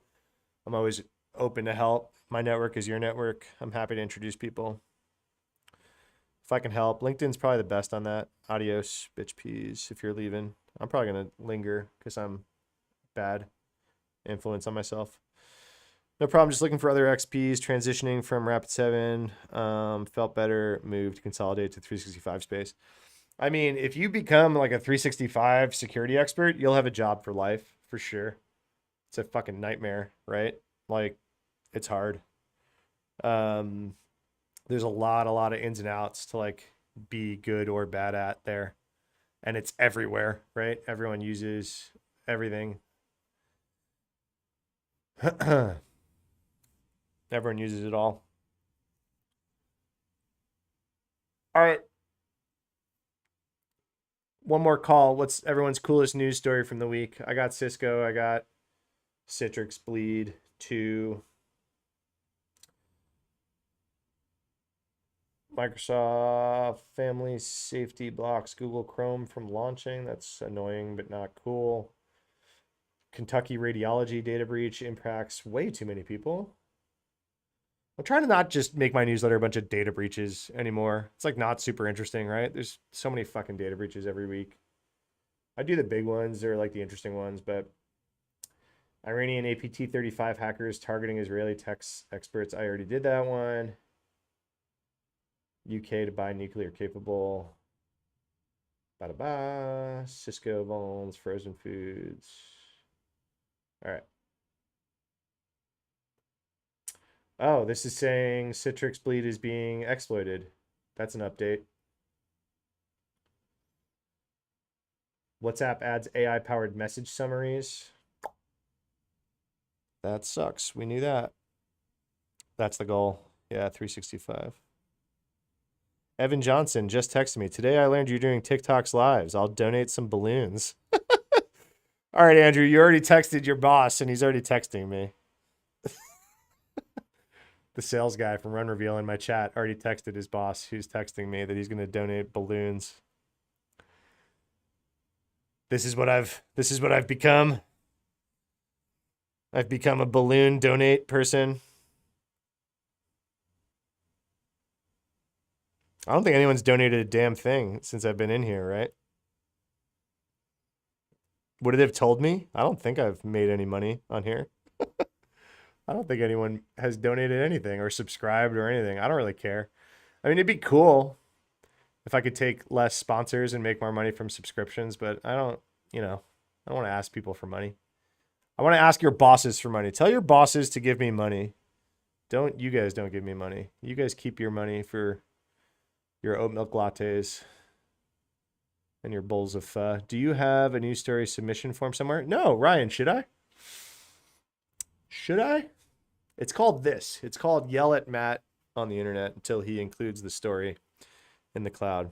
I'm always open to help. My network is your network. I'm happy to introduce people if I can help. LinkedIn's probably the best on that. Adios, bitch peas. If you're leaving, I'm probably gonna linger because I'm bad influence on myself. No problem. Just looking for other XPs. Transitioning from Rapid7. Felt better. Moved. Consolidate to 365 space. I mean, if you become like a 365 security expert, you'll have a job for life for sure. It's a fucking nightmare, right? Like, it's hard. There's a lot of ins and outs to like be good or bad at there, and it's everywhere, right? Everyone uses everything. Everyone uses it all. All right. One more call. What's everyone's coolest news story from the week? I got Cisco. I got Citrix bleed 2. Microsoft family safety blocks Google Chrome from launching. That's annoying, but not cool. Kentucky radiology data breach impacts way too many people. I'm trying to not just make my newsletter a bunch of data breaches anymore. It's like not super interesting, right? There's so many fucking data breaches every week. I do the big ones or like the interesting ones, but Iranian APT-35 hackers targeting Israeli tech experts. I already did that one. UK to buy nuclear capable. Ba-da-ba. Cisco Vols, frozen foods. All right. Oh, this is saying Citrix bleed is being exploited. That's an update. WhatsApp adds AI-powered message summaries. That sucks. We knew that. That's the goal. Yeah, 365. Evan Johnson just texted me. Today I learned you're doing TikTok's lives. I'll donate some balloons. All right, Andrew, you already texted your boss and he's already texting me. The sales guy from Run Reveal in my chat already texted his boss who's texting me that he's going to donate balloons. This is what I've become. I've become a balloon donate person. I don't think anyone's donated a damn thing since I've been in here, right? Would it have told me? I don't think I've made any money on here. I don't think anyone has donated anything or subscribed or anything. I don't really care. I mean, it'd be cool if I could take less sponsors and make more money from subscriptions, but I don't, I don't want to ask people for money. I want to ask your bosses for money. Tell your bosses to give me money. You guys don't give me money. You guys keep your money for your oat milk lattes and your bowls of pho. Do you have a news story submission form somewhere? No, Ryan, should I? Should I? It's called this. It's called Yell at Matt on the internet until he includes the story in the cloud.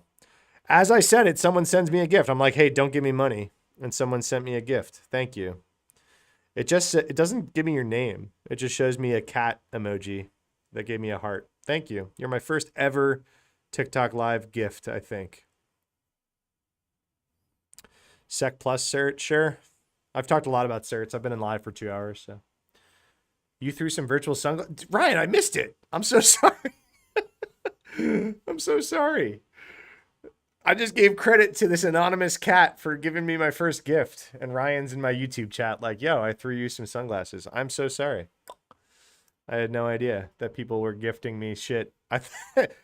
As I said it, someone sends me a gift. I'm like, hey, don't give me money. And someone sent me a gift. Thank you. It doesn't give me your name. It just shows me a cat emoji that gave me a heart. Thank you. You're my first ever TikTok live gift, I think. Sec Plus cert, sure. I've talked a lot about certs. I've been in live for 2 hours, so. You threw some virtual sunglasses. Ryan, I missed it. I'm so sorry. I'm so sorry. I just gave credit to this anonymous cat for giving me my first gift. And Ryan's in my YouTube chat like, yo, I threw you some sunglasses. I'm so sorry. I had no idea that people were gifting me shit.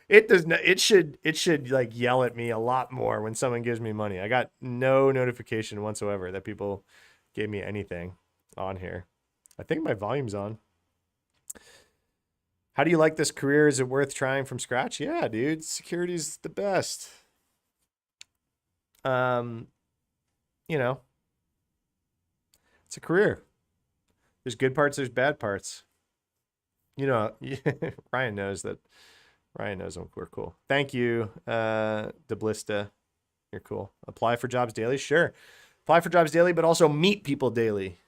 It should like yell at me a lot more when someone gives me money. I got no notification whatsoever that people gave me anything on here. I think my volume's on. How do you like this career? Is it worth trying from scratch? Yeah, dude. Security's the best. It's a career. There's good parts, there's bad parts. Ryan knows that. Ryan knows we're cool. Thank you, Deblista. You're cool. Apply for jobs daily? Sure. Apply for jobs daily, but also meet people daily.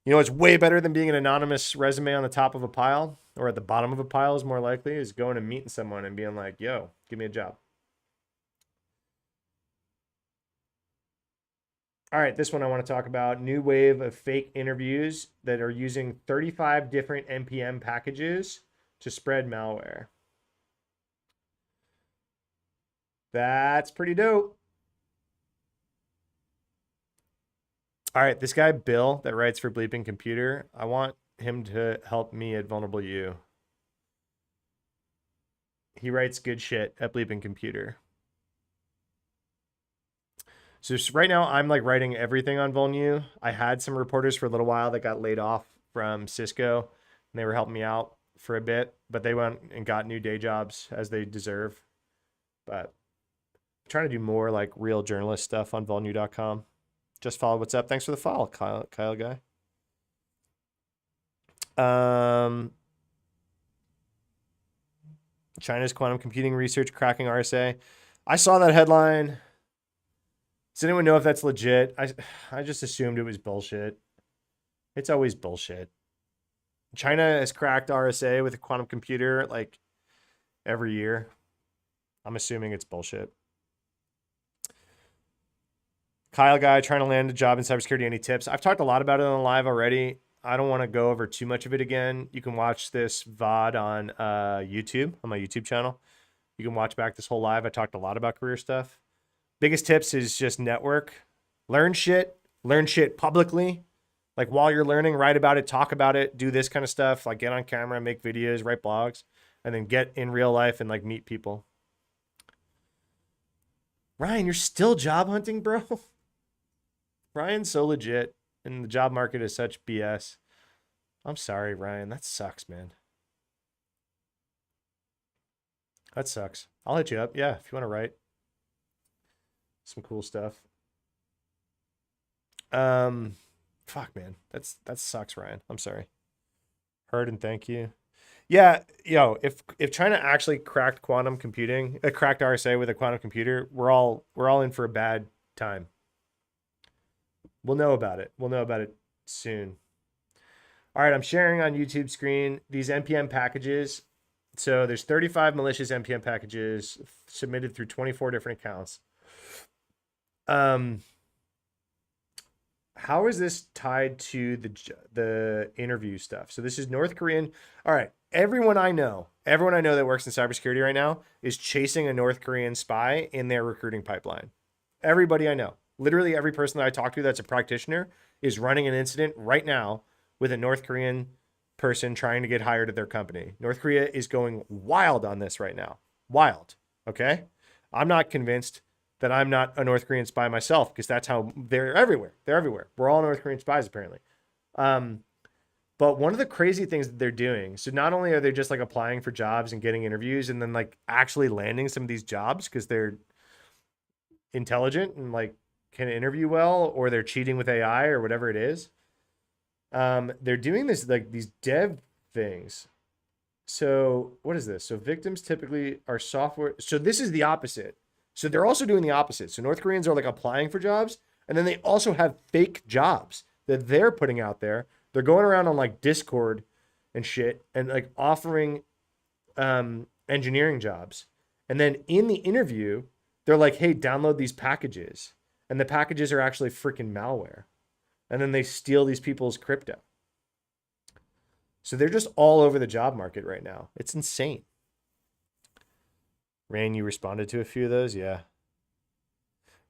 You know what's way better than being an anonymous resume on the top of a pile or at the bottom of a pile is more likely is going and meeting someone and being like, yo, give me a job. All right, this one I want to talk about. New wave of fake interviews that are using 35 different NPM packages to spread malware. That's pretty dope. All right, this guy, Bill, that writes for Bleeping Computer, I want him to help me at Vulnerable U. He writes good shit at Bleeping Computer. So right now, I'm like writing everything on Vulnu. I had some reporters for a little while that got laid off from Cisco, and they were helping me out for a bit, but they went and got new day jobs as they deserve. But I'm trying to do more like real journalist stuff on vulnu.com. Just follow what's up. Thanks for the follow, Kyle guy. China's quantum computing research cracking RSA. I saw that headline. Does anyone know if that's legit? I just assumed it was bullshit. It's always bullshit. China has cracked RSA with a quantum computer like every year. I'm assuming it's bullshit. Kyle guy trying to land a job in cybersecurity. Any tips? I've talked a lot about it on live already. I don't want to go over too much of it again. You can watch this VOD on YouTube, on my YouTube channel. You can watch back this whole live. I talked a lot about career stuff. Biggest tips is just network. Learn shit publicly. Like while you're learning, write about it, talk about it, do this kind of stuff. Like get on camera, make videos, write blogs, and then get in real life and like meet people. Ryan, you're still job hunting, bro? Ryan's so legit, and the job market is such BS. I'm sorry, Ryan. That sucks, man. That sucks. I'll hit you up. Yeah, if you want to write some cool stuff. Fuck, man. That sucks, Ryan. I'm sorry. Heard and thank you. Yeah, if China actually cracked quantum computing, cracked RSA with a quantum computer, we're all in for a bad time. We'll know about it. We'll know about it soon. All right, I'm sharing on YouTube screen these NPM packages. So there's 35 malicious NPM packages submitted through 24 different accounts. How is this tied to the interview stuff? So this is North Korean. All right, everyone I know that works in cybersecurity right now is chasing a North Korean spy in their recruiting pipeline. Everybody I know. Literally every person that I talk to that's a practitioner is running an incident right now with a North Korean person trying to get hired at their company. North Korea is going wild on this right now. Wild. Okay? I'm not convinced that I'm not a North Korean spy myself because that's how they're everywhere. They're everywhere. We're all North Korean spies apparently. But one of the crazy things that they're doing, so not only are they just like applying for jobs and getting interviews and then like actually landing some of these jobs because they're intelligent and like can interview well, or they're cheating with AI or whatever it is. They're doing this like these dev things. So what is this? So victims typically are software. So this is the opposite. So they're also doing the opposite. So North Koreans are like applying for jobs, and then they also have fake jobs that they're putting out there. They're going around on like Discord and shit and like offering engineering jobs. And then in the interview, they're like, hey, download these packages. And the packages are actually freaking malware. And then they steal these people's crypto. So they're just all over the job market right now. It's insane. Rain, you responded to a few of those? Yeah.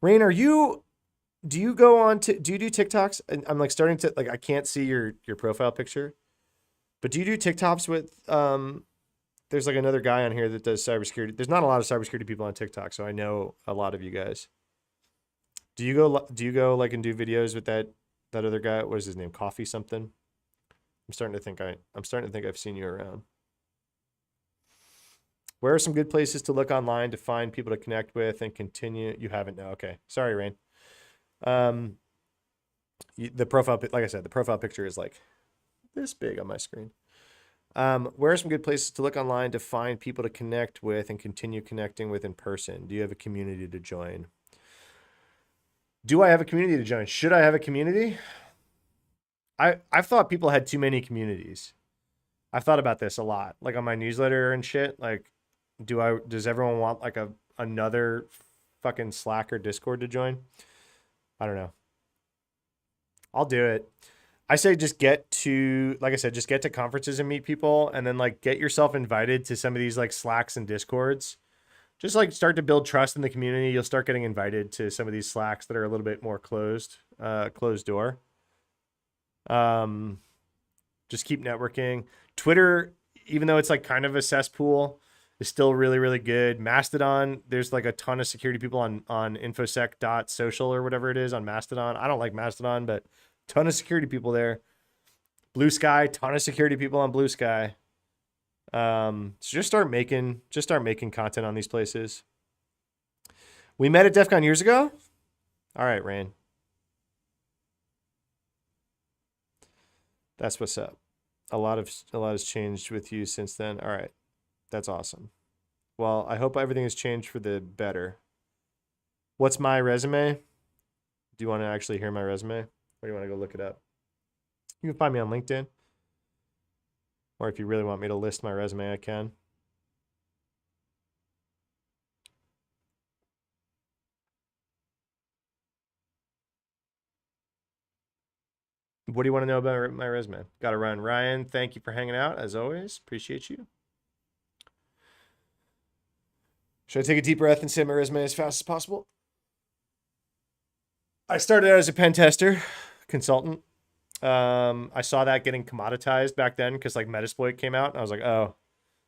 Rain, do you do TikToks? And I'm like starting to, like, I can't see your profile picture, but do you do TikToks with, there's like another guy on here that does cybersecurity. There's not a lot of cybersecurity people on TikTok, so I know a lot of you guys. Do you go like and do videos with that other guy? What is his name? Coffee something? I'm starting to think I've seen you around. Where are some good places to look online to find people to connect with and continue? You haven't? No. Okay. Sorry, Rain. The profile, like I said, the profile picture is like this big on my screen. Where are some good places to look online to find people to connect with and continue connecting with in person? Do you have a community to join? Do I have a community to join? Should I have a community? I've thought people had too many communities. I've thought about this a lot, like on my newsletter and shit. Like, does everyone want like another fucking Slack or Discord to join? I don't know. I'll do it. I say just get to, like I said, just get to conferences and meet people, and then like get yourself invited to some of these like Slacks and Discords. Just like start to build trust in the community. You'll start getting invited to some of these Slacks that are a little bit more closed door. Just keep networking. Twitter, even though it's like kind of a cesspool, is still really, really good. Mastodon, there's like a ton of security people on infosec.social or whatever it is on Mastodon. I don't like Mastodon, but ton of security people there. Blue Sky, ton of security people on Blue Sky. So just start making content on these places. We met at DEF CON years ago. All right, Rain. That's what's up. A lot has changed with you since then. All right. That's awesome. Well, I hope everything has changed for the better. What's my resume? Do you want to actually hear my resume? Or do you want to go look it up? You can find me on LinkedIn. Or if you really want me to list my resume, I can. What do you want to know about my resume? Got to run. Ryan, thank you for hanging out, as always. Appreciate you. Should I take a deep breath and say my resume as fast as possible? I started out as a pen tester, consultant. I saw that getting commoditized back then because like Metasploit came out, and I was like, oh,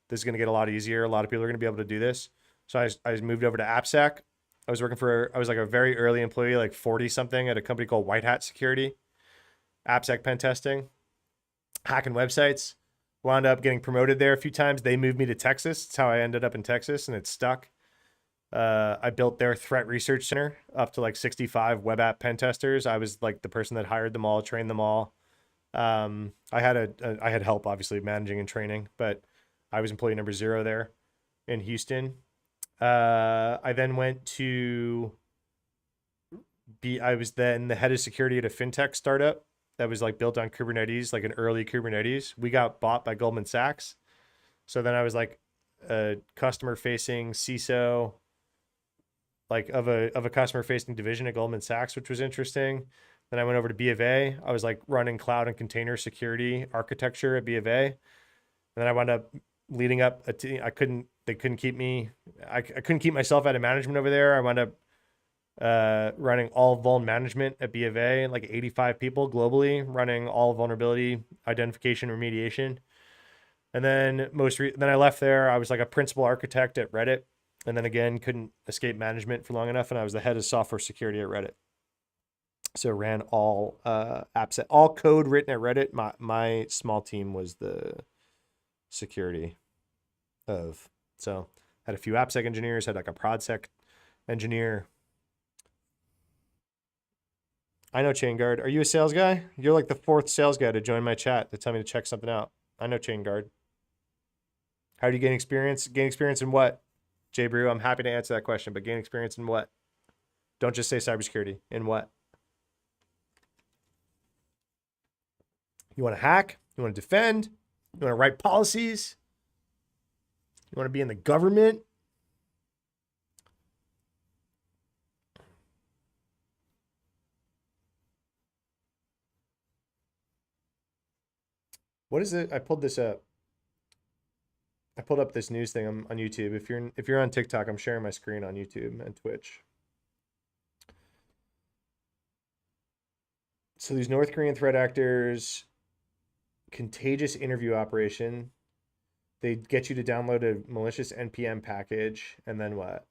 this is going to get a lot easier. A lot of people are going to be able to do this. So I moved over to AppSec. I was like a very early employee, like 40 something at a company called White Hat Security, AppSec pen testing, hacking websites. Wound up getting promoted there a few times. They moved me to Texas. That's how I ended up in Texas, and it stuck. I built their threat research center up to like 65 web app pen testers. I was like the person that hired them all, trained them all. I had help obviously managing and training, but I was employee number 0 there in Houston. I then went to I was then the head of security at a fintech startup that was like built on Kubernetes, like an early Kubernetes. We got bought by Goldman Sachs. So then I was like a customer facing CISO, like of a customer facing division at Goldman Sachs, which was interesting. Then I went over to B of A. I was like running cloud and container security architecture at B of A. And then I wound up leading up a team. They couldn't keep me. I couldn't keep myself out of management over there. I wound up running all vuln management at B of A, like 85 people globally running all vulnerability identification remediation. And then then I left there. I was like a principal architect at Reddit. And then again, couldn't escape management for long enough. And I was the head of software security at Reddit. So ran all apps, all code written at Reddit. My small team was the security of. So had a few AppSec engineers, had like a ProdSec engineer. I know ChainGuard. Are you a sales guy? You're like the 4th sales guy to join my chat to tell me to check something out. I know ChainGuard. How do you gain experience? Gain experience in what? Jay Brew, I'm happy to answer that question, but gain experience in what? Don't just say cybersecurity. In what? You want to hack? You want to defend? You want to write policies? You want to be in the government? What is it? I pulled this up. I pulled up this news thing on YouTube. If you're on TikTok, I'm sharing my screen on YouTube and Twitch. So these North Korean threat actors, contagious interview operation. They get you to download a malicious NPM package, and then what?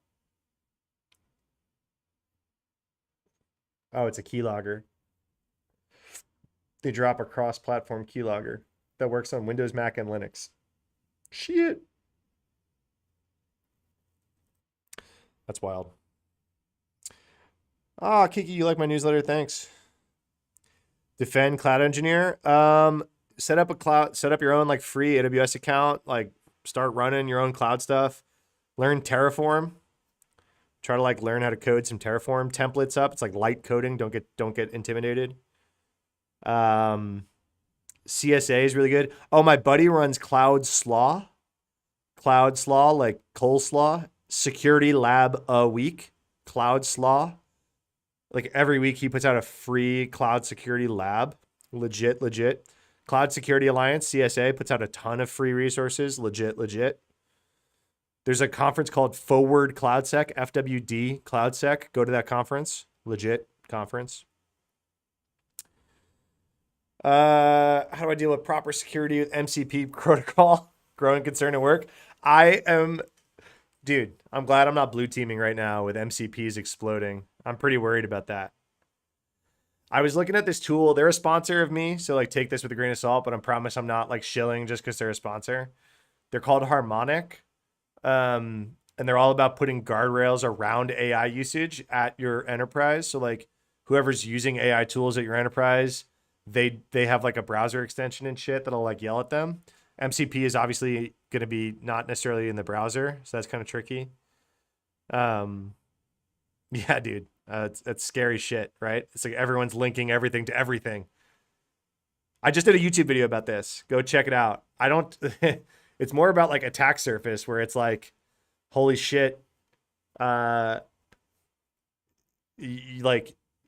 Oh, it's a keylogger. They drop a cross-platform keylogger that works on Windows, Mac, and Linux. Shit. That's wild. Ah, Kiki, you like my newsletter? Thanks. Defend Cloud Engineer. Set up your own like free AWS account, like start running your own cloud stuff. Learn Terraform. Try to like learn how to code some Terraform templates up. It's like light coding. Don't get intimidated. CSA is really good. Oh, my buddy runs Cloud Slaw, like coleslaw, security lab a week, Cloud Slaw. Like every week he puts out a free cloud security lab. Legit. Cloud Security Alliance, CSA, puts out a ton of free resources. Legit. There's a conference called Forward CloudSec, FWD CloudSec. Go to that conference. Legit conference. How do I deal with proper security with MCP protocol? Growing concern at work. Dude, I'm glad I'm not blue teaming right now with MCPs exploding. I'm pretty worried about that. I was looking at this tool. They're a sponsor of me, so like take this with a grain of salt, but I promise I'm not like shilling just because they're a sponsor. They're called Harmonic. And they're all about putting guardrails around AI usage at your enterprise. So like whoever's using AI tools at your enterprise, they have like a browser extension and shit that'll like yell at them. MCP is obviously going to be not necessarily in the browser, so that's kind of tricky. Yeah, dude, it's scary shit, right? It's like everyone's linking everything to everything. I just did a YouTube video about this. Go check it out. I don't. It's more about like attack surface where it's like, holy shit, like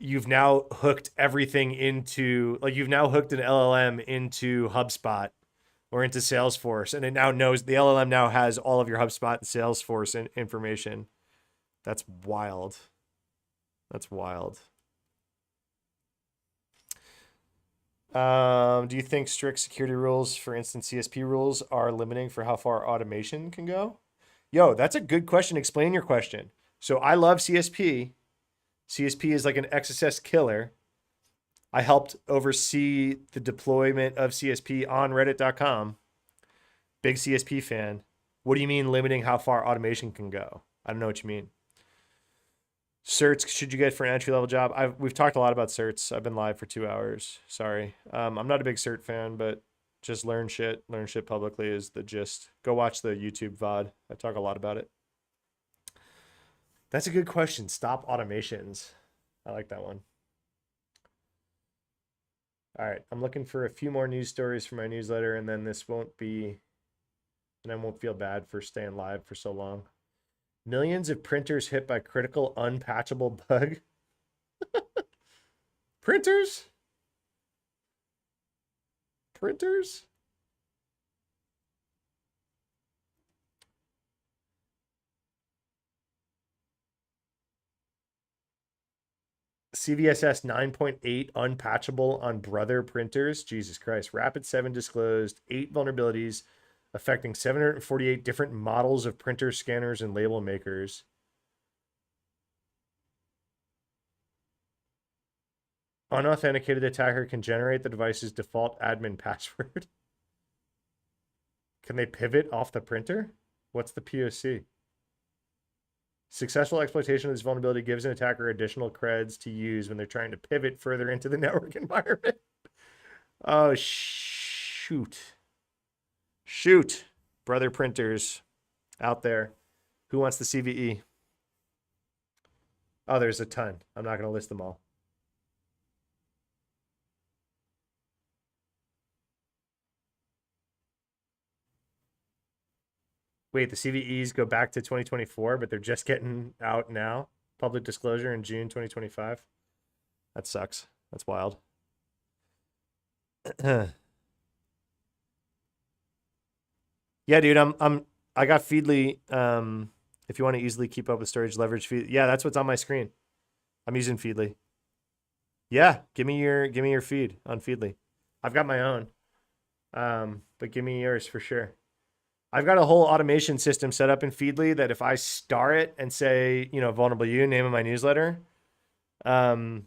you've now hooked everything into like you've now hooked an LLM into HubSpot or into Salesforce, and it now knows the LLM now has all of your HubSpot and Salesforce information. That's wild. That's wild. Do you think strict security rules, for instance, CSP rules, are limiting for how far automation can go? Yo, that's a good question. Explain your question. So I love CSP. CSP is like an XSS killer. I helped oversee the deployment of CSP on reddit.com. Big CSP fan. What do you mean limiting how far automation can go? I don't know what you mean. Certs should you get for an entry-level job? We've talked a lot about certs. I've been live for 2 hours. Sorry. I'm not a big cert fan, but just learn shit. Learn shit publicly is the gist. Go watch the YouTube VOD. I talk a lot about it. That's a good question. Stop automations. I like that one. All right. I'm looking for a few more news stories for my newsletter, and then this won't be, and I won't feel bad for staying live for so long. Millions of printers hit by critical unpatchable bug. Printers? CVSS 9.8 unpatchable on Brother printers. Jesus Christ. Rapid7 disclosed 8 vulnerabilities affecting 748 different models of printer scanners and label makers. Unauthenticated attacker can generate the device's default admin password. Can they pivot off the printer? What's the POC? Successful exploitation of this vulnerability gives an attacker additional creds to use when they're trying to pivot further into the network environment. Oh, shoot. Brother printers out there. Who wants the CVE? Oh, there's a ton. I'm not going to list them all. Wait, the CVEs go back to 2024, but they're just getting out now. Public disclosure in June 2025. That sucks. That's wild. Yeah, dude, I got Feedly. If you want to easily keep up with storage leverage feed, yeah, that's what's on my screen. I'm using Feedly. Yeah, give me your feed on Feedly. I've got my own, but give me yours for sure. I've got a whole automation system set up in Feedly that if I star it and say, vulnerable you, name of my newsletter, it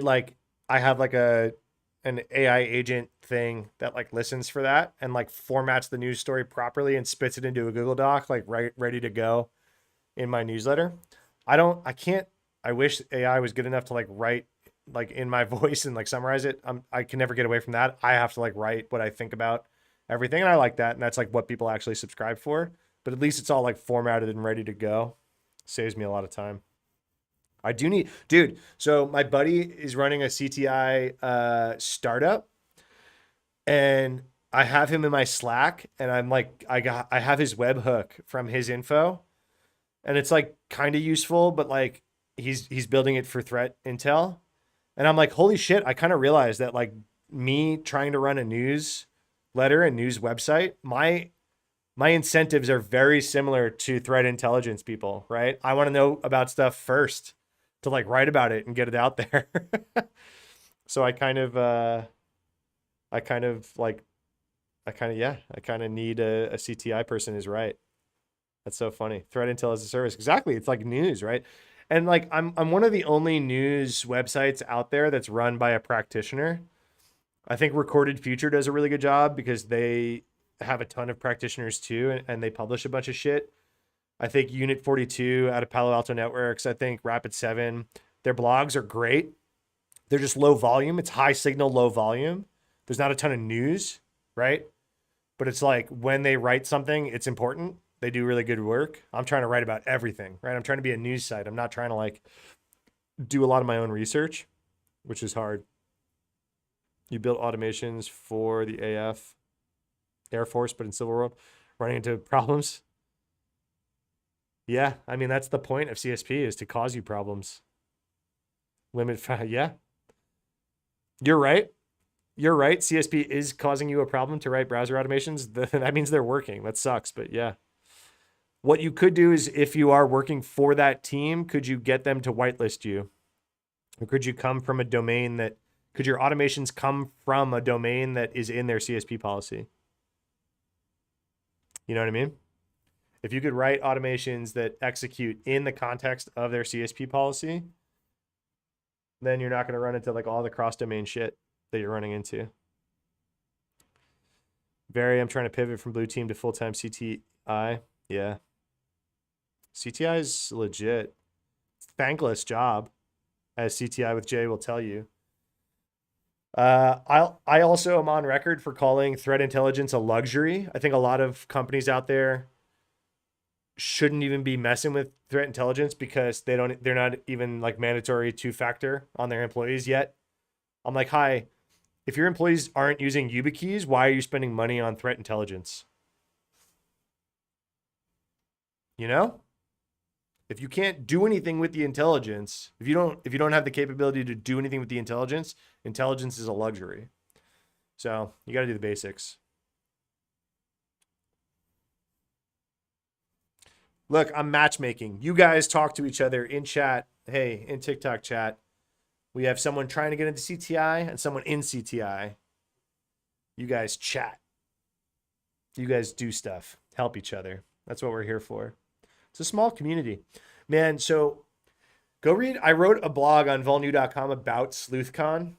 like I have like an AI agent thing that like listens for that and like formats the news story properly and spits it into a Google Doc, like ready to go in my newsletter. I wish AI was good enough to like write like in my voice and like summarize it. I can never get away from that. I have to like write what I think about everything. And I like that. And that's like what people actually subscribe for, but at least it's all like formatted and ready to go. Saves me a lot of time. I do need, dude. So my buddy is running a CTI startup, and I have him in my Slack, and I'm like, I have his webhook from his info, and it's like kind of useful, but like he's building it for threat intel, and I'm like, holy shit! I kind of realized that like me trying to run a newsletter and news website, my incentives are very similar to threat intelligence people, right? I want to know about stuff first to like write about it and get it out there. So I kind of like I kind of need a CTI person is right. That's so funny. Threat intel as a service. Exactly. It's like news, right? And like I'm one of the only news websites out there that's run by a practitioner. I think Recorded Future does a really good job because they have a ton of practitioners too, and they publish a bunch of shit. I think Unit 42 out of Palo Alto Networks, I think Rapid 7, their blogs are great. They're just low volume. It's high signal, low volume. There's not a ton of news, right? But it's like when they write something, it's important. They do really good work. I'm trying to write about everything, right? I'm trying to be a news site. I'm not trying to like do a lot of my own research, which is hard. You built automations for the Air Force, but in civil world, running into problems. Yeah, I mean that's the point of CSP is to cause you problems. Yeah, you're right. You're right. CSP is causing you a problem to write browser automations. That means they're working. That sucks, but yeah. What you could do is if you are working for that team, could you get them to whitelist you? Or could you come from a domain that could your automations come from a domain that is in their CSP policy? You know what I mean? If you could write automations that execute in the context of their CSP policy, then you're not going to run into like all the cross domain shit that you're running into. I'm trying to pivot from blue team to full-time CTI. Yeah. CTI is legit. Thankless job, as CTI with Jay will tell you. I also am on record for calling threat intelligence a luxury. I think a lot of companies out there shouldn't even be messing with threat intelligence because they're not even like mandatory two-factor on their employees yet. I'm like, hi, if your employees aren't using YubiKeys, why are you spending money on threat intelligence? You know? If you can't do anything with the intelligence, if you don't have the capability to do anything with the intelligence, intelligence is a luxury. So you got to do the basics. Look, I'm matchmaking. You guys talk to each other in chat. Hey, in TikTok chat, we have someone trying to get into CTI and someone in CTI. You guys chat. You guys do stuff. Help each other. That's what we're here for. It's a small community. Man, so go read. I wrote a blog on volnew.com about SleuthCon.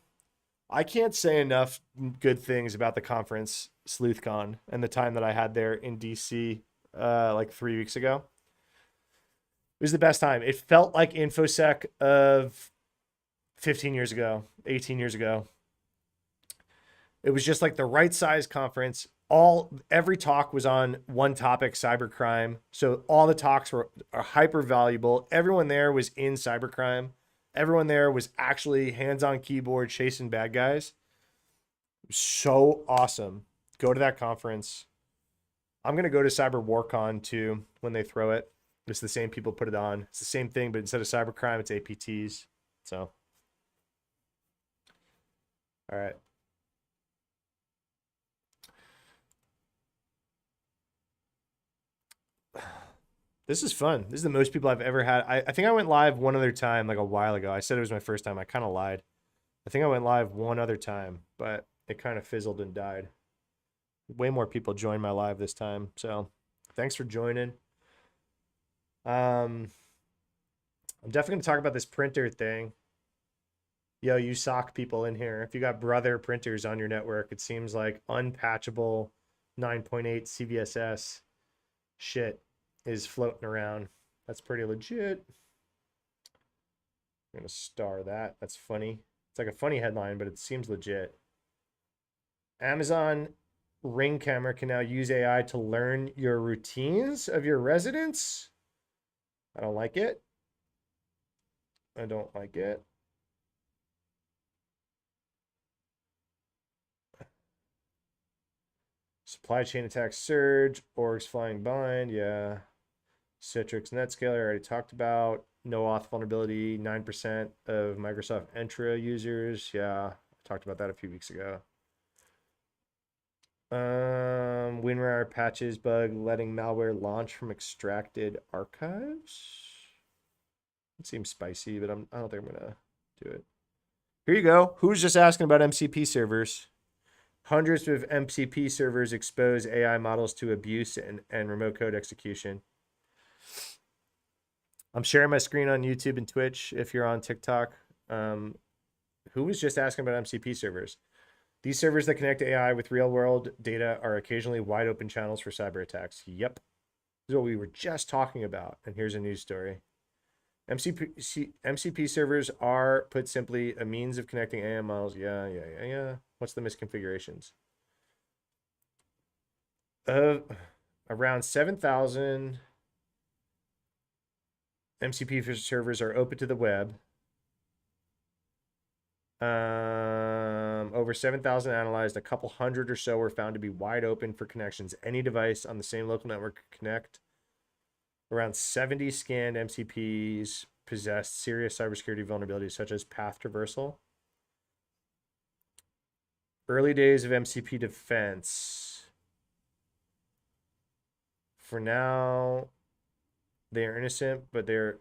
I can't say enough good things about the conference, SleuthCon, and the time that I had there in DC like 3 weeks ago. It was the best time. It felt like infosec of 15 years ago, 18 years ago. It was just like the right size conference. Every talk was on one topic, cybercrime. So all the talks are hyper valuable. Everyone there was in cybercrime. Everyone there was actually hands-on keyboard chasing bad guys. So awesome. Go to that conference. I'm gonna go to Cyber WarCon too when they throw it. It's the same people put it on. It's the same thing, but instead of cybercrime, it's APTs. So, all right. This is fun. This is the most people I've ever had. I think I went live one other time, like a while ago. I said it was my first time. I kind of lied. I think I went live one other time, but it kind of fizzled and died. Way more people joined my live this time. So thanks for joining. I'm definitely gonna talk about this printer thing. Yo, you sock people in here. If you got brother printers on your network, it seems like unpatchable 9.8 CVSS shit is floating around. That's pretty legit. I'm gonna star that. That's funny. It's like a funny headline, but it seems legit. Amazon Ring camera can now use AI to learn your routines of your residents. I don't like it. I don't like it. Supply chain attacks surge. Orgs flying blind. Yeah. Citrix Netscaler, I already talked about. No auth vulnerability. 9% of Microsoft Entra users. Yeah. I talked about that a few weeks ago. WinRAR patches bug letting malware launch from extracted archives. It seems spicy, but I don't think I'm gonna do it. Here you go. Who's just asking about MCP servers? Hundreds of MCP servers expose AI models to abuse and remote code execution. I'm sharing my screen on YouTube and Twitch. If you're on TikTok, who was just asking about MCP servers? These servers that connect AI with real world data are occasionally wide open channels for cyber attacks. Yep. This is what we were just talking about. And here's a news story. MCP servers are, put simply, a means of connecting AI models. Yeah. What's the misconfigurations? Around 7,000 MCP servers are open to the web. Over 7,000 analyzed. A couple hundred or so were found to be wide open for connections. Any device on the same local network could connect. Around 70 scanned MCPs possessed serious cybersecurity vulnerabilities such as path traversal. Early days of MCP defense. For now, they are innocent, but they are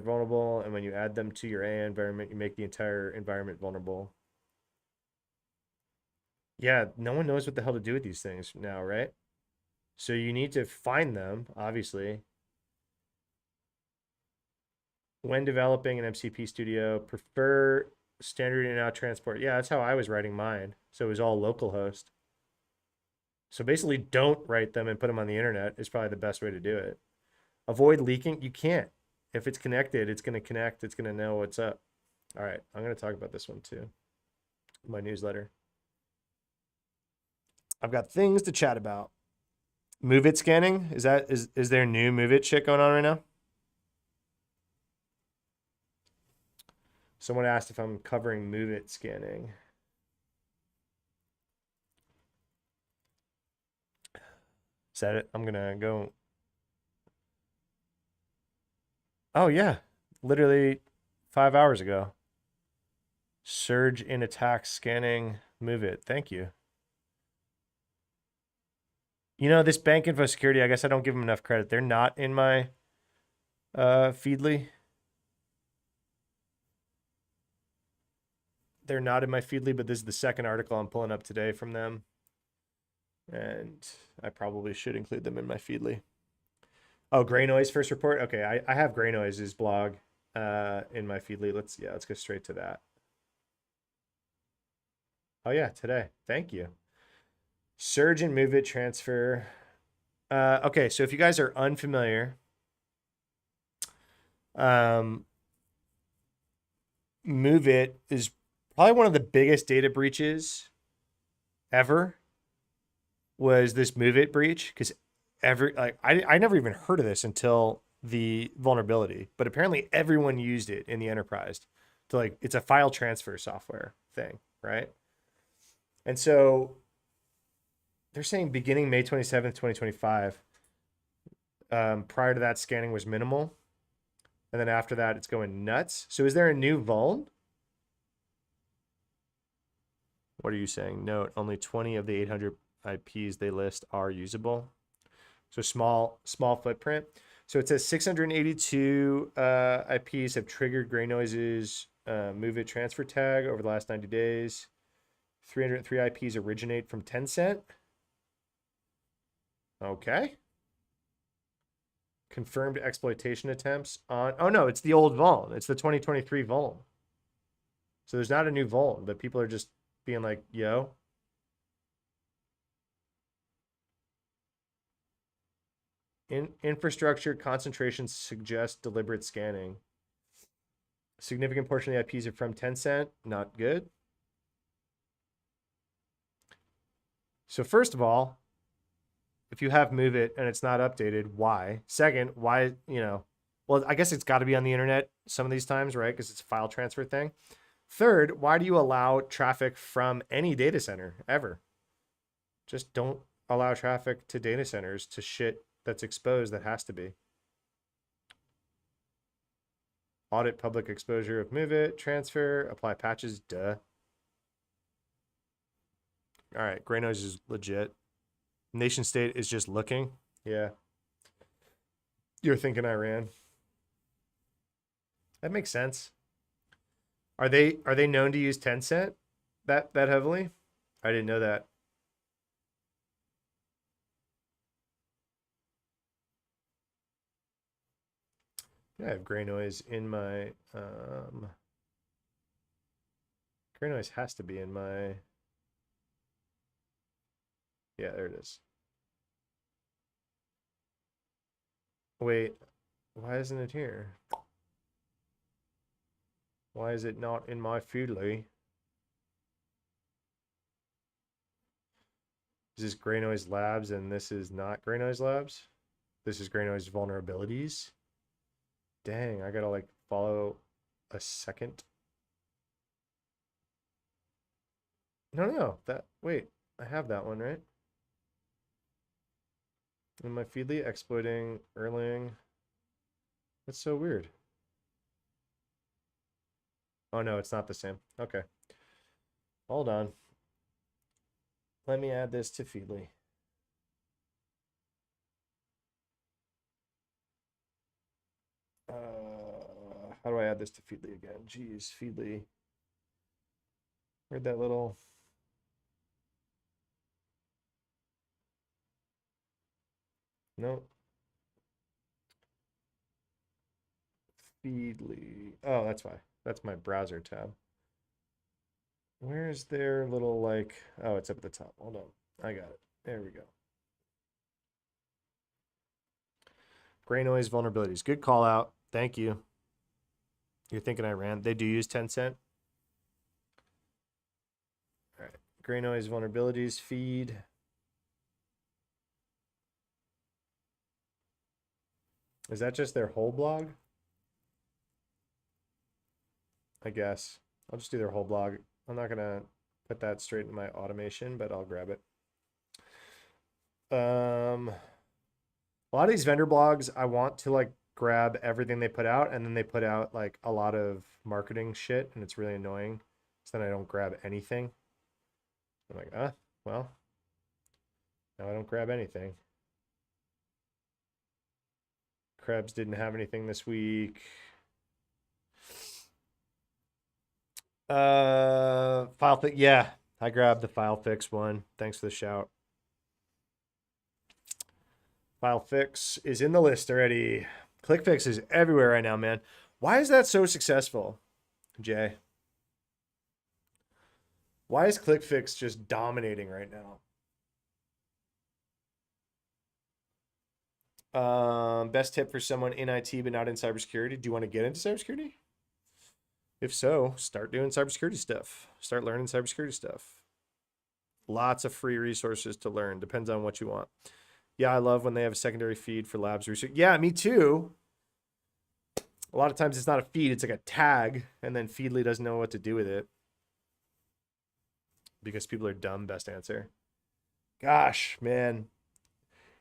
vulnerable, and when you add them to your AI environment, you make the entire environment vulnerable. Yeah, no one knows what the hell to do with these things now, right? So you need to find them, obviously. When developing an MCP studio, prefer standard in-out transport. Yeah, that's how I was writing mine. So it was all localhost. So basically, don't write them and put them on the internet is probably the best way to do it. Avoid leaking. You can't. If it's connected, it's going to connect. It's going to know what's up. All right, I'm going to talk about this one too. My newsletter. I've got things to chat about. Move it scanning. Is there new move it shit going on right now? Someone asked if I'm covering move it scanning. Is that it? I'm gonna go. Oh yeah, literally 5 hours ago. Surge in attacks scanning. Move it. Thank you. You know, this bank info security, I guess I don't give them enough credit. They're not in my Feedly. They're not in my Feedly, but this is the second article I'm pulling up today from them. And I probably should include them in my Feedly. Oh, Gray Noise first report. Okay, I have Gray Noise's blog in my Feedly. Let's go straight to that. Oh yeah, today. Thank you. Surge and move it transfer. Okay, so if you guys are unfamiliar, move it is probably one of the biggest data breaches ever. Was this move it breach? Because I never even heard of this until the vulnerability, but apparently everyone used it in the enterprise to it's a file transfer software thing, right? And so they're saying beginning May 27th, 2025. Prior to that, scanning was minimal. And then after that, it's going nuts. So is there a new vuln? What are you saying? Note, only 20 of the 800 IPs they list are usable. So small footprint. So it says 682 IPs have triggered Gray Noise's move it transfer tag over the last 90 days. 303 IPs originate from Tencent. Okay. Confirmed exploitation attempts on. Oh no, it's the old vuln. It's the 2023 vuln. So there's not a new vuln, but people are just being like, yo. Infrastructure concentration suggests deliberate scanning. Significant portion of the IPs are from Tencent. Not good. So first of all, if you have move it and it's not updated, why? Second, why, Well, I guess it's got to be on the internet some of these times, right? Because it's a file transfer thing. Third, why do you allow traffic from any data center ever? Just don't allow traffic to data centers to shit that's exposed that has to be. Audit public exposure of move it, transfer, apply patches, duh. All right, Gray Noise is legit. Nation state is just looking. Yeah. You're thinking Iran. That makes sense. Are they known to use Tencent that heavily? I didn't know that. Yeah, I have Gray Noise in my Gray Noise has to be in my. Yeah, there it is. Wait, why isn't it here? Why is it not in my Feedly? Is this Gray Noise Labs and this is not Gray Noise Labs? This is Gray Noise Vulnerabilities. Dang, I gotta like follow a second. No, wait, I have that one, right? In my Feedly, exploiting Erlang. That's so weird. Oh no, it's not the same. Okay. Hold on. Let me add this to Feedly. How do I add this to Feedly again? Jeez, Feedly. Where'd that little... No. Feedly. Oh, that's why. That's my browser tab. Where's their little like... Oh, it's up at the top. Hold on. I got it. There we go. Gray Noise vulnerabilities. Good call out. Thank you. You're thinking I ran. They do use Tencent. All right. Gray Noise vulnerabilities feed. Is that just their whole blog? I guess. I'll just do their whole blog. I'm not going to put that straight in my automation, but I'll grab it. A lot of these vendor blogs, I want to like grab everything they put out, and then they put out like a lot of marketing shit, and it's really annoying. So then I don't grab anything. I'm like, well, now I don't grab anything. Krebs didn't have anything this week. File fix. Yeah, I grabbed the file fix one. Thanks for the shout. File fix is in the list already. ClickFix is everywhere right now, man. Why is that so successful, Jay? Why is ClickFix just dominating right now? Best tip for someone in IT but not in cybersecurity. Do you want to get into cybersecurity? If so, start doing cybersecurity stuff. Start learning cybersecurity stuff. Lots of free resources to learn. Depends on what you want. Yeah, I love when they have a secondary feed for labs research. Yeah, me too. A lot of times it's not a feed, it's like a tag, and then Feedly doesn't know what to do with it. Because people are dumb, best answer. Gosh, man.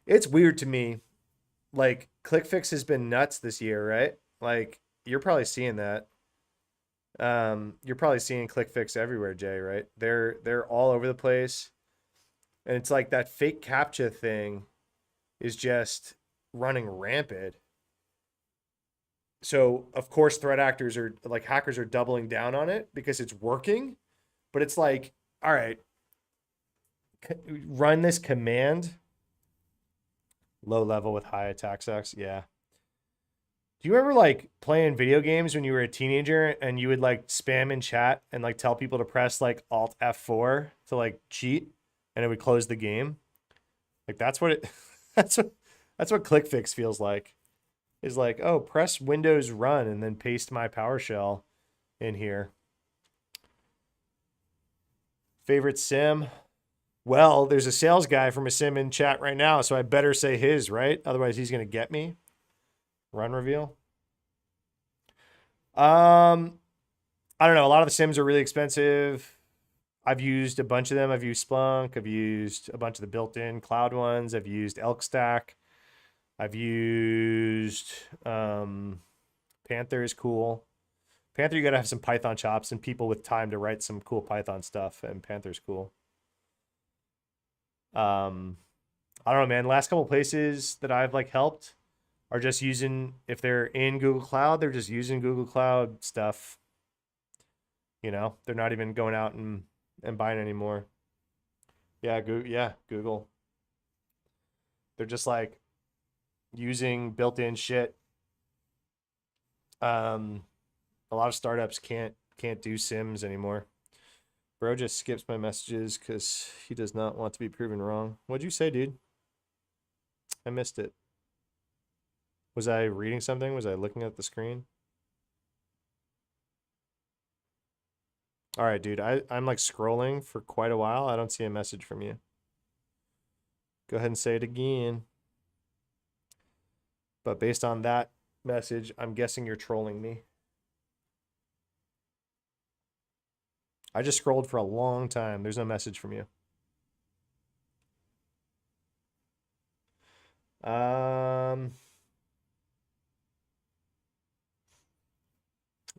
It's weird to me. Like, ClickFix has been nuts this year, right? Like, you're probably seeing that. You're probably seeing ClickFix everywhere, Jay, right? They're all over the place. And it's like that fake CAPTCHA thing is just running rampant. So, of course, threat actors are like hackers are doubling down on it because it's working. But it's like, all right, run this command. Low level with high attack sucks. Yeah. Do you remember like playing video games when you were a teenager and you would like spam in chat and like tell people to press like Alt F4 to like cheat and it would close the game? Like that's what it that's what ClickFix feels like. Is like, oh, press Windows run and then paste my PowerShell in here. Favorite sim? Well, there's a sales guy from a sim in chat right now, so I better say his, right? Otherwise he's gonna get me. Run reveal. Um, I don't know. A lot of the sims are really expensive. I've used a bunch of them. I've used Splunk. I've used a bunch of the built-in cloud ones. I've used Elk Stack. I've used Panther is cool. Panther, you gotta have some Python chops and people with time to write some cool Python stuff, and Panther's cool. Um, I don't know, man. Last couple places that I've like helped are just using, if they're in Google Cloud, they're just using Google Cloud stuff. You know, they're not even going out and buying anymore. Yeah, Google. They're just like using built-in shit. Um, a lot of startups can't do Sims anymore. Bro just skips my messages because he does not want to be proven wrong. What'd you say, dude? I missed it. Was I reading something? Was I looking at the screen? All right, dude. I'm like scrolling for quite a while. I don't see a message from you. Go ahead and say it again. But based on that message, I'm guessing you're trolling me. I just scrolled for a long time. There's no message from you.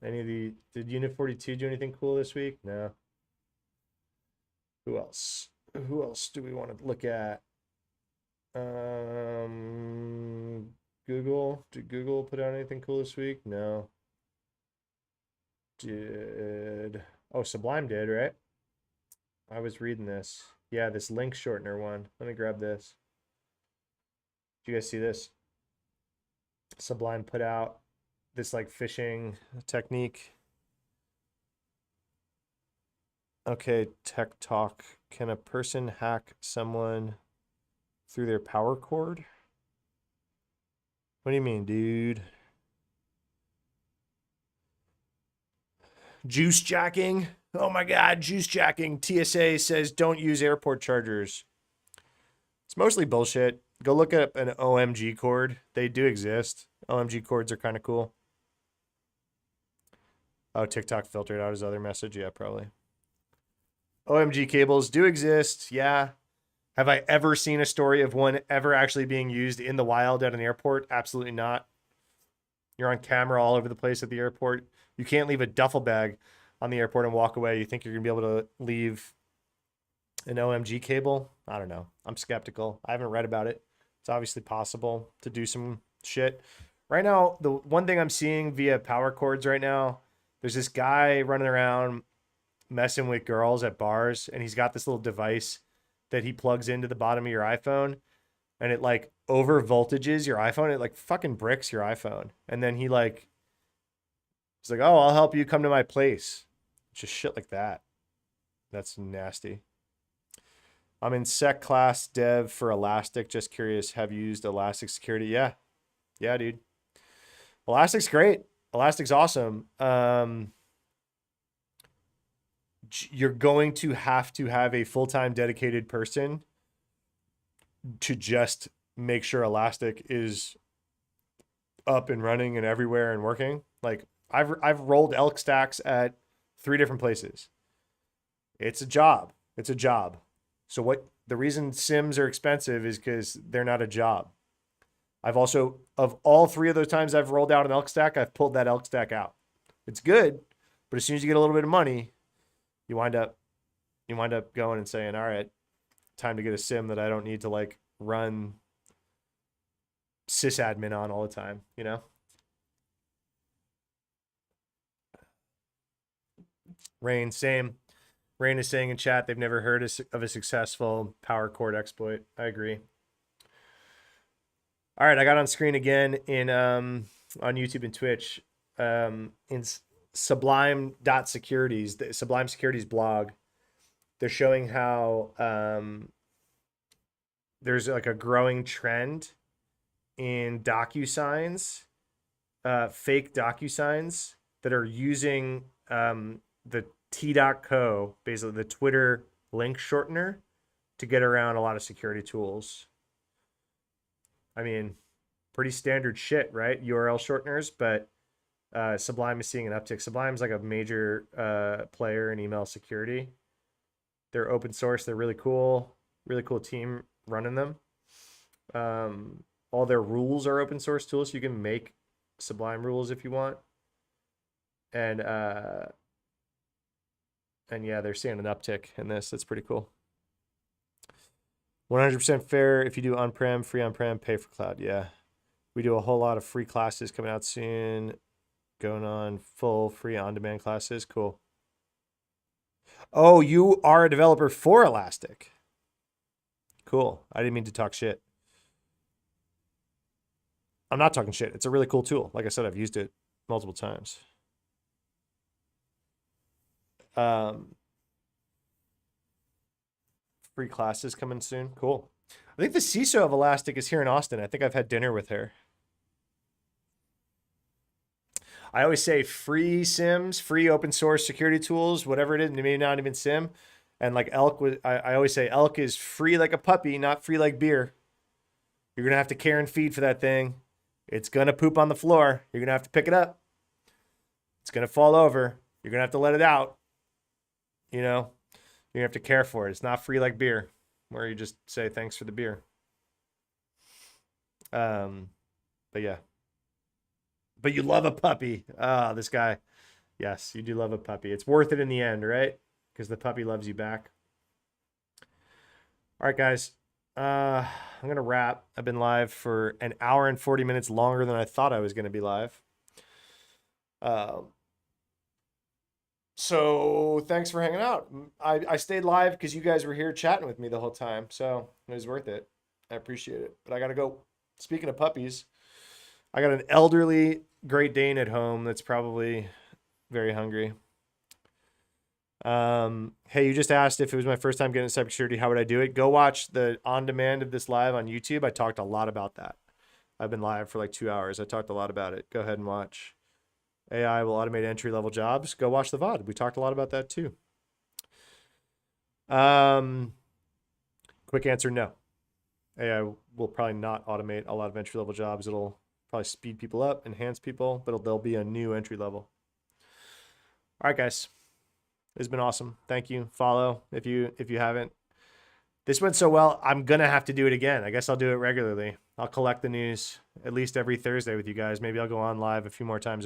Any of the did Unit 42 do anything cool this week? No. Who else? Who else do we want to look at? Google. Did Google put out anything cool this week? No. Did Sublime did, right? I was reading this. Yeah, this link shortener one. Let me grab this. Do you guys see this? Sublime put out this like phishing technique. Okay, tech talk. Can a person hack someone through their power cord? What do you mean, dude? Juice jacking? Oh my God, juice jacking. TSA says don't use airport chargers. It's mostly bullshit. Go look up an OMG cord. They do exist. OMG cords are kind of cool. Oh, TikTok filtered out his other message. Yeah, probably. OMG cables do exist. Yeah. Have I ever seen a story of one ever actually being used in the wild at an airport? Absolutely not. You're on camera all over the place at the airport. You can't leave a duffel bag on the airport and walk away. You think you're going to be able to leave an OMG cable? I don't know. I'm skeptical. I haven't read about it. It's obviously possible to do some shit. Right now, the one thing I'm seeing via power cords right now, there's this guy running around messing with girls at bars, and he's got this little device that he plugs into the bottom of your iPhone, and it like over voltages your iPhone. It like fucking bricks your iPhone. And then he's like, oh, I'll help you come to my place. Just shit like that. That's nasty. I'm in sec class dev for Elastic. Just curious, have you used Elastic Security? Yeah. Yeah, dude. Elastic's great. Elastic's awesome. You're going to have a full-time dedicated person to just make sure Elastic is up and running and everywhere and working. Like I've rolled elk stacks at 3 different places. It's a job. It's a job. So what the reason Sims are expensive is because they're not a job. I've also, of all 3 of those times I've rolled out an elk stack, I've pulled that elk stack out. It's good, but as soon as you get a little bit of money, you wind up going and saying, all right, time to get a sim that I don't need to like run sysadmin on all the time, you know? Rain, same. Rain is saying in chat they've never heard of a successful power cord exploit. I agree. All right, I got on screen again in on YouTube and Twitch in Sublime.securities, the Sublime Securities blog. They're showing how there's like a growing trend in DocuSigns, fake DocuSigns that are using the T.co, basically the Twitter link shortener, to get around a lot of security tools. I mean, pretty standard shit, right? URL shorteners, but Sublime is seeing an uptick. Sublime's like a major player in email security. They're open source. They're really cool team running them. All their rules are open source tools. So you can make Sublime rules if you want. And yeah, they're seeing an uptick in this. That's pretty cool. 100% fair. If you do on-prem, free on-prem, pay for cloud. Yeah. We do a whole lot of free classes coming out soon. Going on full free on-demand classes. Cool. Oh, you are a developer for Elastic. Cool. I didn't mean to talk shit. I'm not talking shit. It's a really cool tool. Like I said, I've used it multiple times. Free classes coming soon. Cool. I think the CISO of Elastic is here in Austin. I think I've had dinner with her. I always say free SIMs, free open source security tools, whatever it is, maybe not even SIM. And like elk, I always say elk is free like a puppy, not free like beer. You're going to have to care and feed for that thing. It's going to poop on the floor. You're going to have to pick it up. It's going to fall over. You're going to have to let it out. You know, you have to care for it. It's not free like beer, where you just say thanks for the beer. But yeah. But you love a puppy. Ah, this guy. Yes, you do love a puppy. It's worth it in the end, right? Because the puppy loves you back. All right, guys. I'm going to wrap. I've been live for an hour and 40 minutes longer than I thought I was going to be live. So thanks for hanging out. I stayed live because you guys were here chatting with me the whole time. So it was worth it. I appreciate it. But I got to go. Speaking of puppies, I got an elderly Great Dane at home that's probably very hungry. Hey, you just asked if it was my first time getting into cybersecurity, how would I do it? Go watch the on-demand of this live on YouTube. I talked a lot about that. I've been live for like 2 hours. I talked a lot about it. Go ahead and watch. AI will automate entry-level jobs. Go watch the VOD. We talked a lot about that too. Quick answer, no. AI will probably not automate a lot of entry-level jobs. It'll probably speed people up, enhance people, but there'll be a new entry level. All right, guys. It's been awesome. Thank you. Follow if you haven't. This went so well, I'm gonna have to do it again. I guess I'll do it regularly. I'll collect the news at least every Thursday with you guys. Maybe I'll go on live a few more times a week.